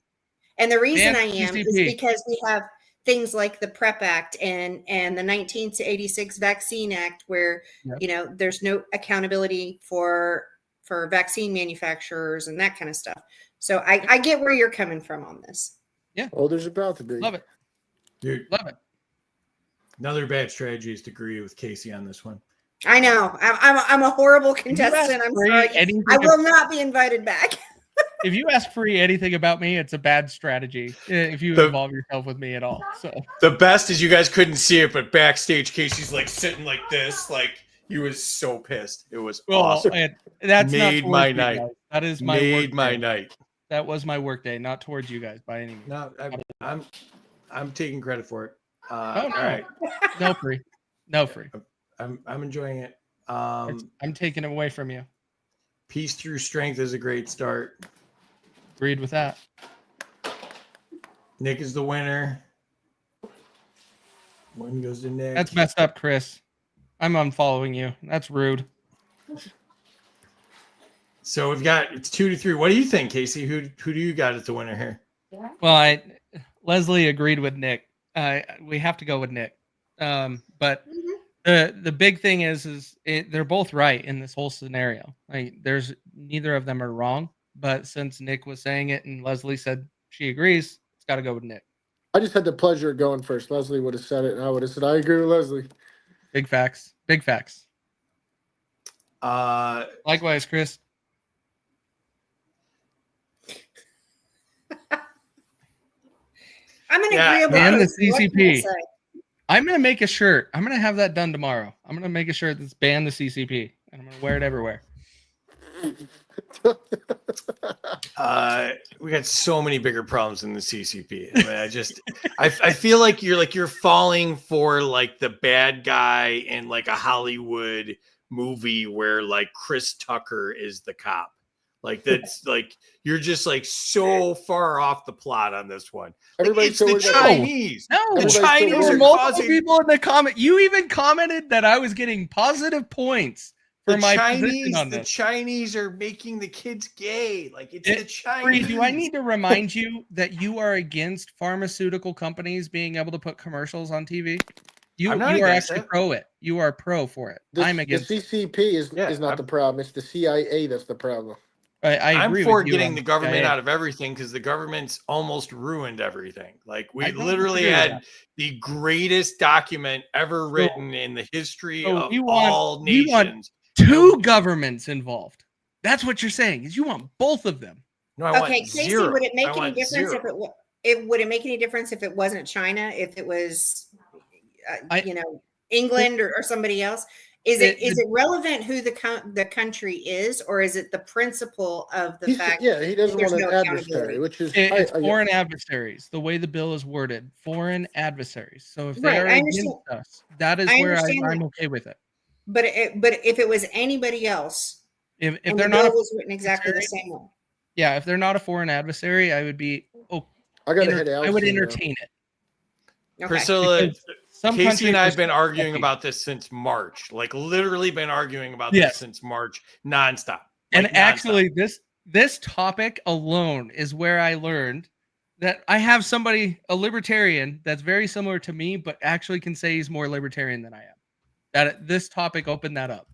[SPEAKER 4] And the reason I am
[SPEAKER 5] PCP.
[SPEAKER 4] is because we have things like the PrEP Act and the 1986 Vaccine Act, where, there's no accountability for vaccine manufacturers and that kind of stuff. So I get where you're coming from on this.
[SPEAKER 5] Yeah.
[SPEAKER 6] Oh, there's about to be.
[SPEAKER 5] Love it.
[SPEAKER 3] Dude,
[SPEAKER 5] Love it.
[SPEAKER 3] another bad strategy is to agree with Casey on this one.
[SPEAKER 4] I know. I'm a horrible contestant. I'm sorry. I will not be invited back.
[SPEAKER 5] If you ask Free anything about me, it's a bad strategy if you involve yourself with me at all. So
[SPEAKER 3] the best is you guys couldn't see it, but backstage Casey's like sitting like this, like he was so pissed. It was awesome.
[SPEAKER 5] And that's
[SPEAKER 3] made
[SPEAKER 5] not
[SPEAKER 3] my
[SPEAKER 5] you
[SPEAKER 3] night.
[SPEAKER 5] guys. That is my
[SPEAKER 3] made
[SPEAKER 5] work
[SPEAKER 3] my
[SPEAKER 5] day.
[SPEAKER 3] night.
[SPEAKER 5] That was my work day, not towards you guys by any means.
[SPEAKER 3] No, I'm taking credit for it.
[SPEAKER 5] No.
[SPEAKER 3] All right.
[SPEAKER 5] No Free. No Free.
[SPEAKER 3] I'm enjoying it.
[SPEAKER 5] I'm taking it away from you.
[SPEAKER 3] Peace through strength is a great start.
[SPEAKER 5] Agreed with that.
[SPEAKER 3] Nick is the winner. One goes to Nick.
[SPEAKER 5] That's messed up, Chris. I'm unfollowing you. That's rude.
[SPEAKER 3] So it's 2-3. What do you think, Casey? Who do you got as the winner here?
[SPEAKER 5] Well, Leslie agreed with Nick. we have to go with Nick. But
[SPEAKER 4] Mhm.
[SPEAKER 5] the big thing is they're both right in this whole scenario. Like, there's neither of them are wrong. But since Nick was saying it and Leslie said she agrees, it's got to go with Nick.
[SPEAKER 6] I just had the pleasure of going first. Leslie would have said it, and I would have said, I agree with Leslie.
[SPEAKER 5] Big facts. Big facts.
[SPEAKER 3] Uh,
[SPEAKER 5] Likewise, Chris.
[SPEAKER 4] I'm an
[SPEAKER 3] Yeah,
[SPEAKER 4] agreeable
[SPEAKER 5] and the
[SPEAKER 4] person. What can I
[SPEAKER 5] CCP.
[SPEAKER 4] say?
[SPEAKER 5] I'm gonna make a shirt. I'm gonna have that done tomorrow. I'm gonna make a shirt that's ban the CCP, and I'm gonna wear it everywhere.
[SPEAKER 3] we got so many bigger problems than the CCP. I mean, I feel like you're falling for like the bad guy in like a Hollywood movie where like Chris Tucker is the cop. Like that's like you're just like so far off the plot on this one. Like,
[SPEAKER 6] Everybody's
[SPEAKER 3] it's
[SPEAKER 6] so
[SPEAKER 3] the
[SPEAKER 6] worried about
[SPEAKER 3] Chinese.
[SPEAKER 5] No,
[SPEAKER 3] The
[SPEAKER 6] Everybody's so
[SPEAKER 3] Chinese
[SPEAKER 5] there
[SPEAKER 6] worried
[SPEAKER 5] were
[SPEAKER 3] are
[SPEAKER 5] multiple
[SPEAKER 3] causing
[SPEAKER 5] people in the comment. You even commented that I was getting positive points for
[SPEAKER 3] the
[SPEAKER 5] my
[SPEAKER 3] Chinese.
[SPEAKER 5] position on
[SPEAKER 3] The
[SPEAKER 5] this.
[SPEAKER 3] Chinese are making the kids gay. Like it's the
[SPEAKER 5] Bree,
[SPEAKER 3] Chinese.
[SPEAKER 5] do I need to remind you that you are against pharmaceutical companies being able to put commercials on TV? You
[SPEAKER 3] I'm not
[SPEAKER 5] are
[SPEAKER 3] against
[SPEAKER 5] actually
[SPEAKER 3] it.
[SPEAKER 5] pro it. You are pro for it. I'm
[SPEAKER 6] the
[SPEAKER 5] against it.
[SPEAKER 6] CCP is
[SPEAKER 3] Yeah,
[SPEAKER 6] not
[SPEAKER 3] I'm-
[SPEAKER 6] the problem. It's the CIA that's the problem.
[SPEAKER 5] I
[SPEAKER 3] I'm
[SPEAKER 5] agree
[SPEAKER 3] for
[SPEAKER 5] with you
[SPEAKER 3] getting
[SPEAKER 5] on
[SPEAKER 3] the government
[SPEAKER 5] CIA.
[SPEAKER 3] out of everything because the government's almost ruined everything. Like we
[SPEAKER 5] I don't
[SPEAKER 3] literally
[SPEAKER 5] disagree with
[SPEAKER 3] had
[SPEAKER 5] that.
[SPEAKER 3] the greatest document ever written in the history
[SPEAKER 5] So
[SPEAKER 3] of
[SPEAKER 5] you want-
[SPEAKER 3] all
[SPEAKER 5] you want
[SPEAKER 3] nations.
[SPEAKER 5] Two governments involved. That's what you're saying. Is you want both of them.
[SPEAKER 3] No, I
[SPEAKER 4] Okay,
[SPEAKER 3] want
[SPEAKER 4] Casey,
[SPEAKER 3] zero.
[SPEAKER 4] would it make
[SPEAKER 3] I
[SPEAKER 4] any
[SPEAKER 3] want
[SPEAKER 4] difference
[SPEAKER 3] zero.
[SPEAKER 4] if would it make any difference if it wasn't China, if it was,
[SPEAKER 5] I-
[SPEAKER 4] England or somebody else? Is it relevant who the country is, or is it the principle of the fact?
[SPEAKER 6] He doesn't
[SPEAKER 4] there's
[SPEAKER 6] want an
[SPEAKER 4] no
[SPEAKER 6] adversary,
[SPEAKER 4] accountability?
[SPEAKER 6] which is
[SPEAKER 5] It's foreign adversaries. The way the bill is worded, foreign adversaries. So if they
[SPEAKER 4] Right,
[SPEAKER 5] are
[SPEAKER 4] I
[SPEAKER 5] against
[SPEAKER 4] understand.
[SPEAKER 5] us, that is
[SPEAKER 4] I
[SPEAKER 5] where
[SPEAKER 4] understand
[SPEAKER 5] I'm
[SPEAKER 4] that.
[SPEAKER 5] okay with it.
[SPEAKER 4] But if it was anybody else,
[SPEAKER 5] If
[SPEAKER 4] and
[SPEAKER 5] they're
[SPEAKER 4] the
[SPEAKER 5] not
[SPEAKER 4] bill
[SPEAKER 5] a,
[SPEAKER 4] was written exactly the same way,
[SPEAKER 5] yeah, if they're not a foreign adversary, I would be
[SPEAKER 6] I got to head out.
[SPEAKER 5] I would
[SPEAKER 6] soon, though.
[SPEAKER 5] entertain it.
[SPEAKER 4] okay.
[SPEAKER 3] Priscilla,
[SPEAKER 5] Because some
[SPEAKER 3] Casey
[SPEAKER 5] countries
[SPEAKER 3] and I
[SPEAKER 5] are
[SPEAKER 3] have been
[SPEAKER 5] so
[SPEAKER 3] arguing
[SPEAKER 5] healthy.
[SPEAKER 3] about this since March. Like literally been arguing about
[SPEAKER 5] Yes.
[SPEAKER 3] this since March, nonstop.
[SPEAKER 5] And
[SPEAKER 3] Like, nonstop.
[SPEAKER 5] actually, this topic alone is where I learned that I have somebody, a libertarian, that's very similar to me, but actually can say he's more libertarian than I am. That this topic opened that up.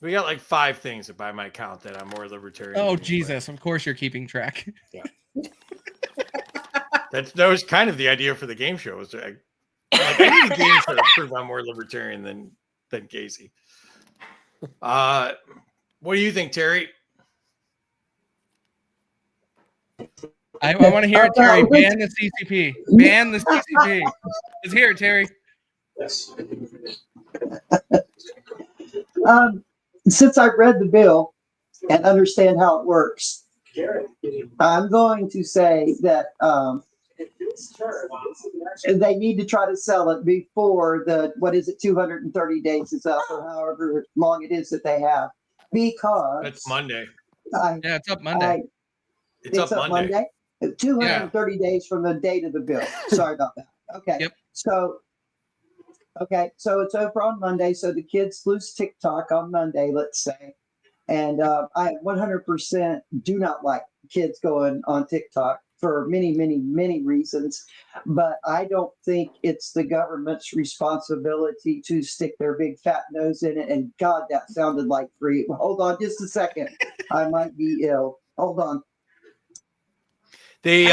[SPEAKER 3] We got like 5 things by my count that I'm more libertarian.
[SPEAKER 5] Oh
[SPEAKER 3] than you, but
[SPEAKER 5] Jesus! Of course you're keeping track.
[SPEAKER 3] that was kind of the idea for the game show. Was I need a game show to prove I'm more libertarian than Casey. What do you think, Terry?
[SPEAKER 5] I want to hear it, Terry. Ban the CCP. Ban the CCP. Let's hear it, Terry.
[SPEAKER 7] Since I've read the bill and understand how it works, I'm going to say that they need to try to sell it before 230 days is up, or however long it is that they have. Because
[SPEAKER 3] That's Monday.
[SPEAKER 5] Yeah, it's up Monday.
[SPEAKER 3] It's up Monday.
[SPEAKER 7] 230 days from the date of the bill. Sorry about that. Okay.
[SPEAKER 5] Yep.
[SPEAKER 7] So it's over on Monday. So the kids lose TikTok on Monday, let's say. And I 100% do not like kids going on TikTok for many, many, many reasons. But I don't think it's the government's responsibility to stick their big fat nose in it. And God, that sounded like free. Hold on just a second. I might be ill. Hold on.
[SPEAKER 3] They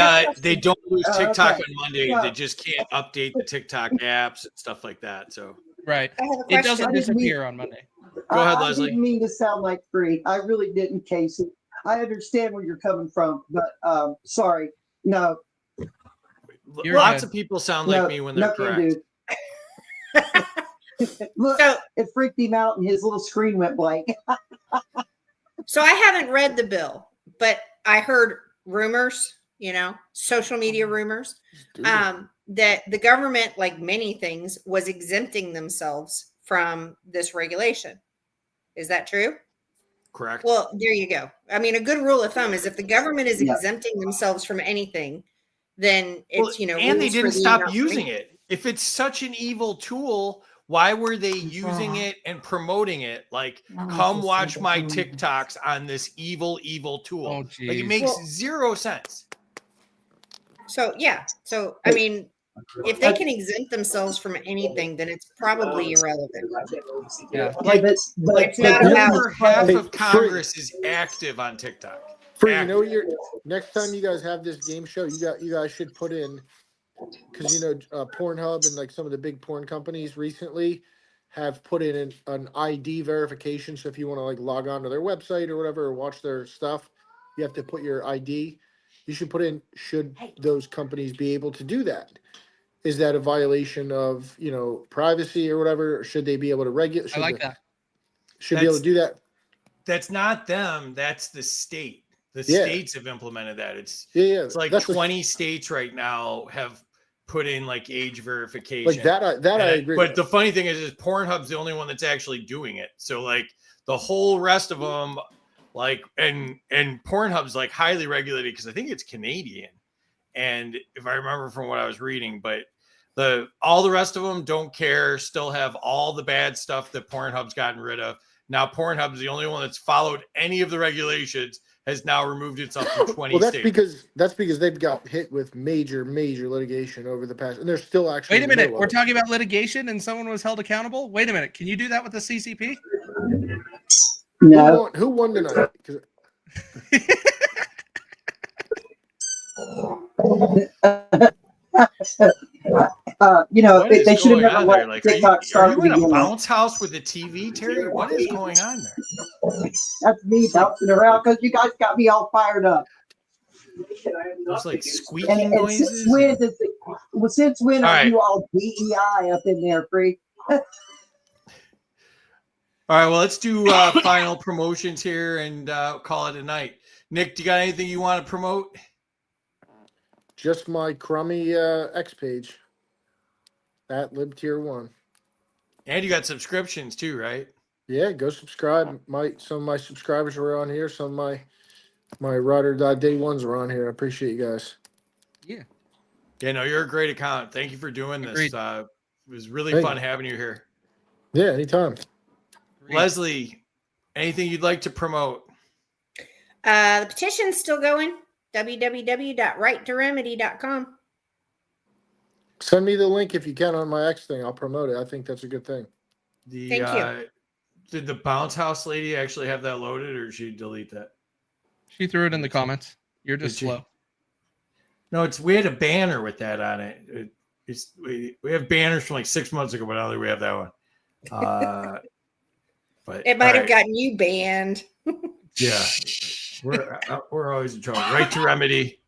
[SPEAKER 3] don't lose TikTok
[SPEAKER 7] okay.
[SPEAKER 3] on Monday.
[SPEAKER 7] Yeah.
[SPEAKER 3] They just can't update the TikTok apps and stuff like that. So
[SPEAKER 5] Right.
[SPEAKER 4] I have a
[SPEAKER 5] It
[SPEAKER 4] question.
[SPEAKER 5] doesn't disappear on Monday.
[SPEAKER 3] Go ahead,
[SPEAKER 7] I
[SPEAKER 3] Leslie.
[SPEAKER 7] didn't mean to sound like free. I really didn't, Casey. I understand where you're coming from, but sorry. No.
[SPEAKER 5] You're
[SPEAKER 3] Lots
[SPEAKER 5] good.
[SPEAKER 3] of people sound like me when they're
[SPEAKER 7] nothing,
[SPEAKER 3] correct.
[SPEAKER 7] dude. Look,
[SPEAKER 4] So,
[SPEAKER 7] it freaked him out and his little screen went blank.
[SPEAKER 4] so I haven't read the bill, but I heard rumors, social media rumors, that the government, like many things, was exempting themselves from this regulation. Is that true?
[SPEAKER 3] Correct.
[SPEAKER 4] Well, there you go. I mean, a good rule of thumb is if the government is
[SPEAKER 7] Yeah.
[SPEAKER 4] exempting themselves from anything, then it's,
[SPEAKER 3] and they
[SPEAKER 4] rules for
[SPEAKER 3] didn't
[SPEAKER 4] thee,
[SPEAKER 3] stop
[SPEAKER 4] not for
[SPEAKER 3] using
[SPEAKER 4] me.
[SPEAKER 3] it. If it's such an evil tool, why were they using it and promoting it? Like, come watch my TikToks on this evil tool.
[SPEAKER 5] Oh,
[SPEAKER 3] Like, it
[SPEAKER 5] geez.
[SPEAKER 3] makes
[SPEAKER 4] Well-
[SPEAKER 3] zero sense.
[SPEAKER 4] So, yeah. So, I mean, If they can exempt themselves from anything, then it's probably irrelevant.
[SPEAKER 5] Yeah.
[SPEAKER 3] Like,
[SPEAKER 4] It's not
[SPEAKER 6] but
[SPEAKER 4] about.
[SPEAKER 3] over half
[SPEAKER 6] Hey,
[SPEAKER 3] of Congress is active on TikTok.
[SPEAKER 6] Free, you know what next time you guys have this game show, you guys should put in, because Pornhub and like some of the big porn companies recently have put in an ID verification. So if you want to like log on to their website or whatever or watch their stuff, you have to put your ID. You should put in, should those companies be able to do that? Is that a violation of privacy or whatever? Or should they be able to regulate?
[SPEAKER 5] I like that.
[SPEAKER 6] Should be able to do that.
[SPEAKER 3] That's not them. That's the state. The
[SPEAKER 6] Yeah.
[SPEAKER 3] states have implemented that. It's
[SPEAKER 6] It's
[SPEAKER 3] like
[SPEAKER 6] that's
[SPEAKER 3] 20 states right now have put in like age verification.
[SPEAKER 6] like that. I agree.
[SPEAKER 3] But
[SPEAKER 6] with.
[SPEAKER 3] the funny thing is Pornhub's the only one that's actually doing it. So like the whole rest of them, like and Pornhub's like highly regulated because I think it's Canadian. And if I remember from what I was reading, but all the rest of them don't care, still have all the bad stuff that Pornhub's gotten rid of. Now Pornhub's the only one that's followed any of the regulations, has now removed itself from 20
[SPEAKER 6] Well,
[SPEAKER 3] states.
[SPEAKER 6] that's because they've got hit with major litigation over the past, and they're still actually.
[SPEAKER 5] Wait a minute. We're talking about litigation and someone was held accountable? Wait a minute. Can you do that with the CCP?
[SPEAKER 7] No.
[SPEAKER 6] Who won tonight? 'Cause-
[SPEAKER 3] What
[SPEAKER 7] they
[SPEAKER 3] is
[SPEAKER 7] should have
[SPEAKER 3] going
[SPEAKER 7] never
[SPEAKER 3] on
[SPEAKER 7] let
[SPEAKER 3] there? Like,
[SPEAKER 7] TikTok
[SPEAKER 3] are
[SPEAKER 7] start
[SPEAKER 3] you
[SPEAKER 7] to
[SPEAKER 3] in a
[SPEAKER 7] begin with.
[SPEAKER 3] bounce house with a TV, Terry? What is going on there?
[SPEAKER 7] That's me bouncing around because you guys got me all fired up.
[SPEAKER 3] There's like squeaky
[SPEAKER 7] And since
[SPEAKER 3] noises.
[SPEAKER 7] when
[SPEAKER 3] All
[SPEAKER 7] are
[SPEAKER 3] right.
[SPEAKER 7] you all DEI up in there, Free?
[SPEAKER 3] All right, well, let's do final promotions here and call it a night. Nick, do you got anything you want to promote?
[SPEAKER 6] Just my crummy X page at LibTier1.
[SPEAKER 3] And you got subscriptions too, right?
[SPEAKER 6] Yeah, go subscribe. Some of my subscribers were on here. Some of my ride or die day ones are on here. I appreciate you guys.
[SPEAKER 5] Yeah.
[SPEAKER 3] Yeah, no, you're a great account. Thank you for doing this.
[SPEAKER 5] Agreed.
[SPEAKER 3] It was really
[SPEAKER 6] Thank
[SPEAKER 3] fun
[SPEAKER 6] you.
[SPEAKER 3] having you here.
[SPEAKER 6] Yeah, anytime.
[SPEAKER 3] Leslie, anything you'd like to promote?
[SPEAKER 4] The petition's still going. www.righttoremedy.com.
[SPEAKER 6] Send me the link if you can on my X thing. I'll promote it. I think that's a good thing.
[SPEAKER 4] Thank you.
[SPEAKER 3] Did the bounce house lady actually have that loaded, or did she delete that?
[SPEAKER 5] She threw it in the comments. You're just
[SPEAKER 3] Did she?
[SPEAKER 5] slow.
[SPEAKER 3] No, we had a banner with that on it. We have banners from like 6 months ago, but I don't think we have that one. But
[SPEAKER 4] It might
[SPEAKER 3] all
[SPEAKER 4] have
[SPEAKER 3] right.
[SPEAKER 4] gotten you banned.
[SPEAKER 3] Yeah, we're always in trouble. Right to remedy.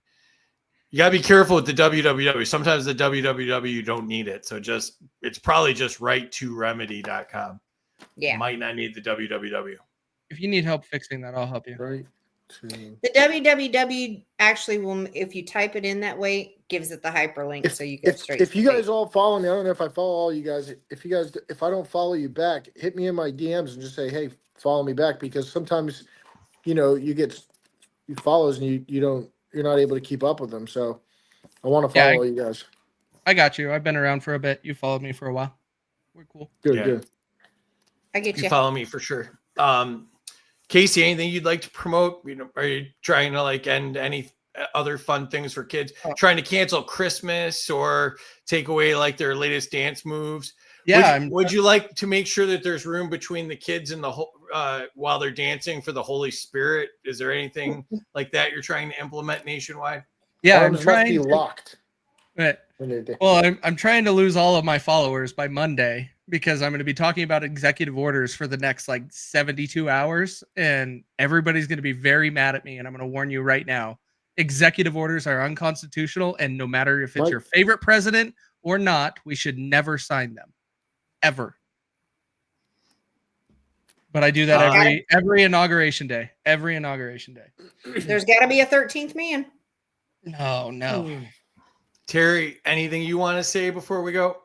[SPEAKER 3] You gotta be careful with the www. Sometimes the www you don't need it, so it's probably just right2remedy.com.
[SPEAKER 4] Yeah.
[SPEAKER 3] Might not need the www.
[SPEAKER 5] If you need help fixing that, I'll help you.
[SPEAKER 6] Right.
[SPEAKER 4] The www actually will, if you type it in that way, gives it the hyperlink, so you go straight.
[SPEAKER 6] If you guys all follow me, I don't know if I follow all you guys. If I don't follow you back, hit me in my DMs and just say, hey, follow me back, because sometimes, you get follows and you're not able to keep up with them. So I want to follow you guys.
[SPEAKER 5] I got you. I've been around for a bit. You followed me for a while. We're cool.
[SPEAKER 6] Good,
[SPEAKER 3] Yeah.
[SPEAKER 6] good.
[SPEAKER 4] I get
[SPEAKER 3] You
[SPEAKER 4] you.
[SPEAKER 3] follow me for sure. Casey, anything you'd like to promote? Are you trying to like end any other fun things for kids? Trying to cancel Christmas or take away like their latest dance moves?
[SPEAKER 5] Yeah.
[SPEAKER 3] Would you like to make sure that there's room between the kids and the whole while they're dancing for the Holy Spirit? Is there anything like that you're trying to implement nationwide?
[SPEAKER 5] Yeah. I'm
[SPEAKER 6] Arms must
[SPEAKER 5] trying
[SPEAKER 6] be
[SPEAKER 5] to,
[SPEAKER 6] locked.
[SPEAKER 5] but,
[SPEAKER 6] when they dance.
[SPEAKER 5] well, I'm trying to lose all of my followers by Monday because I'm going to be talking about executive orders for the next like 72 hours. And everybody's going to be very mad at me. And I'm going to warn you right now, executive orders are unconstitutional. And no matter if it's your favorite president or not, we should never sign them. Ever. But I do that every inauguration day. Every inauguration day.
[SPEAKER 4] There's got to be a 13th man.
[SPEAKER 5] No.
[SPEAKER 3] Terry, anything you want to say before we go?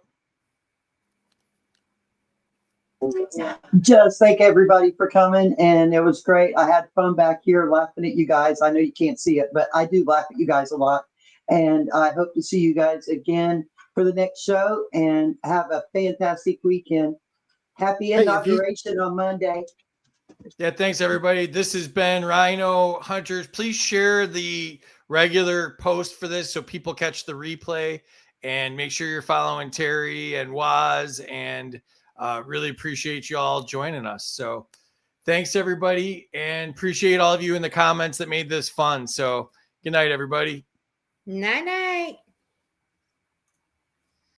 [SPEAKER 7] Just thank everybody for coming, and it was great. I had fun back here laughing at you guys. I know you can't see it, but I do laugh at you guys a lot. And I hope to see you guys again for the next show, and have a fantastic weekend. Happy inauguration on Monday.
[SPEAKER 3] Yeah, thanks everybody. This has been RINO Hunters. Please share the regular post for this so people catch the replay. And make sure you're following Terry and Waz, and really appreciate you all joining us. So thanks, everybody, and appreciate all of you in the comments that made this fun. So good night, everybody.
[SPEAKER 4] Night night.